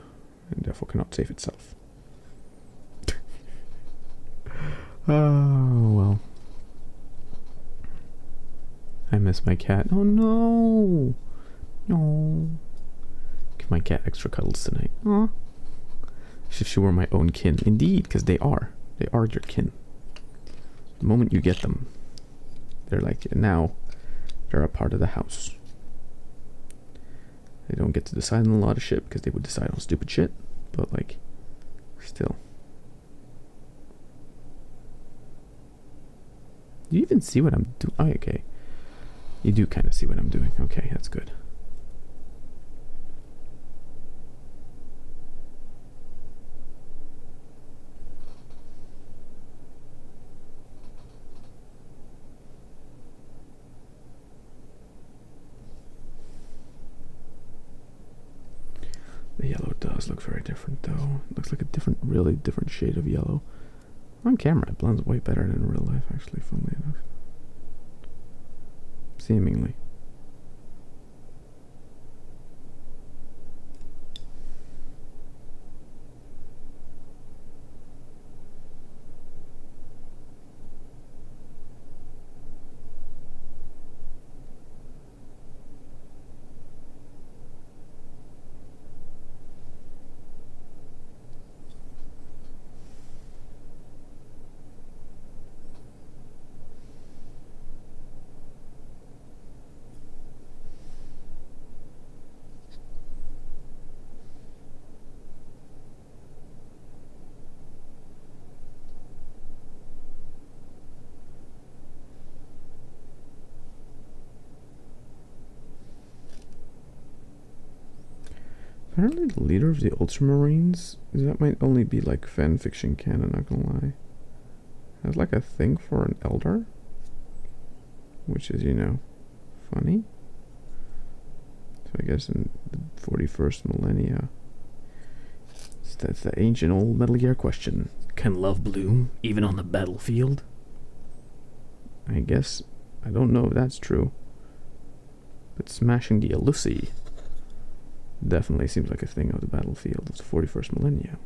and therefore cannot save itself. Oh, well. I miss my cat. Oh no! No. Give my cat extra cuddles tonight. Aw. As if she were my own kin. Indeed, because they are. They are your kin. The moment you get them, they're like, now, they're a part of the house. They don't get to decide on a lot of shit because they would decide on stupid shit, but like, still. Do you even see what I'm doing? Oh, okay. You do kind of see what I'm doing. Okay, that's good. The yellow does look very different, though. It looks like a different, really different shade of yellow. On camera, it blends way better than in real life, actually, funnily enough. Seemingly. Apparently the leader of the Ultramarines, that might only be like fanfiction canon, not gonna lie. Has like a thing for an elder, which is, you know, funny. So I guess in the 41st millennia, that's the ancient old Metal Gear question. Can love bloom even on the battlefield? I guess, I don't know if that's true, but smashing the Illusi definitely seems like a thing of the battlefield. It's the 41st millennia.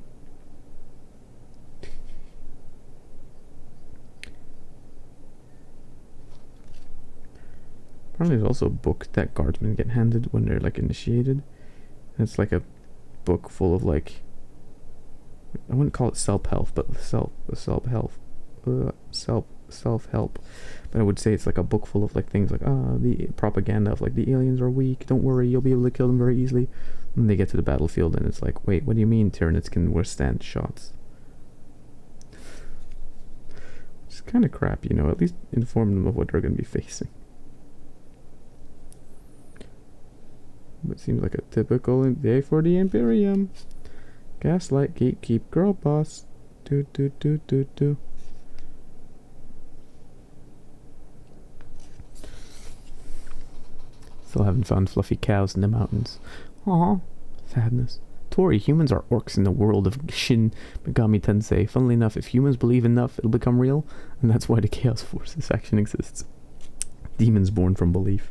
Apparently there's also a book that guardsmen get handed when they're like initiated. And it's like a book full of like, I wouldn't call it self-help, but self-help. But I would say it's like a book full of like things like, the propaganda of like the aliens are weak, don't worry, you'll be able to kill them very easily. And they get to the battlefield and it's like, wait, what do you mean Tyranids can withstand shots? It's kind of crap, you know, at least inform them of what they're going to be facing. But it seems like a typical day for the Imperium. Gaslight, gatekeep, girl boss. Do. Still haven't found fluffy cows in the mountains. Aw, sadness. Tori, humans are orcs in the world of Shin Megami Tensei. Funnily enough, if humans believe enough, it'll become real, and that's why the Chaos Forces faction exists. Demons born from belief.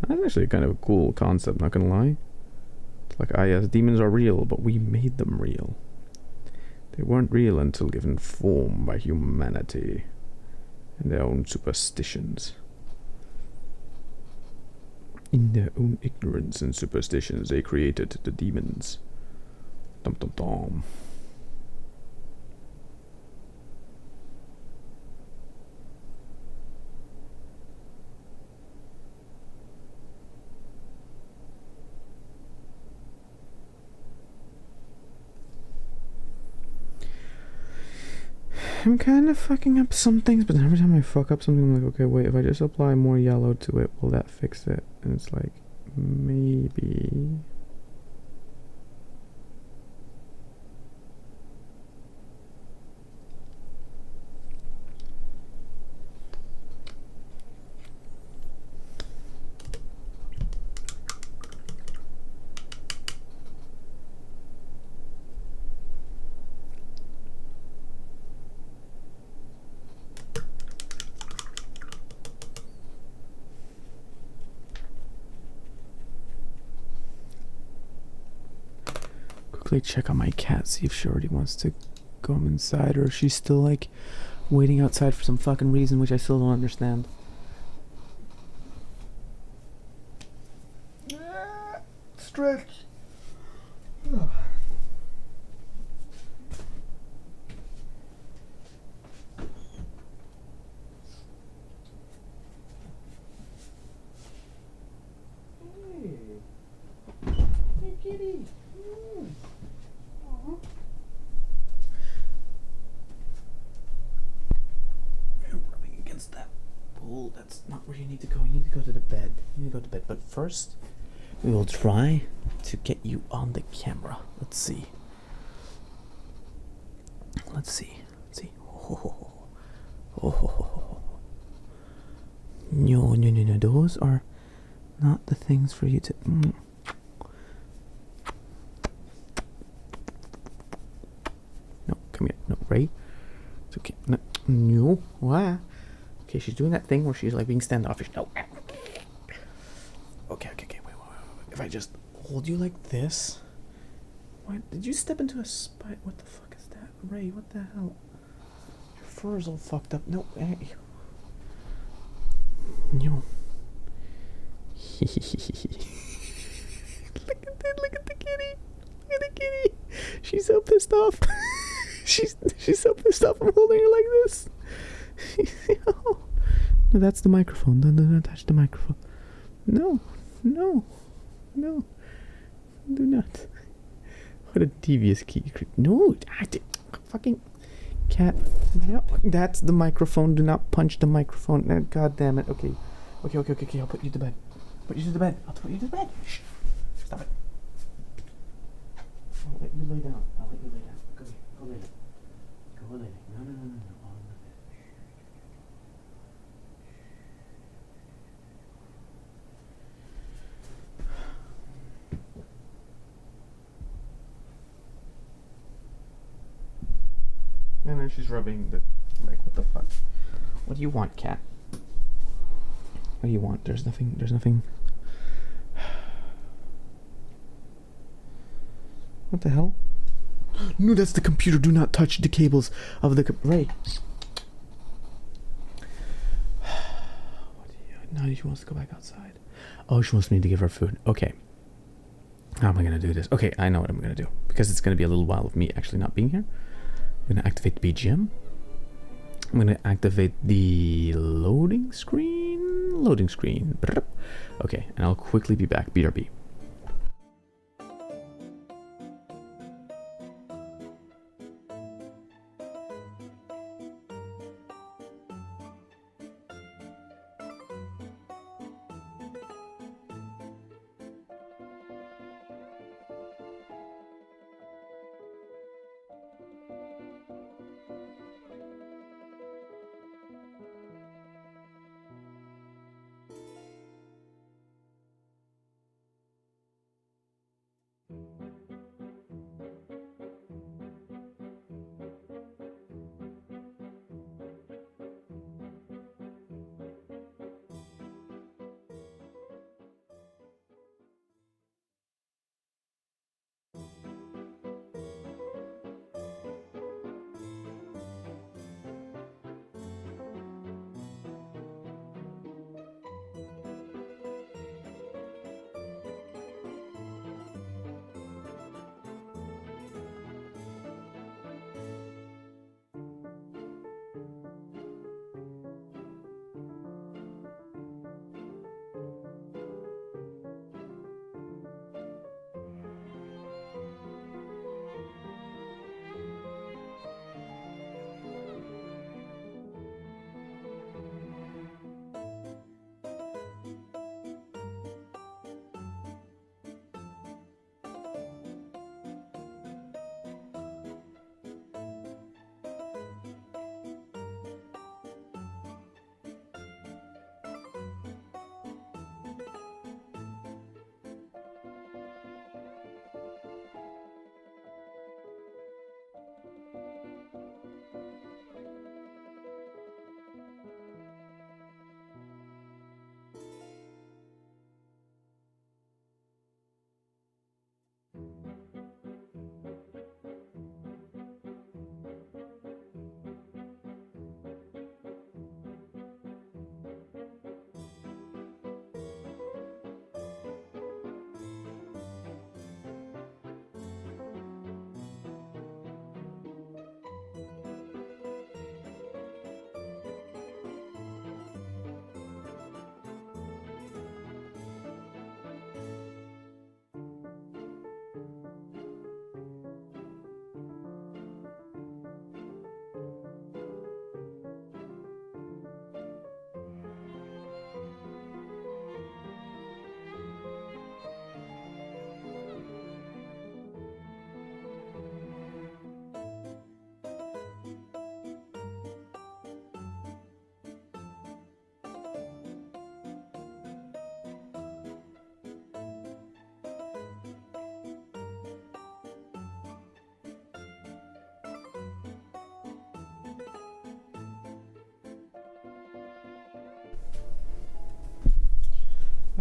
That's actually kind of a cool concept, not gonna lie. It's like, yes, demons are real, but we made them real. They weren't real until given form by humanity and their own superstitions. In their own ignorance and superstitions, they created the demons. Dum dum dum. I'm kind of fucking up some things, but every time I fuck up something, I'm like, okay, wait, if I just apply more yellow to it, will that fix it? And it's like, maybe. quickly check on my cat, see if she already wants to come inside, or if she's still like waiting outside for some fucking reason, which I still don't understand. Stretch. Hey, kitty. You're rubbing against that pole. That's not where you need to go. You need to go to the bed. You need to go to bed. But first, we will try to get you on the camera. Let's see. Let's see. Let's see. Oh. Oh. No. Those are not the things for you to. No, come here. No, Ray. It's okay. No. What? Okay, she's doing that thing where she's like being standoffish. No. Okay. Wait. If I just hold you like this. What? Did you step into a spike? What the fuck is that? Ray, what the hell? Your fur is all fucked up. No. Hey. No. Look at the kitty. Look at the kitty. She's so pissed off. she's so pissed off. I'm holding her like this. No, that's the microphone. Don't touch the microphone. No. Do not. What a devious kitty. No, fucking cat. No, that's the microphone. Do not punch the microphone. God damn it. Okay. I'll put you to bed. I'll put you to bed. Shh. Stop it. I'll let you lay down. Go here. Go lay down. No. On the bed. And then she's rubbing the, like, what the fuck? What do you want, cat? What do you want? There's nothing. What the hell? No, that's the computer. Do not touch the cables of the Ray. Now she wants to go back outside. Oh, she wants me to give her food. Okay. How am I gonna do this? Okay, I know what I'm gonna do. Because it's gonna be a little while of me actually not being here. I'm gonna activate the BGM. I'm gonna activate the loading screen. Okay, and I'll quickly be back. BRB.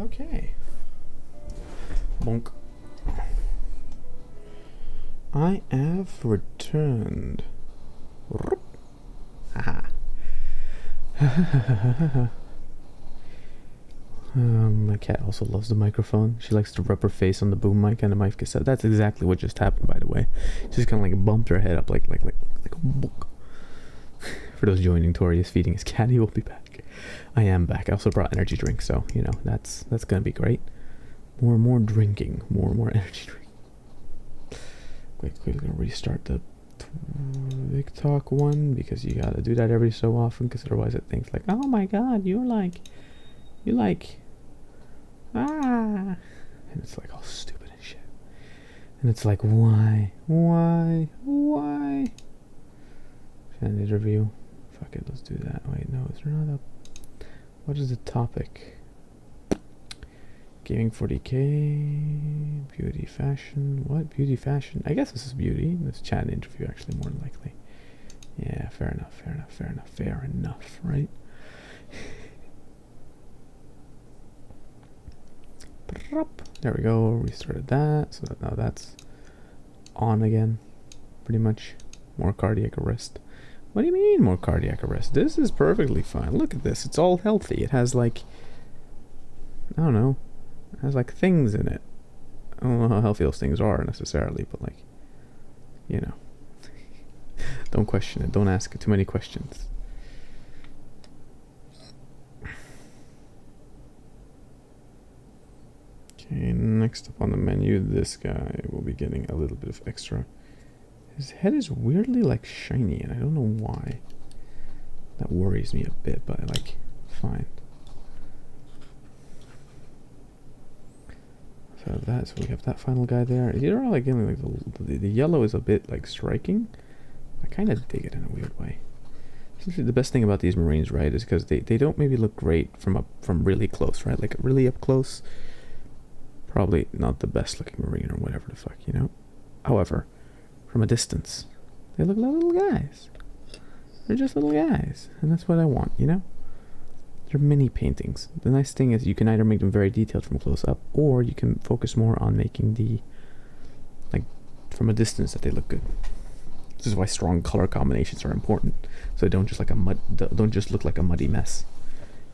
Okay. Bonk. I have returned. Haha. My cat also loves the microphone. She likes to rub her face on the boom mic and the mic cassette. That's exactly what just happened, by the way. She just kind of like bumped her head up like a bonk. For those joining, Tori is feeding his cat. He will be back. I am back. I also brought energy drink, so you know that's gonna be great. More drinking, more energy drink. Quickly gonna restart the TikTok one because you gotta do that every so often, because otherwise it thinks like, oh my god, you like and it's like all stupid and shit. And it's like, why? An interview. Fuck it, let's do that. Wait, no, is there not a... What is the topic? Gaming 40k, beauty, fashion. What? Beauty, fashion? I guess this is beauty. This chat interview, actually, more than likely. Yeah, fair enough, right? There we go, restarted that, so that now that's on again, pretty much. More cardiac arrest. What do you mean more cardiac arrest? This is perfectly fine. Look at this. It's all healthy. It has like, I don't know. It has like things in it. I don't know how healthy those things are necessarily, but like, you know. Don't question it. Don't ask it too many questions. Okay, next up on the menu, this guy will be getting a little bit of extra. His head is weirdly like shiny and I don't know why. That worries me a bit, but like, fine. So we have that final guy there. These are all like getting like the yellow is a bit like striking. I kind of dig it in a weird way. Essentially, the best thing about these Marines, right, is because they don't maybe look great from really close, right? Like really up close. Probably not the best looking Marine or whatever the fuck, you know? However, from a distance, they look like little guys. They're just little guys, and that's what I want, you know? They're mini paintings. The nice thing is you can either make them very detailed from close up, or you can focus more on making the, like, from a distance that they look good. This is why strong color combinations are important, so they don't just look like a muddy mess,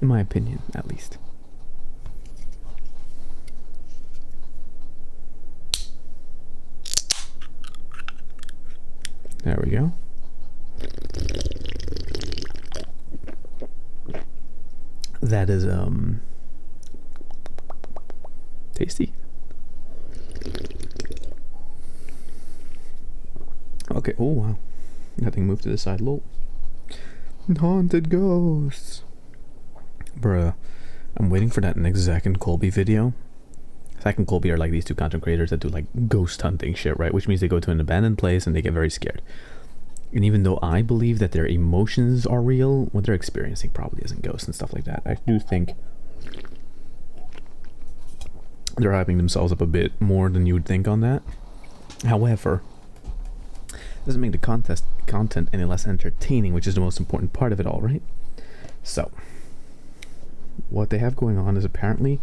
in my opinion, at least. There we go. That is tasty. Okay, oh wow. That thing moved to the side, lol. Haunted ghosts. Bruh. I'm waiting for that next Zach and Colby video. Zach and Colby are like these two content creators that do like ghost hunting shit, right? Which means they go to an abandoned place and they get very scared. And even though I believe that their emotions are real, what they're experiencing probably isn't ghosts and stuff like that. I do think they're hyping themselves up a bit more than you would think on that. However, it doesn't make the content any less entertaining, which is the most important part of it all, right? So, what they have going on is apparently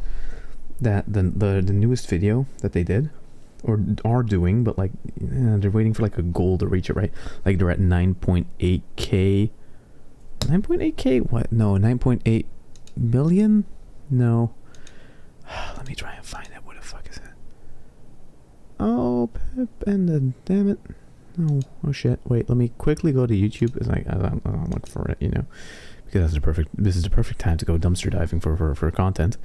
that the newest video that they did, or are doing, but like they're waiting for like a goal to reach it, right? Like they're at 9.8k. 9.8k? What? No, 9.8 million? No. Let me try and find it. What the fuck is it? Oh, Pep and the damn it. No. Oh shit. Wait, let me quickly go to YouTube as I'm looking for it, you know, because this is the perfect time to go dumpster diving for content.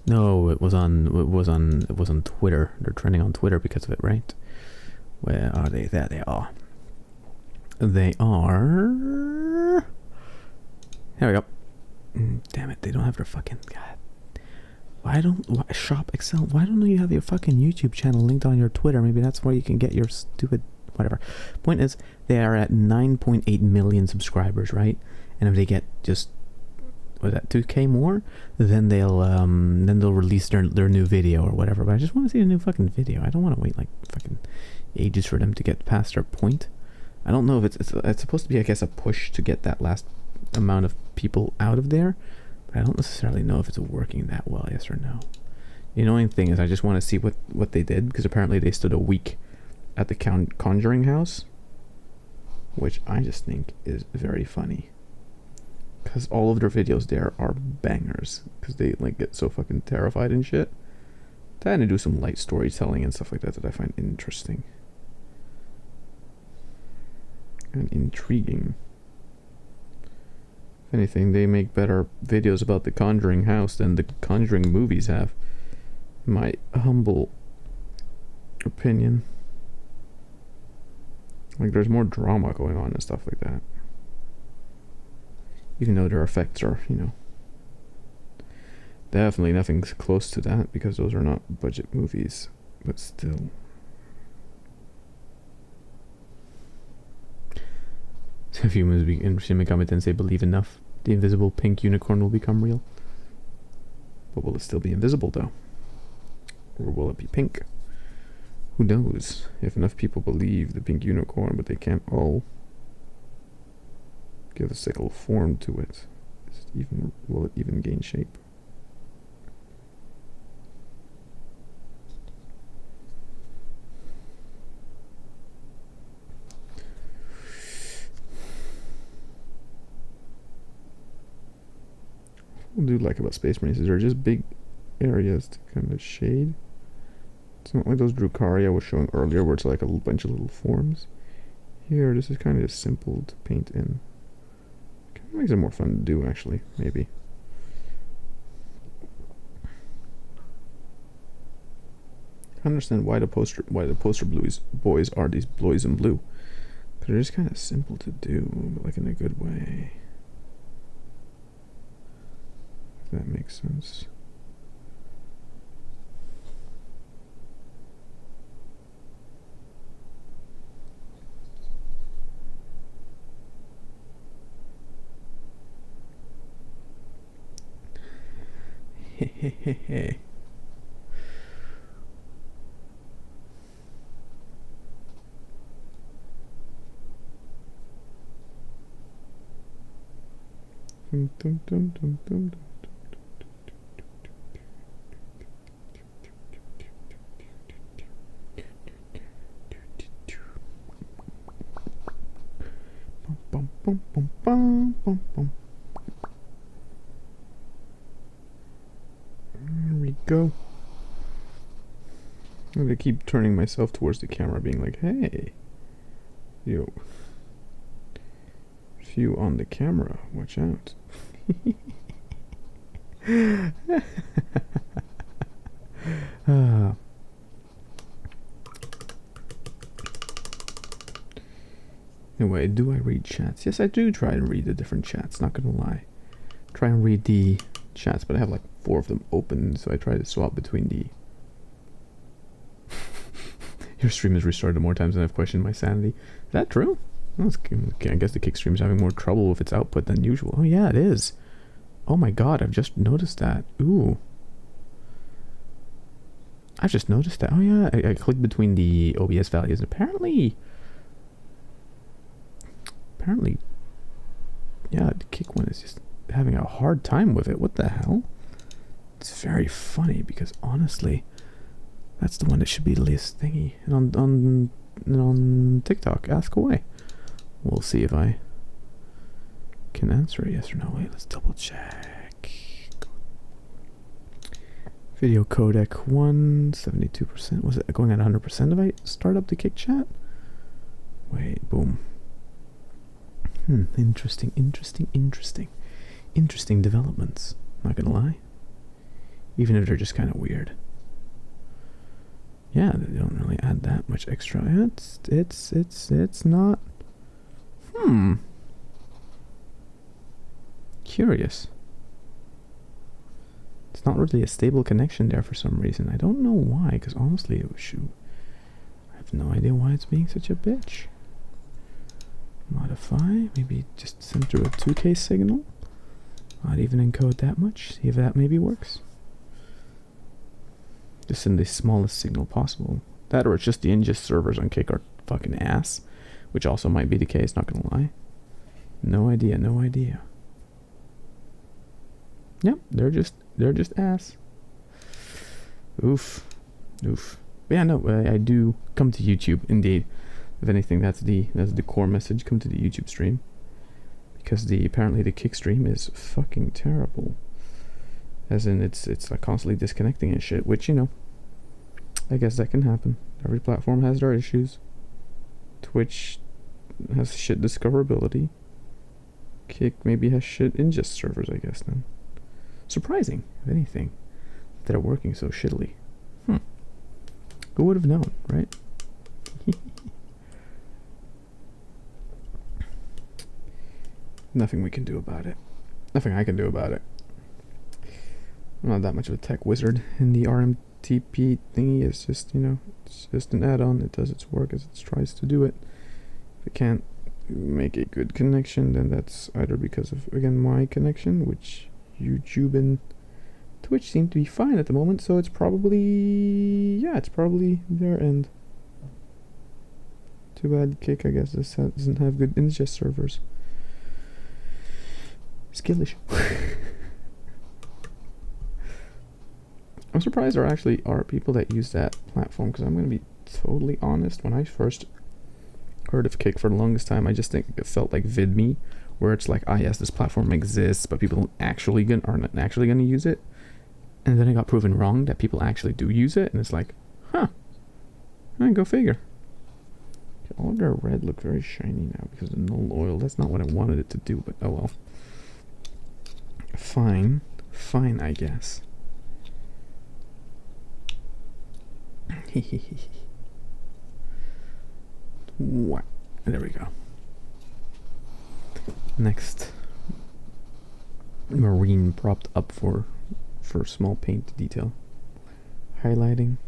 No, it was on Twitter. They're trending on Twitter because of it, right? Where are they? There they are. They are. There we go. Damn it! They don't have their fucking God. Shop Excel? Why don't you have your fucking YouTube channel linked on your Twitter? Maybe that's where you can get your stupid whatever. Point is, they are at 9.8 million subscribers, right? And if they get just, was that 2k more, then they'll release their new video or whatever. But I just want to see a new fucking video. I don't want to wait like fucking ages for them to get past their point. I don't know if it's supposed to be, I guess, a push to get that last amount of people out of there. But I don't necessarily know if it's working that well, yes or no. The annoying thing is I just want to see what they did, because apparently they stood a week at the Conjuring house, which I just think is very funny. Because all of their videos there are bangers, because they like get so fucking terrified and shit. Then to do some light storytelling and stuff like that I find interesting and intriguing. If anything, they make better videos about the Conjuring house than the Conjuring movies have. My humble opinion. Like, there's more drama going on and stuff like that. Even though their effects are, you know, definitely nothing's close to that, because those are not budget movies, but still. So if humans be interested in comment and say believe enough, the invisible pink unicorn will become real. But will it still be invisible though? Or will it be pink? Who knows? If enough people believe the pink unicorn, but they can't all give a single form to it, will it even gain shape? What I do like about Space Marines is they're just big areas to kind of shade. It's not like those Drukhari I was showing earlier, where it's like a bunch of little forms. Here, this is kind of just simple to paint in. Kind of makes it more fun to do, actually, maybe. I understand why the poster boys are these boys in blue. But they're just kind of simple to do, but like in a good way. If that makes sense. Hehehehe. Dum, dum, dum, dum, dum. Bum, bum, bum, bum, bum, bum. There we go. I'm gonna keep turning myself towards the camera, being like, hey, yo, if you on the camera, watch out. Anyway, do I read chats? Yes, I do try and read the different chats, not gonna lie. Try and read the chats, but I have like 4 of them open, so I try to swap between the... Your stream is restarted more times than I've questioned my sanity. Is that true? Well, I guess the kick stream's having more trouble with its output than usual. Oh yeah, it is. Oh my god, I've just noticed that. Ooh. I've just noticed that. Oh yeah, I clicked between the OBS values, and apparently, yeah, the kick one is just having a hard time with it. What the hell? It's very funny, because honestly, that's the one that should be the least thingy. And on TikTok, ask away. We'll see if I can answer it, yes or no. Wait, let's double check. Video codec 1, 72%. Was it going at 100% if I start up the kick chat? Wait, boom. Interesting developments. Not gonna lie. Even if they're just kind of weird. Yeah, they don't really add that much extra. It's not. Curious. It's not really a stable connection there for some reason. I don't know why, because honestly, I have no idea why it's being such a bitch. Modify, maybe just send through a 2K signal. Not even encode that much. See if that maybe works. Just send the smallest signal possible. That, or it's just the ingest servers on Kick are fucking ass, which also might be the case, not gonna lie. No idea. Yep, they're just ass. Oof. But yeah, no, I do come to YouTube, indeed. If anything, that's the core message. Come to the YouTube stream. Because apparently the kick stream is fucking terrible. As in, it's like constantly disconnecting and shit, which, you know, I guess that can happen. Every platform has their issues. Twitch has shit discoverability. Kick maybe has shit ingest servers, I guess, then. Surprising, if anything, that are working so shittily. Who would have known, right? Nothing we can do about it. Nothing I can do about it. I'm not that much of a tech wizard, and the RMTP thingy is just, you know, it's just an add-on. It does its work as it tries to do it. If it can't make a good connection, then that's either because of, again, my connection, which YouTube and Twitch seem to be fine at the moment, so it's probably, yeah, it's probably their end. Too bad Kick, I guess, doesn't have good ingest servers. Skill issue. I'm surprised there actually are people that use that platform, because I'm going to be totally honest. When I first heard of Kick for the longest time, I just think it felt like VidMe, where it's like, ah, yes, this platform exists, but people are not actually going to use it. And then it got proven wrong that people actually do use it, and it's like, huh, go figure. All of their red look very shiny now because of null oil. That's not what I wanted it to do, but oh well. Fine, I guess. What? There we go. Next, marine propped up for small paint detail. Highlighting.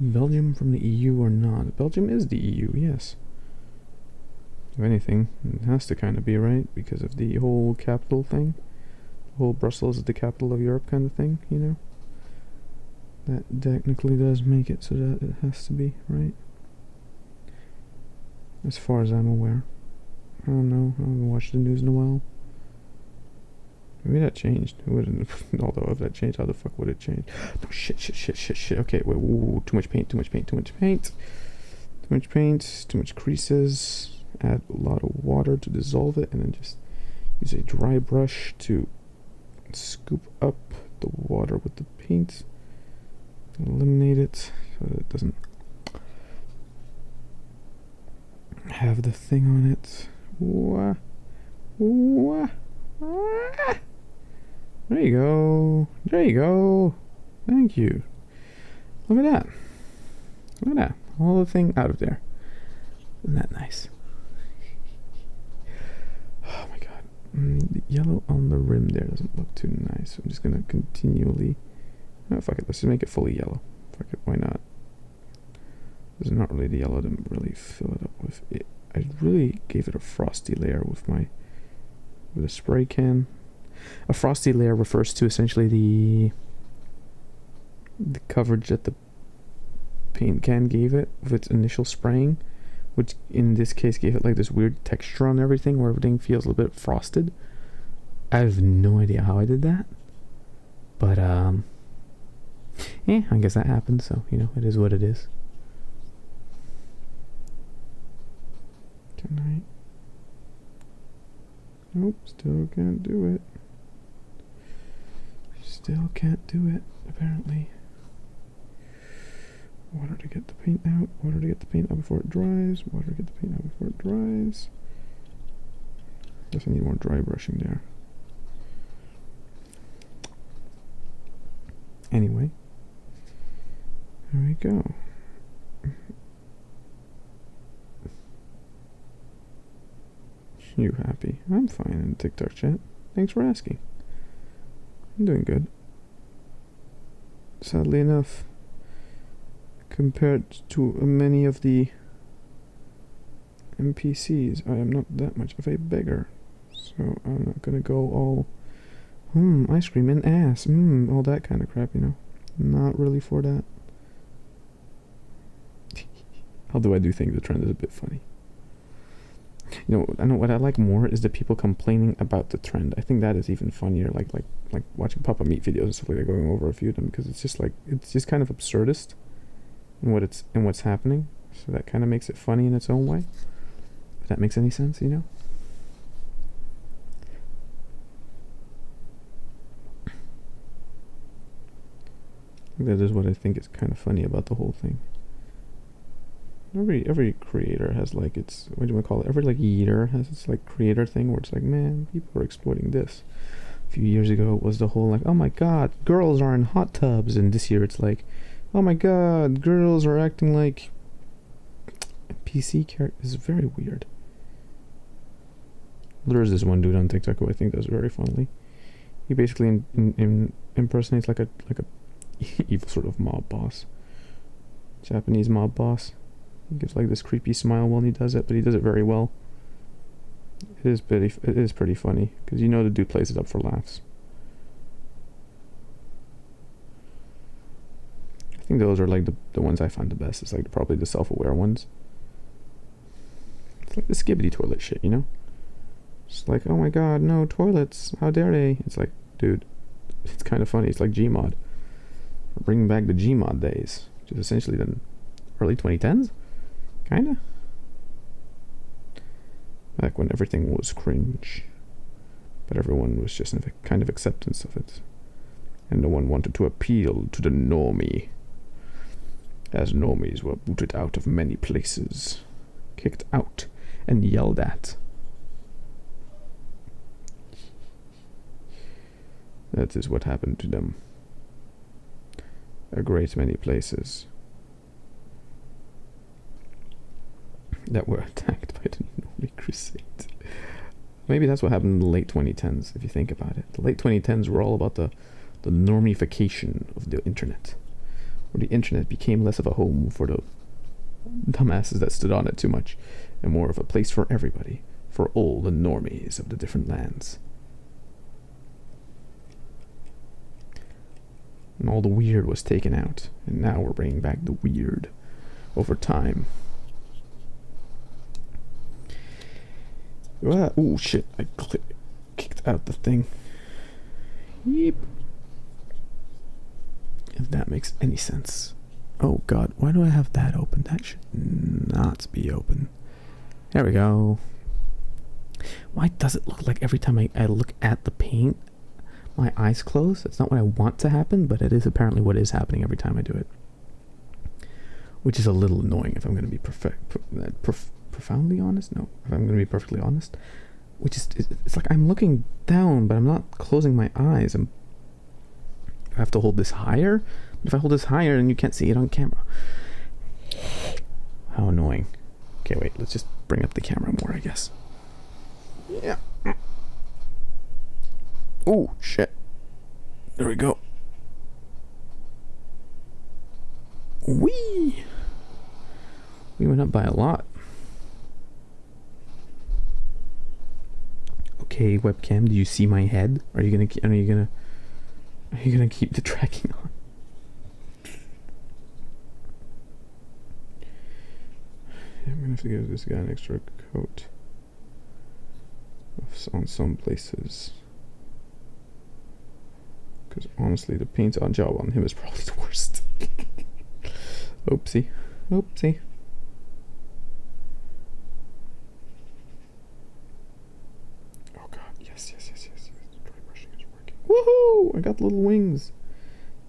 Belgium from the EU or not? Belgium is the EU, yes. If anything, it has to kind of be, right? Because of the whole capital thing. The whole Brussels is the capital of Europe kind of thing, you know? That technically does make it so that it has to be, right? As far as I'm aware. I don't know, I haven't watched the news in a while. Maybe that changed. It wouldn't. Although if that changed, how the fuck would it change? No, shit. Okay, wait. Ooh, too much paint. Too much creases. Add a lot of water to dissolve it, and then just use a dry brush to scoop up the water with the paint. Eliminate it so that it doesn't have the thing on it. There you go. Thank you. Look at that. All the thing out of there. Isn't that nice? Oh my god. The yellow on the rim there doesn't look too nice. I'm just gonna continually... Oh, fuck it. Let's just make it fully yellow. Fuck it. Why not? There's not really the yellow to really fill it up with. I really gave it a frosty layer with a spray can. A frosty layer refers to essentially the coverage that the paint can gave it with its initial spraying, which in this case gave it like this weird texture on everything where everything feels a little bit frosted. I have no idea how I did that, but I guess that happened, so you know, it is what it is. Can I? Nope, still can't do it. Still can't do it, apparently. Water to get the paint out. Water to get the paint out before it dries. Water to get the paint out before it dries. Guess I need more dry brushing there. Anyway. There we go. You happy? I'm fine in TikTok chat. Thanks for asking. I'm doing good. Sadly enough, compared to many of the NPCs, I am not that much of a beggar. So I'm not gonna go all, ice cream and ass, all that kind of crap, you know. Not really for that. Although I do think the trend is a bit funny. You know, I know what I like more is the people complaining about the trend. I think that is even funnier. Like watching Papa Meat videos and stuff like that, going over a few of them, because it's just kind of absurdist in what's happening. So that kind of makes it funny in its own way. If that makes any sense, you know. That is what I think is kind of funny about the whole thing. Every creator has like its, what do you want to call it? Every like year has its like creator thing where it's like, man, people are exploiting this. A few years ago it was the whole like, oh my god, girls are in hot tubs, and this year it's like, oh my god, girls are acting like PC characters. It's very weird. There's this one dude on TikTok who I think does very funnily. He basically impersonates like a evil sort of mob boss, Japanese mob boss. He gives like this creepy smile while he does it, but he does it very well. It is pretty funny, because you know the dude plays it up for laughs. I think those are like the ones I find the best. It's like probably the self-aware ones. It's like the skibbity toilet shit, you know? It's like, oh my god, no toilets, how dare they? It's like, dude, it's kind of funny. It's like Gmod. We're bringing back the Gmod days, which is essentially the early 2010s? Kinda. Back when everything was cringe, but everyone was just in a kind of acceptance of it, and no one wanted to appeal to the normie, as normies were booted out of many places, kicked out and yelled at. That is what happened to them. A great many places that were attacked by the Normie Crusade. Maybe that's what happened in the late 2010s, if you think about it. The late 2010s were all about the normification of the internet, where the internet became less of a home for the dumbasses that stood on it too much, and more of a place for everybody, for all the normies of the different lands. And all the weird was taken out, and now we're bringing back the weird over time. Oh shit, I kicked out the thing. Yeep. If that makes any sense. Oh god, why do I have that open? That should not be open. There we go. Why does it look like every time I look at the paint, my eyes close? That's not what I want to happen, but it is apparently what is happening every time I do it. Which is a little annoying if I'm going to be profoundly honest. No, if I'm going to be perfectly honest. Which is, it's like I'm looking down, but I'm not closing my eyes. I have to hold this higher. But if I hold this higher, then you can't see it on camera. How annoying. Okay, wait, let's just bring up the camera more, I guess. Yeah. Oh, shit. There we go. Whee! We went up by a lot. Okay, webcam, do you see my head? Are you gonna keep the tracking on? I'm gonna have to give this guy an extra coat on some places. Because honestly, the paint on job on him is probably the worst. Oopsie. Oopsie. Oh god, yes. Dry brushing is working. Woohoo! I got little wings.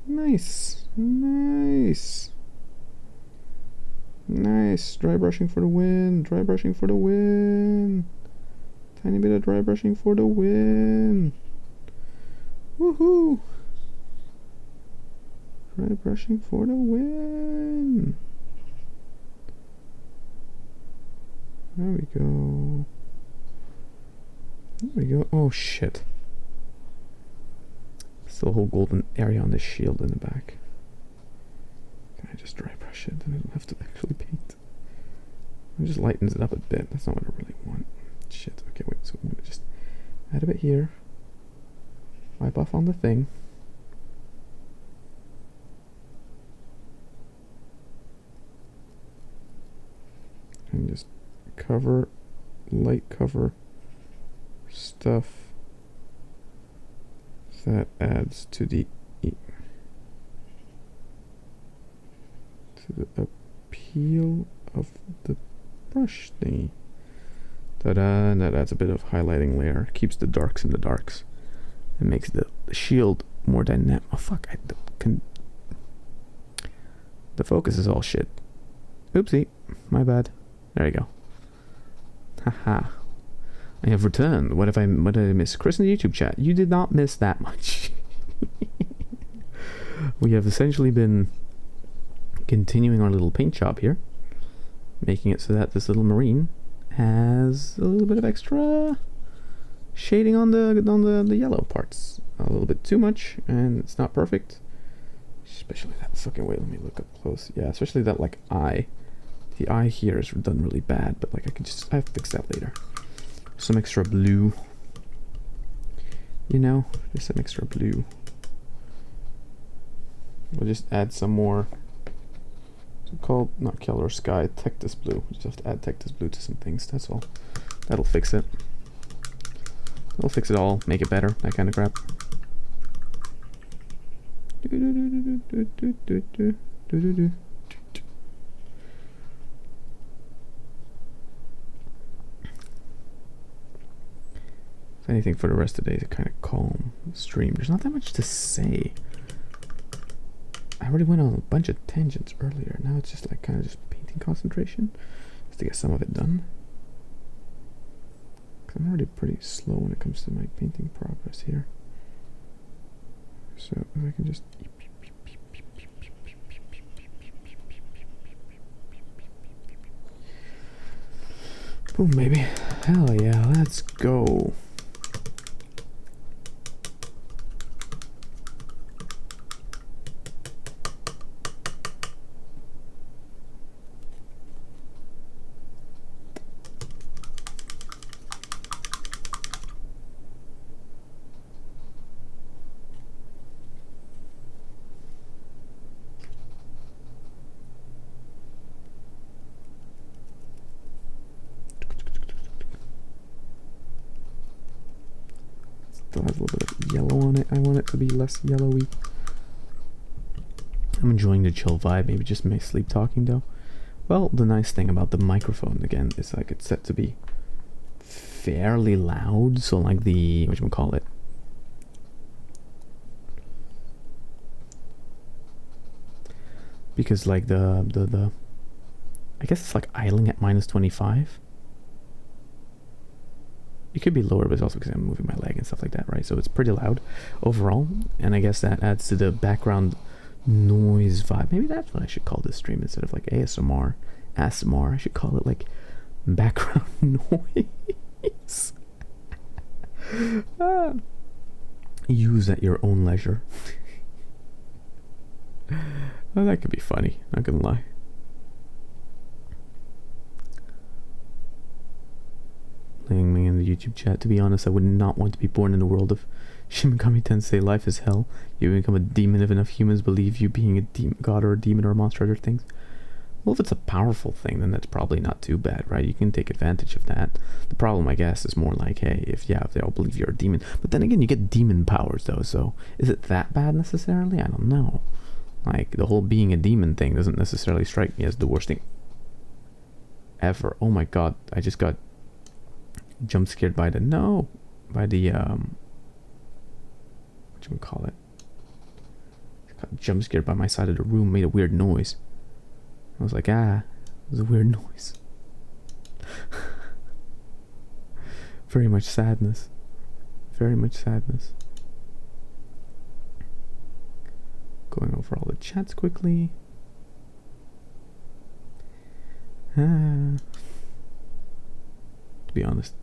Nice. Nice. Nice. Dry brushing for the win. Dry brushing for the win. Tiny bit of dry brushing for the win. Woohoo! Dry brushing for the win. There we go. There we go. Oh shit. Still a whole golden area on the shield in the back. Can I just dry brush it, then I don't have to actually paint. It just lightens it up a bit. That's not what I really want. Shit. Okay, wait. So I'm gonna just add a bit here. Wipe off on the thing. And just cover, light cover stuff that adds to the appeal of the brush thingy. Ta-da! And that adds a bit of highlighting layer. Keeps the darks in the darks. It makes the shield more dynamic. Oh fuck! The focus is all shit. Oopsie, my bad. There you go. Haha. I have returned. What did I miss? Chris in the YouTube chat. You did not miss that much. We have essentially been continuing our little paint job here, making it so that this little marine has a little bit of extra shading on the yellow parts. A little bit too much, and it's not perfect. Especially that fucking, wait, let me look up close. Yeah, especially that like eye. The eye here is done really bad, but like I'll fix that later. Some extra blue. You know, just some extra blue. We'll just add some more. What's it called? Not Keller Sky, Tectus Blue. We just have to add Tectus Blue to some things, that's all. That'll fix it. It'll fix it all, make it better, that kind of crap. If anything, for the rest of the day, it's a kind of calm stream. There's not that much to say. I already went on a bunch of tangents earlier. Now it's just like kind of just painting concentration, just to get some of it done. 'Cause I'm already pretty slow when it comes to my painting progress here. So if I can just boom, baby. Hell yeah, let's go. Still has a little bit of yellow on it. I want it to be less yellowy. I'm enjoying the chill vibe. Maybe just my sleep talking though. Well, the nice thing about the microphone again is like it's set to be fairly loud. So like the whatchamacallit, because like the I guess it's like idling at -25. It could be lower, but it's also because I'm moving my leg and stuff like that, right? So it's pretty loud overall, and I guess that adds to the background noise vibe. Maybe that's what I should call this stream instead of like ASMR. ASMR, I should call it like background noise. Use at your own leisure. Well, that could be funny, not gonna lie. Me in the YouTube chat. To be honest, I would not want to be born in the world of Shin Megami Tensei. Life is hell. You become a demon if enough humans believe you being a god or a demon or a monster or other things. Well, if it's a powerful thing, then that's probably not too bad, right? You can take advantage of that. The problem, I guess, is more like, hey, if they all believe you're a demon. But then again, you get demon powers, though, so is it that bad necessarily? I don't know. Like, the whole being a demon thing doesn't necessarily strike me as the worst thing ever. Oh my god, I just got jump scared by the whatchamacallit. Got jump scared by my side of the room, made a weird noise. I was like, it was a weird noise. Very much sadness. Very much sadness. Going over all the chats quickly. To be honest,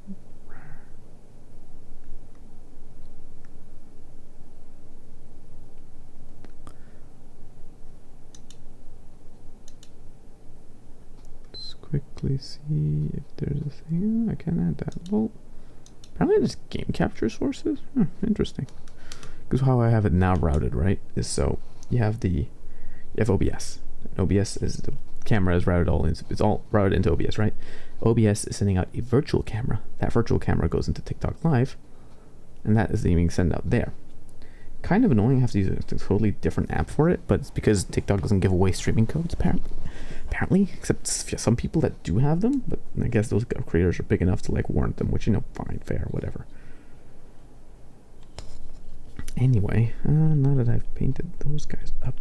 quickly see if there's a thing. I can add that. Well, apparently there's game capture sources. Interesting. Because how I have it now routed, right, is so you have OBS. OBS is the camera is routed it's all routed into OBS, right? OBS is sending out a virtual camera. That virtual camera goes into TikTok Live, and that is being sent out there. Kind of annoying. I have to use a totally different app for it, but it's because TikTok doesn't give away streaming codes apparently, except some people that do have them. But I guess those creators are big enough to like warrant them, which, you know, fine, fair, whatever. Anyway, now that I've painted those guys up,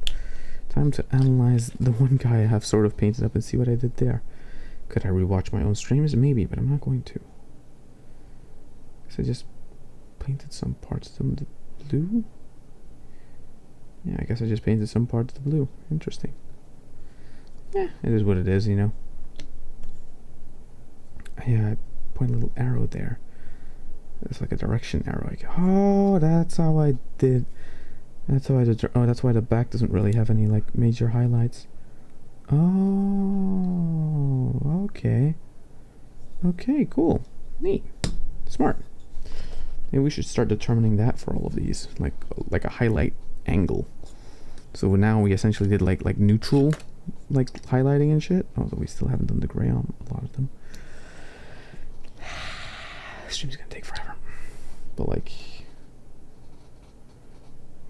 time to analyze the one guy I have sort of painted up and see what I did there. Could I rewatch my own streams? Maybe, but I'm not going to. So I just painted some parts of the blue. Yeah, I guess I just painted some parts of the blue. Interesting. Yeah, it is what it is, you know. Yeah, I point a little arrow there. It's like a direction arrow. Oh, that's how I did. That's how I did. Oh, that's why the back doesn't really have any like major highlights. Oh, okay. Okay, cool. Neat. Smart. Maybe we should start determining that for all of these, like a highlight angle. So now we essentially did like neutral, like highlighting and shit. Although we still haven't done the gray on a lot of them. Stream's gonna take forever. But like,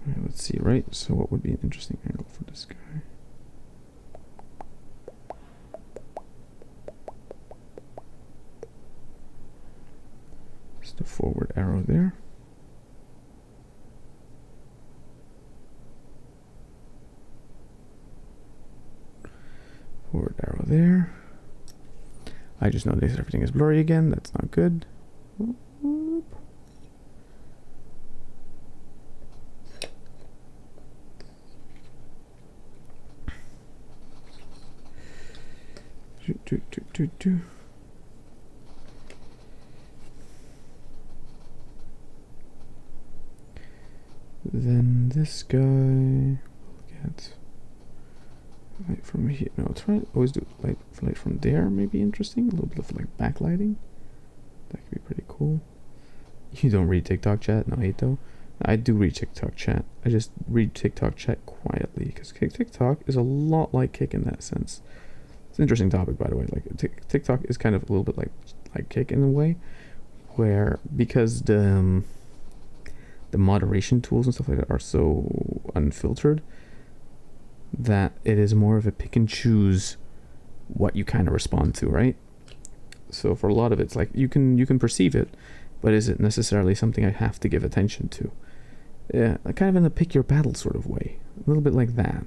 right, let's see, right? So what would be an interesting angle for this guy? Just a forward arrow there. Forward arrow there. I just noticed everything is blurry again. That's not good. Then this guy will get light from here. No, try always do light from there. Maybe interesting. A little bit of like backlighting. That could be pretty cool. You don't read TikTok chat? No hate though. I do read TikTok chat. I just read TikTok chat quietly because TikTok is a lot like Kick in that sense. It's an interesting topic, by the way. Like TikTok is kind of a little bit like Kick in a way, where because the moderation tools and stuff like that are so unfiltered that it is more of a pick and choose what you kind of respond to, right? So for a lot of it's like you can perceive it, but is it necessarily something I have to give attention to? Yeah, kind of in a pick your battle sort of way, a little bit like that.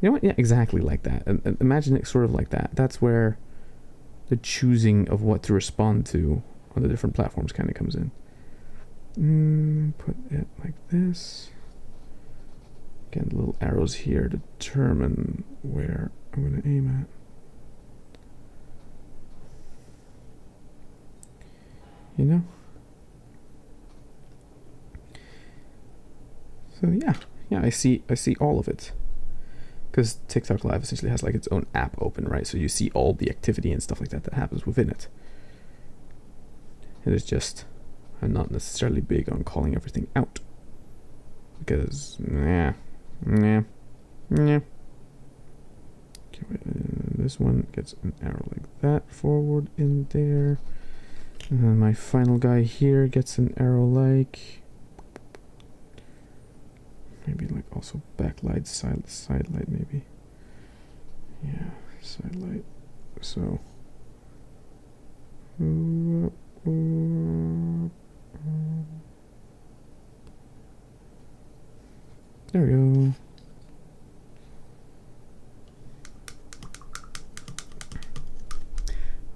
You know what? Yeah, exactly like that. And imagine it sort of like that. That's where the choosing of what to respond to on the different platforms kind of comes in. Put it like this. Again, little arrows here to determine where I'm going to aim at. You know? So yeah, I see all of it. Because TikTok Live essentially has like its own app open, right? So you see all the activity and stuff like that that happens within it. It is just, I'm not necessarily big on calling everything out. Because, nah. Okay, this one gets an arrow like that forward in there. And then my final guy here gets an arrow like... Maybe like also backlight, side light maybe. Yeah, side light. So... There we go.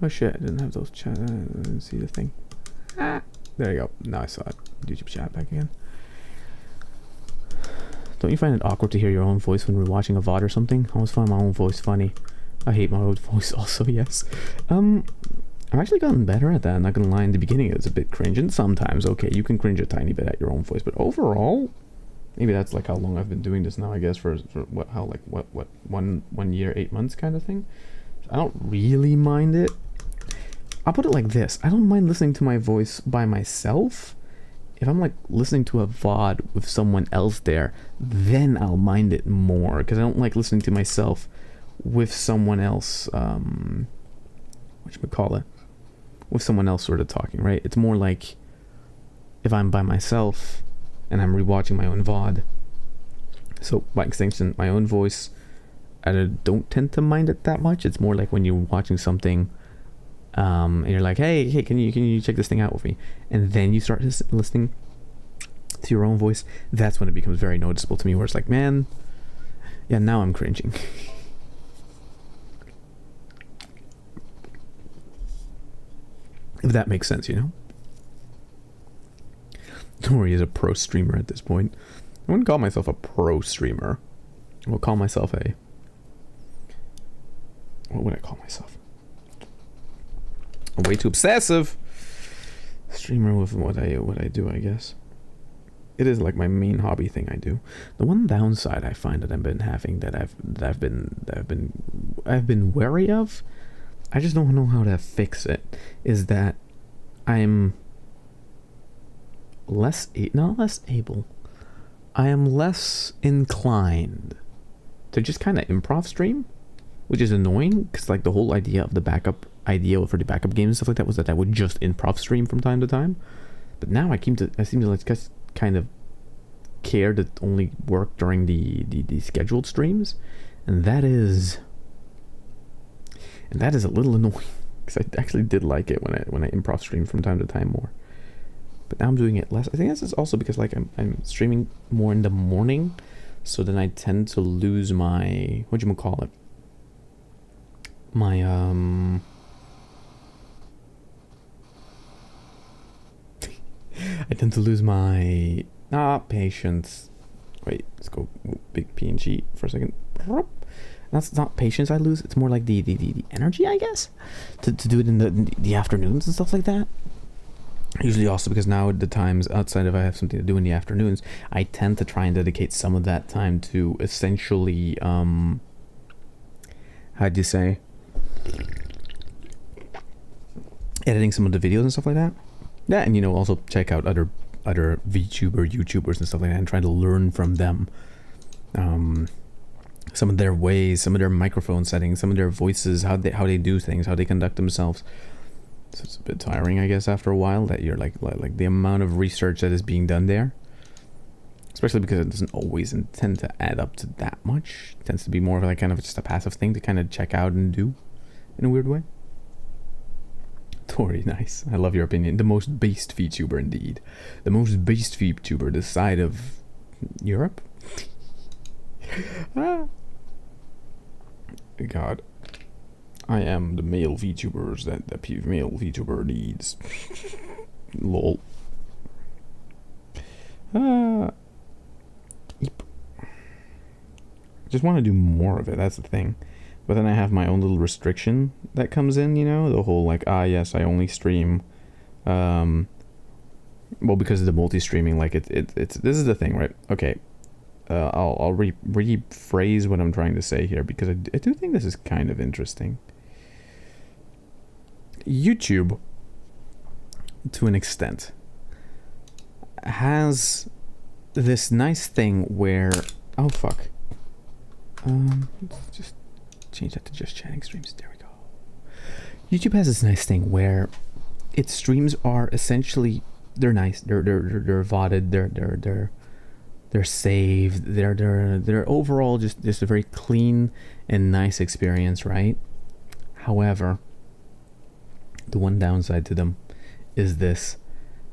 Oh shit, I didn't have those chat. I didn't see the thing. There you go. Now I saw it. YouTube chat back again. Don't you find it awkward to hear your own voice when we're watching a VOD or something? I always find my own voice funny. I hate my own voice also, yes. I've actually gotten better at that, I'm not gonna lie. In the beginning it was a bit cringe, and sometimes, okay, you can cringe a tiny bit at your own voice, but overall, maybe that's like how long I've been doing this now, I guess, for what 1 year, 8 months kind of thing. I don't really mind it. I'll put it like this. I don't mind listening to my voice by myself. If I'm like listening to a VOD with someone else there, then I'll mind it more, because I don't like listening to myself with someone else, whatchamacallit, with someone else sort of talking, right? It's more like if I'm by myself and I'm rewatching my own VOD. So by extension, my own voice, I don't tend to mind it that much. It's more like when you're watching something, and you're like, hey, can you check this thing out with me? And then you start listening to your own voice. That's when it becomes very noticeable to me, where it's like, man, yeah, now I'm cringing. If that makes sense, you know? Tori is a pro streamer at this point. I wouldn't call myself a pro streamer. I would call myself a... What would I call myself? Way too obsessive streamer with what I do, I guess. It is like my main hobby thing I do. The one downside I find that I've been having, that I've been wary of, I just don't know how to fix it, is that I'm not less able, I am less inclined to just kind of improv stream, which is annoying, because like the whole idea of the backup idea for the backup games and stuff like that was that I would just improv stream from time to time. But now I seem to like just kind of care to only work during the scheduled streams, and that is a little annoying, because I actually did like it when I improv stream from time to time more. But now I'm doing it less. I think this is also because like I'm streaming more in the morning, so then I tend to lose my I tend to lose my patience. Wait, let's go big PNG for a second. That's not patience I lose. It's more like the energy, I guess, to do it in the afternoons and stuff like that. Usually also because now at the times outside if I have something to do in the afternoons, I tend to try and dedicate some of that time to essentially how'd you say, editing some of the videos and stuff like that. Yeah, and also check out other YouTubers and stuff like that, and try to learn from them, some of their ways, some of their microphone settings, some of their voices, how they do things, how they conduct themselves. So it's a bit tiring, I guess, after a while, that you're like the amount of research that is being done there, especially because it doesn't always intend to add up to that much. It tends to be more of like kind of just a passive thing to kind of check out and do in a weird way. Tori, nice. I love your opinion. The most based VTuber, indeed. The most based VTuber this side of Europe? God. I am the male VTubers that the male VTuber needs. Lol. Just want to do more of it, that's the thing. But then I have my own little restriction that comes in, the whole like, yes, I only stream, well, because of the multi-streaming, like it's this is the thing, right? Okay, I'll rephrase what I'm trying to say here, because I do think this is kind of interesting. YouTube, to an extent, has this nice thing where, oh fuck, let's just change that to just chatting streams. There we go. YouTube has this nice thing where its streams are essentially, they're nice, they're VODed, they're saved, they're overall just a very clean and nice experience, right? However, the one downside to them is this: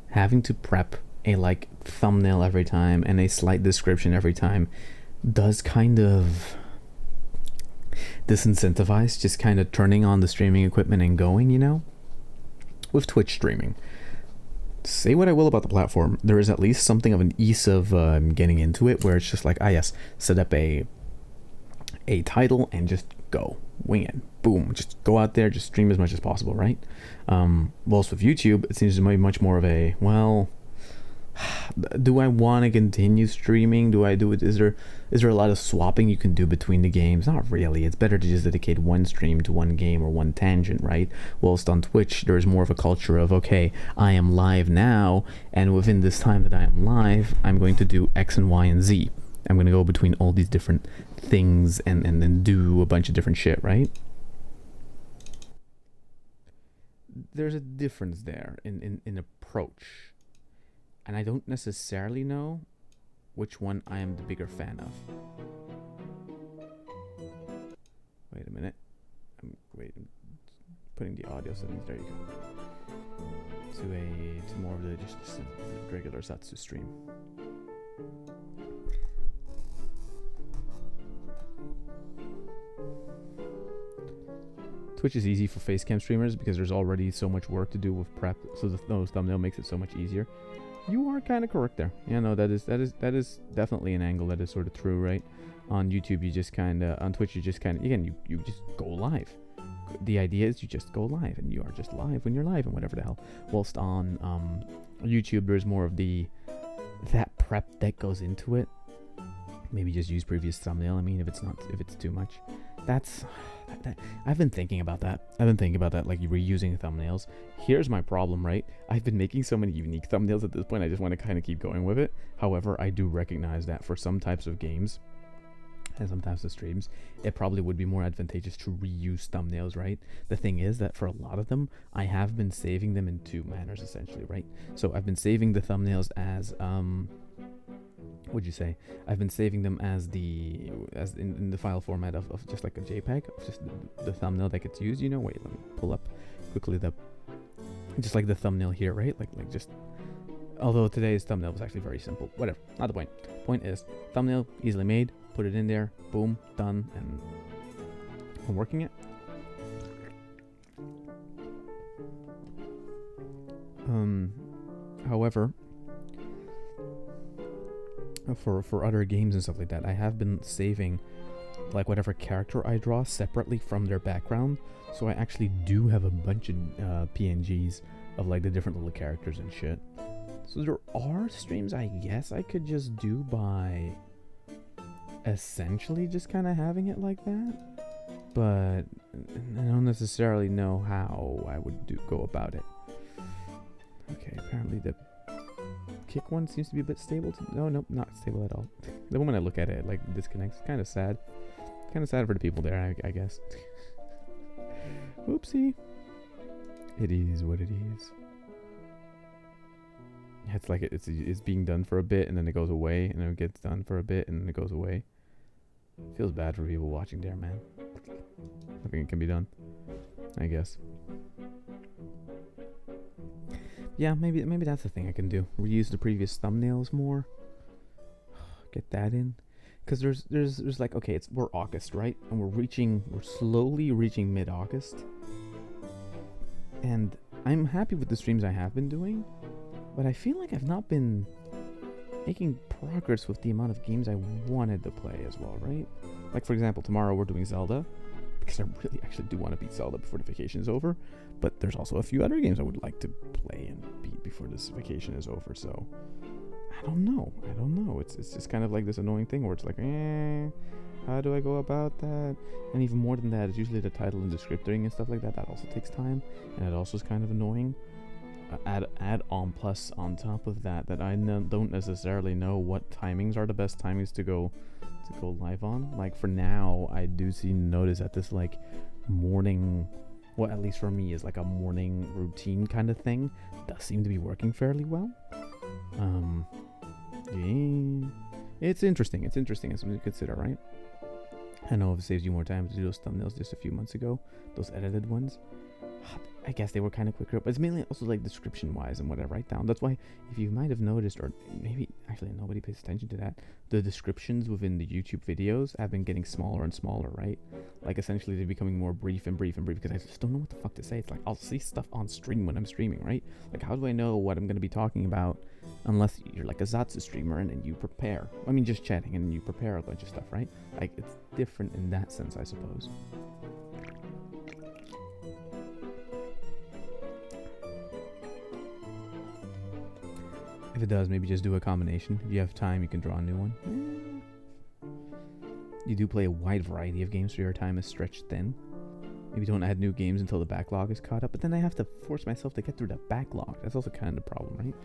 having to prep a like thumbnail every time and a slight description every time does kind of disincentivize just kind of turning on the streaming equipment and going, with Twitch streaming. Say what I will about the platform, there is at least something of an ease of getting into it, where it's just like, yes, set up a title and just go, wing it, boom, just go out there, just stream as much as possible, right? Whilst with YouTube, it seems to be much more of a, well, Do I want to continue streaming? Do I do it? Is there a lot of swapping you can do between the games? Not really. It's better to just dedicate one stream to one game or one tangent, right? Whilst on Twitch, there's more of a culture of, okay, I am live now, and within this time that I am live, I'm going to do X and Y and Z. I'm going to go between all these different things and then do a bunch of different shit, right? There's a difference there in approach. And I don't necessarily know which one I am the bigger fan of. Wait a minute. I'm putting the audio settings. There you go. To more of the just regular Satsu stream. Twitch is easy for facecam streamers because there's already so much work to do with prep, so the thumbnail makes it so much easier. You are kind of correct there. Yeah, no, that is definitely an angle that is sort of true, right? On YouTube, you just kind of, on Twitch, you just kind of, again, you just go live. The idea is you just go live, and you are just live when you're live, and whatever the hell. Whilst on YouTube, there's more of that prep that goes into it. Maybe just use previous thumbnail. I mean, if it's too much, I've been thinking about that. Like reusing thumbnails. Here's my problem, right? I've been making so many unique thumbnails at this point. I just want to kind of keep going with it. However, I do recognize that for some types of games and some types of streams, it probably would be more advantageous to reuse thumbnails, right? The thing is that for a lot of them, I have been saving them in two manners, essentially, right? So I've been saving the thumbnails as I've been saving them as in the file format of just like a JPEG of just the thumbnail that gets used, you know. Wait, let me pull up quickly just like the thumbnail here, right? Like just, although today's thumbnail was actually very simple. Whatever, not the point. Point is, thumbnail easily made, put it in there, boom, done, and I'm working it. However, for other games and stuff like that, I have been saving like whatever character I draw separately from their background, so I actually do have a bunch of PNGs of like the different little characters and shit. So there are streams I guess I could just do by essentially just kind of having it like that, but I don't necessarily know how I would go about it. Okay, apparently the kick one seems to be a bit stable. Nope, not stable at all. The moment I look at it, it like disconnects. Kind of sad. Kind of sad for the people there, I guess. Oopsie. It is what it is. It's like it's being done for a bit and then it goes away, and then it gets done for a bit and then it goes away. Feels bad for people watching there, man. Nothing can be done, I guess. Yeah, maybe that's the thing I can do. Reuse the previous thumbnails more. Get that in, because there's like, okay, we're August, right? And we're slowly reaching mid-August, and I'm happy with the streams I have been doing, but I feel like I've not been making progress with the amount of games I wanted to play as well, right? Like, for example, tomorrow we're doing Zelda, because I really actually do want to beat Zelda before the vacation is over, but there's also a few other games I would like to play and beat before this vacation is over, so I don't know. It's just kind of like this annoying thing where it's like, how do I go about that? And even more than that, it's usually the title and descriptoring and stuff like that. That also takes time, and it also is kind of annoying. Add on plus on top of that I don't necessarily know what timings are the best timings to go live on. Like for now, I do notice that this like morning, well, at least for me, is like a morning routine kind of thing, does seem to be working fairly well. Yeah, it's interesting. It's something to consider, right? I know it saves you more time to do those thumbnails just a few months ago, those edited ones. I guess they were kind of quicker, but it's mainly also like description wise and what I write down. That's why, if you might have noticed, or maybe actually nobody pays attention to that, the descriptions within the YouTube videos have been getting smaller and smaller, right? Like essentially they're becoming more brief and brief and brief, because I just don't know what the fuck to say. It's like I'll see stuff on stream when I'm streaming, right? Like how do I know what I'm going to be talking about unless you're like a Zatsu streamer and then you prepare? I mean, just chatting and you prepare a bunch of stuff, right? Like it's different in that sense, I suppose. If it does, maybe just do a combination. If you have time, you can draw a new one. You do play a wide variety of games, so your time is stretched thin. Maybe don't add new games until the backlog is caught up, but then I have to force myself to get through the backlog. That's also kind of the problem, right?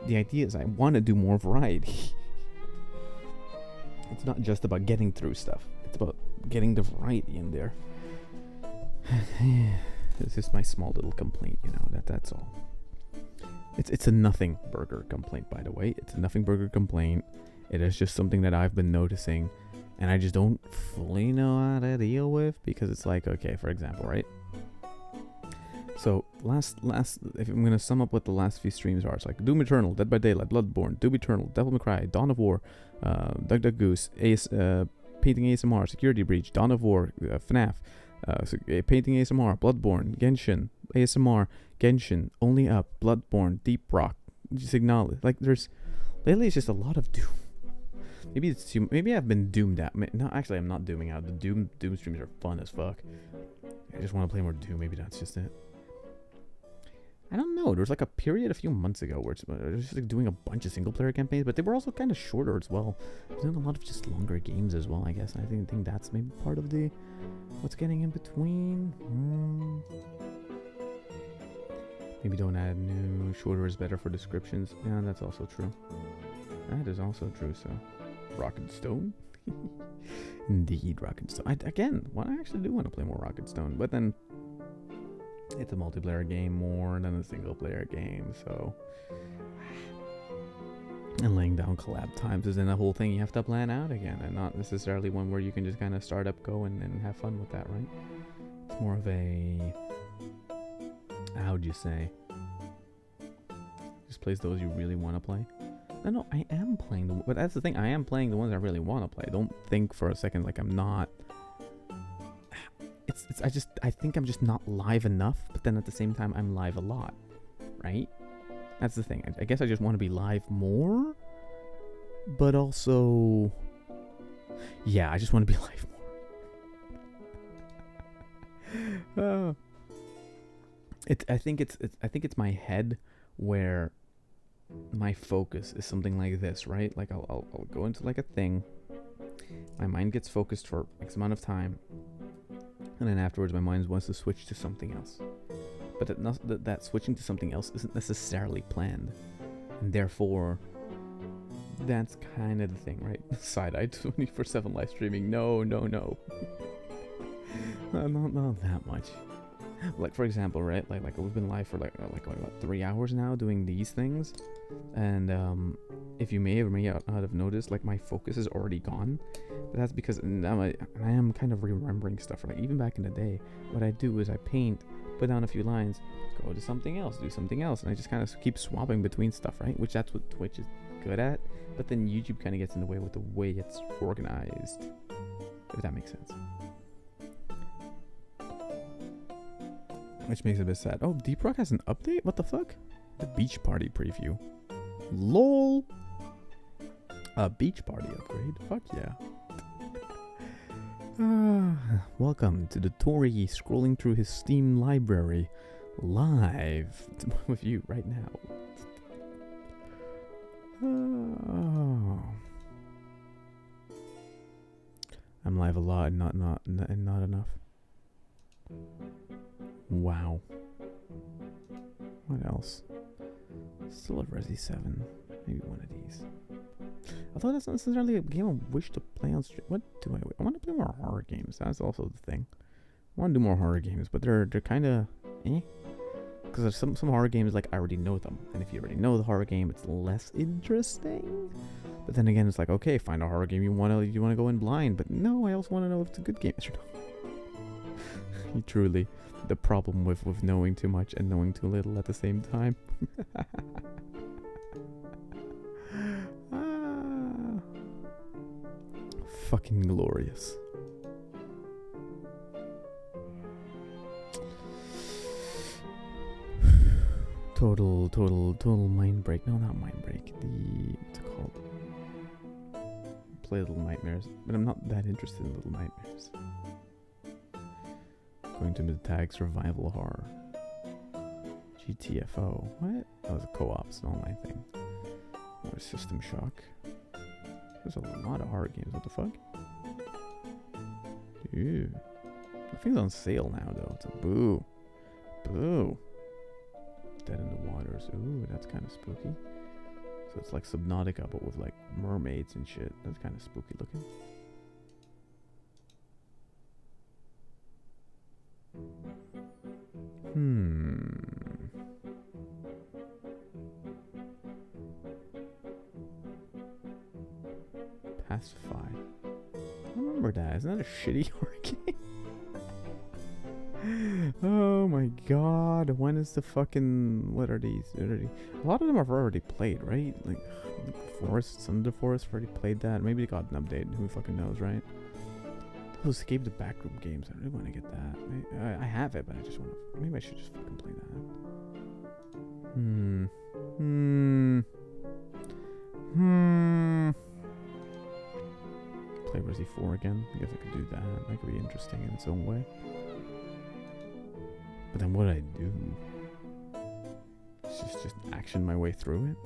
The idea is I want to do more variety. It's not just about getting through stuff. It's about getting the variety in there. It's just my small little complaint, you know, that's all. It's a nothing burger complaint, by the way. It's a nothing burger complaint. It is just something that I've been noticing, and I just don't fully know how to deal with, because it's like, okay, for example, right? So last, if I'm gonna sum up what the last few streams are, it's like Doom Eternal, Dead by Daylight, Bloodborne, Doom Eternal, Devil May Cry, Dawn of War, Duck Duck Goose, Painting ASMR, Security Breach, Dawn of War, FNAF, Painting ASMR, Bloodborne, Genshin, ASMR, Genshin, Only Up, Bloodborne, Deep Rock, Signal. Like there's lately, it's just a lot of Doom. Maybe I've been doomed out. No, actually, I'm not dooming out. The Doom streams are fun as fuck. I just want to play more Doom. Maybe that's just it. I don't know. There was like a period a few months ago where I was just like doing a bunch of single player campaigns, but they were also kind of shorter as well. I was doing a lot of just longer games as well, I guess. And I think that's maybe part of the what's getting in between. Maybe don't add new. Shorter is better for descriptions. Yeah, that's also true. That is also true. So, Rock and Stone. Indeed, Rock and Stone. I actually do want to play more Rock and Stone, but then it's a multiplayer game more than a single player game, so. And laying down collab times is in the whole thing you have to plan out again, and not necessarily one where you can just kind of start up, go, and have fun with that, right? It's more of a, how'd you say? Just plays those you really want to play. No, I am playing but that's the thing. I am playing the ones I really want to play. Don't think for a second like I'm not. I think I'm just not live enough, but then at the same time I'm live a lot, right? That's the thing. I guess I just want to be live more, but also, yeah, I just want to be live more. I think it's my head where my focus is something like this, right? Like I'll go into like a thing, my mind gets focused for X amount of time, and then afterwards my mind wants to switch to something else, but that switching to something else isn't necessarily planned, and therefore that's kind of the thing, right? Side-eye 24/7 live streaming, no not that much. Like for example, right, like we've been live for like what, 3 hours now doing these things, and if you may or may not have noticed, like my focus is already gone, but that's because now I am kind of remembering stuff. Like even back in the day, what I do is I paint, put down a few lines, go to something else, do something else, and I just kind of keep swapping between stuff, right? Which that's what Twitch is good at, but then YouTube kind of gets in the way with the way it's organized, if that makes sense. Which makes it a bit sad. Oh, Deep Rock has an update? What the fuck? The beach party preview. LOL. A beach party upgrade? Fuck yeah. Welcome to the Tori scrolling through his Steam library live with you right now. I'm live a lot and not enough. Wow. What else? Still have Resi 7. Maybe one of these. Although that's not necessarily a game I wish to play on stream. What do I want to play more horror games. That's also the thing. I want to do more horror games, but they're kind of because there's some horror games like I already know them, and if you already know the horror game, it's less interesting. But then again, it's like, okay, find a horror game you want to go in blind, but no, I also want to know if it's a good game or not. Truly, the problem with knowing too much and knowing too little at the same time. Fucking glorious. Total mind break. No, not mind break. What's it called? Play Little Nightmares, but I'm not that interested in Little Nightmares. Going to the tag survival horror. GTFO. What? That was a co-op, it's an online thing. Or System Shock. There's a lot of horror games. What the fuck? Ew. I think it's on sale now, though. It's a boo. Boo. Dead in the Waters. Ooh, that's kind of spooky. So it's like Subnautica, but with like mermaids and shit. That's kind of spooky looking. Pacify. I remember that. Isn't that a shitty horror game? Oh my god. When is the fucking... What are these? A lot of them I've already played, right? Like, Forest, Under the Forest, already played that. Maybe they got an update. Who fucking knows, right? Those Escape the Backroom games. I really want to get that. I have it, but I just want to... Maybe I should just fucking play that. Play Resi 4 again. I guess I could do that. That could be interesting in its own way. But then what do I do? Just action my way through it?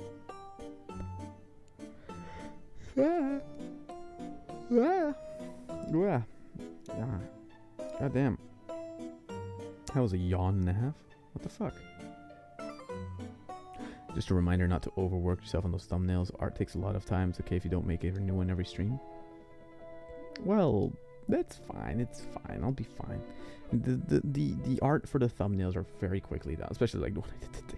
God damn. That was a yawn and a half. What the fuck? Just a reminder not to overwork yourself on those thumbnails. Art takes a lot of time. It's okay if you don't make every new one every stream. Well, that's fine. It's fine. I'll be fine. The art for the thumbnails are very quickly done, especially like the one I did today.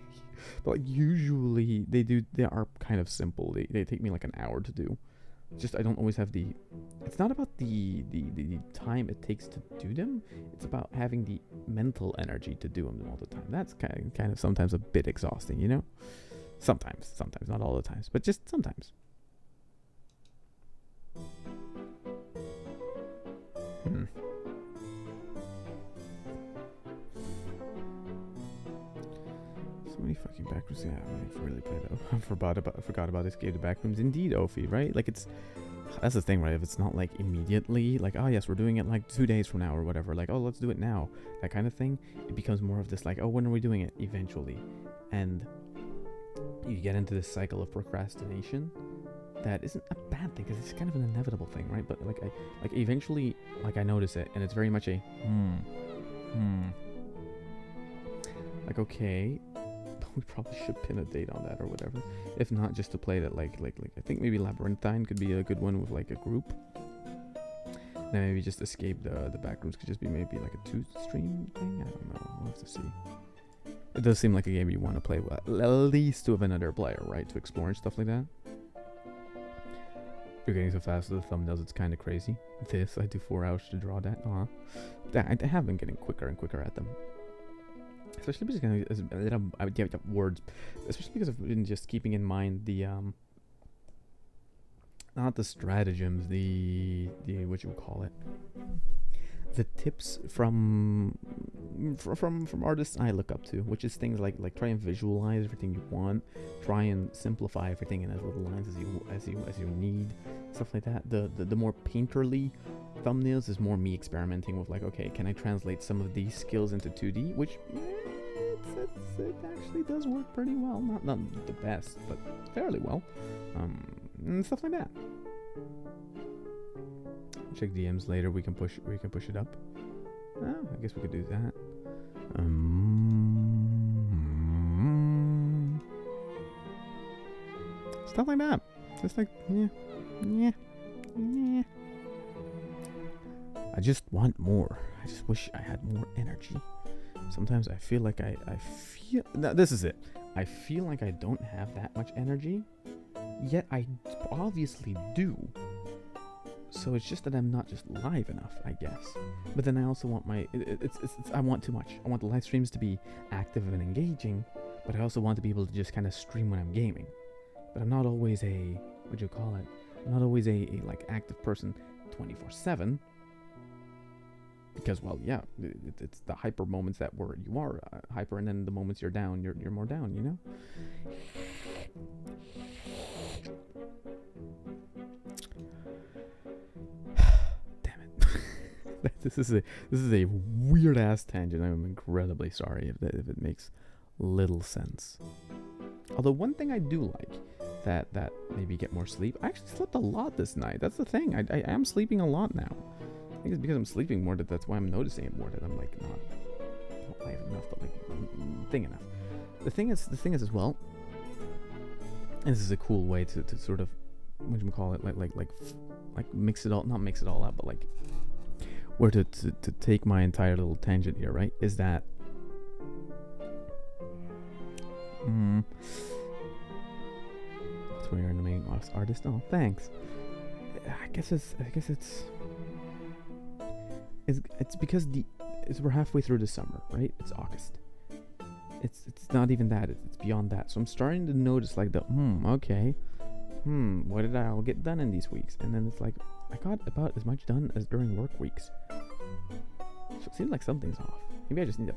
But like usually they are kind of simple. They take me like an hour to do. Just I don't always have the... It's not about the time it takes to do them. It's about having the mental energy to do them all the time. That's kind of sometimes a bit exhausting, you know? Sometimes, not all the times, but just sometimes. So many fucking backrooms. Yeah, I really played that. I forgot about Escape the Backrooms. Indeed, Ophi, right? Like that's the thing, right? If it's not like immediately, like, oh yes, we're doing it like 2 days from now or whatever, like, oh, let's do it now, that kind of thing, it becomes more of this like, oh, when are we doing it? Eventually. And you get into this cycle of procrastination that isn't a bad thing, because it's kind of an inevitable thing, right? But like eventually, like, I notice it, and it's very much a like, okay, we probably should pin a date on that or whatever. If not, just to play that, like I think maybe Labyrinthine could be a good one with like a group. Then maybe just Escape the Backrooms could just be maybe like a 2-stream thing. I don't know. We'll have to see. It does seem like a game you want to play with at least with another player, right? To explore and stuff like that. You're getting so fast with the thumbnails, it's kind of crazy. I do 4 hours to draw that. I have been getting quicker and quicker at them. Especially because words. Especially because I've been just keeping in mind the not the stratagems, the what you would call it, the tips from artists I look up to, which is things like try and visualize everything you want, try and simplify everything in as little lines as you need, stuff like that. The more painterly thumbnails is more me experimenting with, like, okay, can I translate some of these skills into 2D, which it actually does work pretty well. Not the best, but fairly well, and stuff like that. Check DMs later. We can push it up. Oh, I guess we could do that. Stuff like that. Just like yeah. I just want more. I just wish I had more energy. Sometimes I feel like I feel... No, this is it. I feel like I don't have that much energy, yet I obviously do. So it's just that I'm not just live enough, I guess. But then I also want I want too much. I want the live streams to be active and engaging, but I also want to be able to just kind of stream when I'm gaming. But I'm not always I'm not always a like active person 24/7. Because, well, yeah, it's the hyper moments that you are hyper, and then the moments you're down, you're more down, you know? Damn it. This is a weird ass tangent. I'm incredibly sorry if it makes little sense. Although one thing I do like that maybe get more sleep. I actually slept a lot this night. That's the thing. I am sleeping a lot now. I think it's because I'm sleeping more that's why I'm noticing it more, that I'm like not live enough, but like thing enough. The thing is as well, and this is a cool way to sort of, what do you call it, like mix it all, not mix it all up, but like where to take my entire little tangent here, right? Is that Tori, you're an amazing artist. Oh, thanks. I guess it's because we're halfway through the summer, right? It's August. It's not even that. It's beyond that. So I'm starting to notice like the okay. What did I all get done in these weeks? And then it's like I got about as much done as during work weeks. So it seems like something's off. Maybe I just need to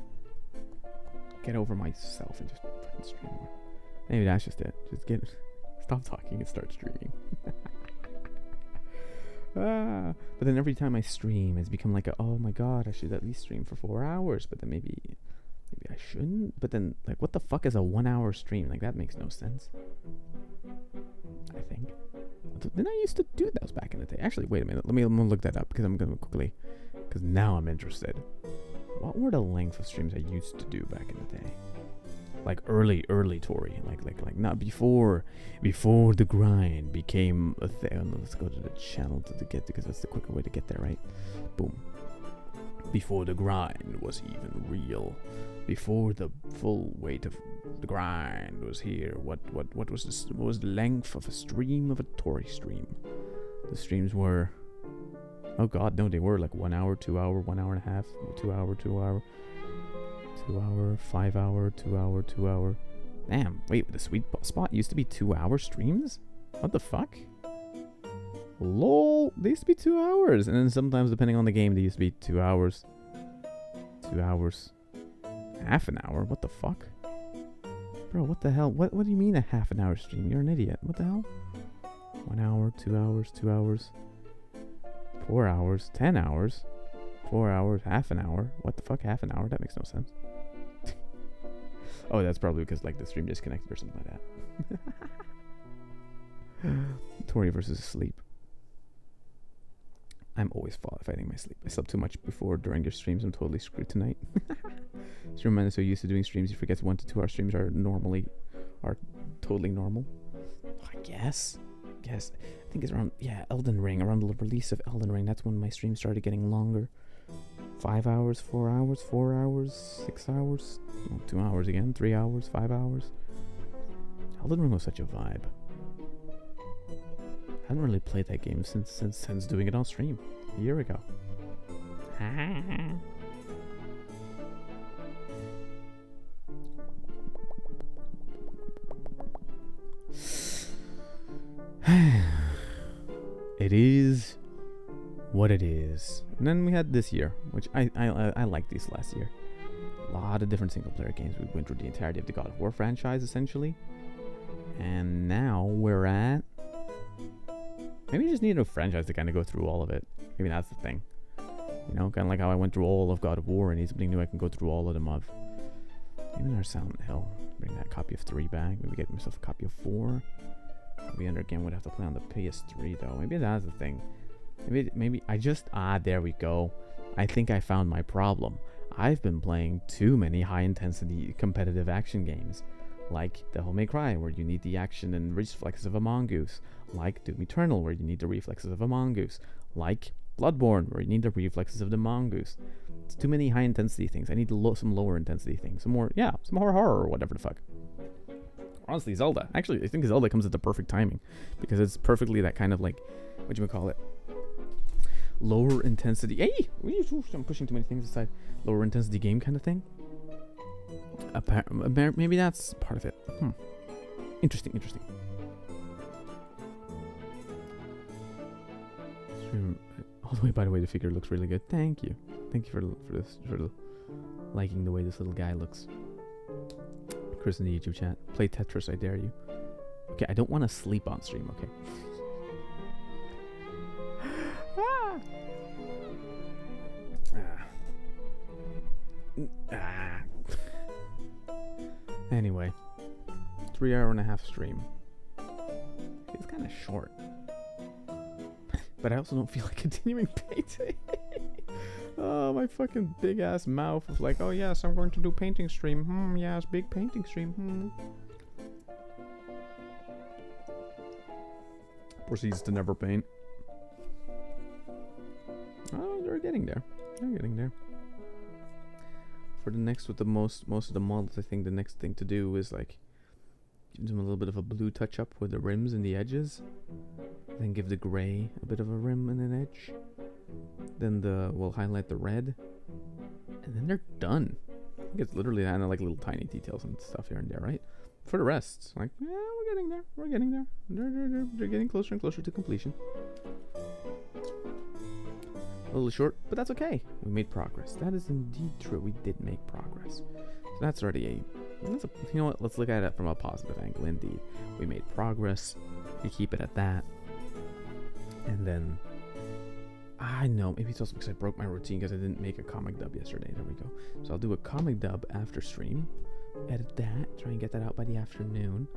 get over myself and just fucking stream more. Maybe that's just it. Stop talking and start streaming. But then every time I stream, it's become like oh my god, I should at least stream for 4 hours. But then maybe I shouldn't. But then like, what the fuck is a 1 hour stream? Like that makes no sense. I think. Didn't I used to do those back in the day? Actually, wait a minute. I'm gonna look that up because I'm gonna quickly. Because now I'm interested. What were the length of streams I used to do back in the day? Like early Tori, like not before the grind became a thing. Let's go to the channel to get, because that's the quicker way to get there, right? Boom. Before the grind was even real, before the full weight of the grind was here. What was the length of a stream of a Tori stream? The streams were, oh god, no, they were like 1 hour, 2 hour, 1 hour and a half, 2 hour, 2 hour. 2 hour, 5 hour, 2 hour, 2 hour. Damn, wait, the sweet spot used to be 2 hour streams? What the fuck? Lol, they used to be 2 hours. And then sometimes, depending on the game, they used to be 2 hours. 2 hours. Half an hour? What the fuck? Bro, what the hell? What do you mean a half an hour stream? You're an idiot. What the hell? 1 hour, 2 hours, 2 hours. 4 hours, 10 hours. 4 hours, half an hour. What the fuck, half an hour? That makes no sense. Oh, that's probably because like the stream disconnected or something like that. Tori versus sleep. I'm always fighting my sleep. I slept too much before during your streams. I'm totally screwed tonight. Stream man is so used to doing streams, he forgets 1 to 2 hour streams are totally normal. I guess. I think it's around Elden Ring. Around the release of Elden Ring, that's when my streams started getting longer. 5 hours, 4 hours, 4 hours, 6 hours, 2 hours again, 3 hours, 5 hours. Elden Ring was such a vibe. I haven't really played that game since doing it on stream a year ago. It is what it is. And then we had this year, which I liked this last year. A lot of different single player games. We went through the entirety of the God of War franchise essentially. And now we're at, maybe you just need a franchise to kind of go through all of it. Maybe that's the thing. You know, kind of like how I went through all of God of War and need something new I can go through all of them of. Maybe there's Silent Hill. Bring that copy of 3 back. Maybe get myself a copy of 4. Maybe under again would have to play on the PS3 though. Maybe that's the thing. Maybe I just, there we go. I think I found my problem. I've been playing too many high intensity competitive action games. Like Devil May Cry, where you need the action and reflexes of a mongoose. Like Doom Eternal, where you need the reflexes of a mongoose. Like Bloodborne, where you need the reflexes of the mongoose. It's too many high intensity things. I need some lower intensity things. Some horror or whatever the fuck. Honestly, Zelda. Actually, I think Zelda comes at the perfect timing. Because it's perfectly that kind of like, lower intensity. Hey! I'm pushing too many things aside. Lower intensity game kind of thing. Maybe that's part of it. Interesting. Oh, by the way, the figure looks really good. Thank you for liking the way this little guy looks. Chris in the YouTube chat. Play Tetris, I dare you. Okay, I don't want to sleep on stream, okay? Anyway, 3 hour and a half stream. feels kind of short. But I also don't feel like continuing painting. Oh, my fucking big ass mouth of like, oh yes, I'm going to do painting stream. Yes, big painting stream. Proceeds to never paint. Oh, they're getting there. They're getting there. For the next, with the most of the models, I think the next thing to do is like give them a little bit of a blue touch up with the rims and the edges. Then give the gray a bit of a rim and an edge. Then we'll highlight the red, and then they're done. I think it's literally kind of like little tiny details and stuff here and there, right? For the rest, it's like, yeah, we're getting there. We're getting there. They're getting closer and closer to completion. A little short, but that's okay. We made progress. That is indeed true. We did make progress. So that's already you know what? Let's look at it from a positive angle. Indeed, we made progress. We keep it at that, and then. I know, maybe it's also because I broke my routine because I didn't make a comic dub yesterday. There we go. So I'll do a comic dub after stream, edit that, try and get that out by the afternoon,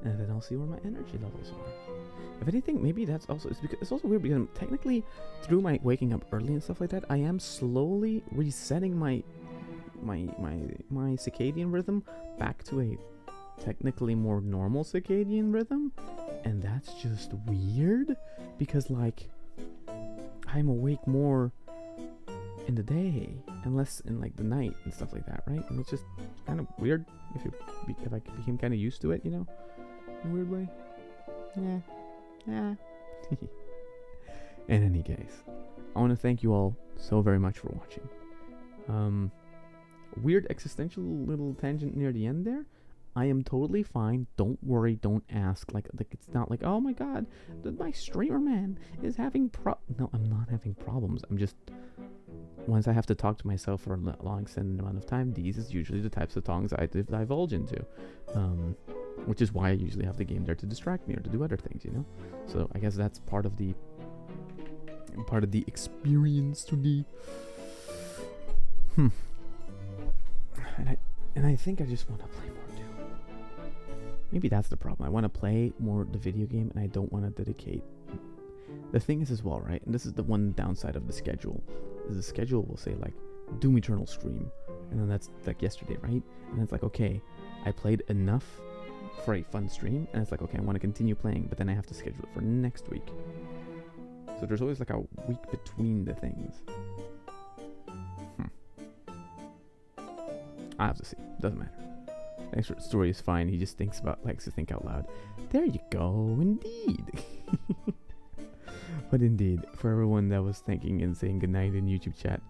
and then I'll see where my energy levels are. If anything, maybe that's also, it's also weird because I'm technically, through my waking up early and stuff like that, I am slowly resetting my circadian rhythm back to a technically more normal circadian rhythm, and that's just weird because like, I'm awake more in the day and less in like the night and stuff like that, right? And it's just kind of weird if I became kind of used to it, you know, in a weird way. Yeah. In any case, I want to thank you all so very much for watching. Weird existential little tangent near the end there. I am totally fine. Don't worry. Don't ask. Like it's not like, oh my god, my streamer man is having No, I'm not having problems. I'm just, once I have to talk to myself for a long extended amount of time, these is usually the types of tongues I divulge into. Which is why I usually have the game there to distract me or to do other things, you know? So I guess that's part of the experience to the... And I think I just want to play more too. Maybe that's the problem. I want to play more the video game and I don't want to dedicate. The thing is as well, right? And this is the one downside of the schedule. Is the schedule will say like Doom Eternal stream. And then that's like yesterday, right? And it's like, okay, I played enough for a fun stream. And it's like, okay, I want to continue playing, but then I have to schedule it for next week. So there's always like a week between the things. I have to see. Doesn't matter. Next story is fine. He just likes to think out loud. There you go. Indeed. But indeed, for everyone that was thinking and saying goodnight in YouTube chat,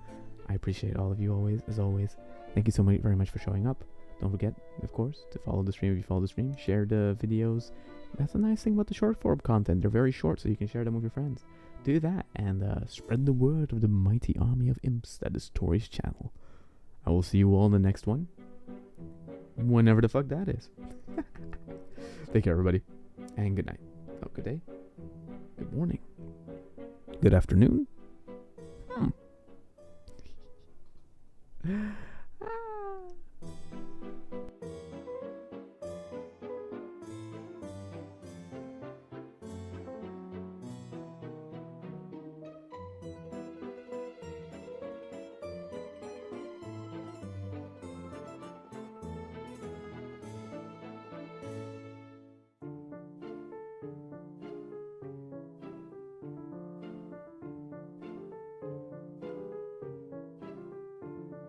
I appreciate all of you as always. Thank you so very much for showing up. Don't forget, of course, to follow the stream if you follow the stream. Share the videos. That's the nice thing about the short form content. They're very short, so you can share them with your friends. Do that and spread the word of the mighty army of imps that is Tori's channel. I will see you all in the next one. Whenever the fuck that is. Take care, everybody. And good night. Oh, good day. Good morning. Good afternoon.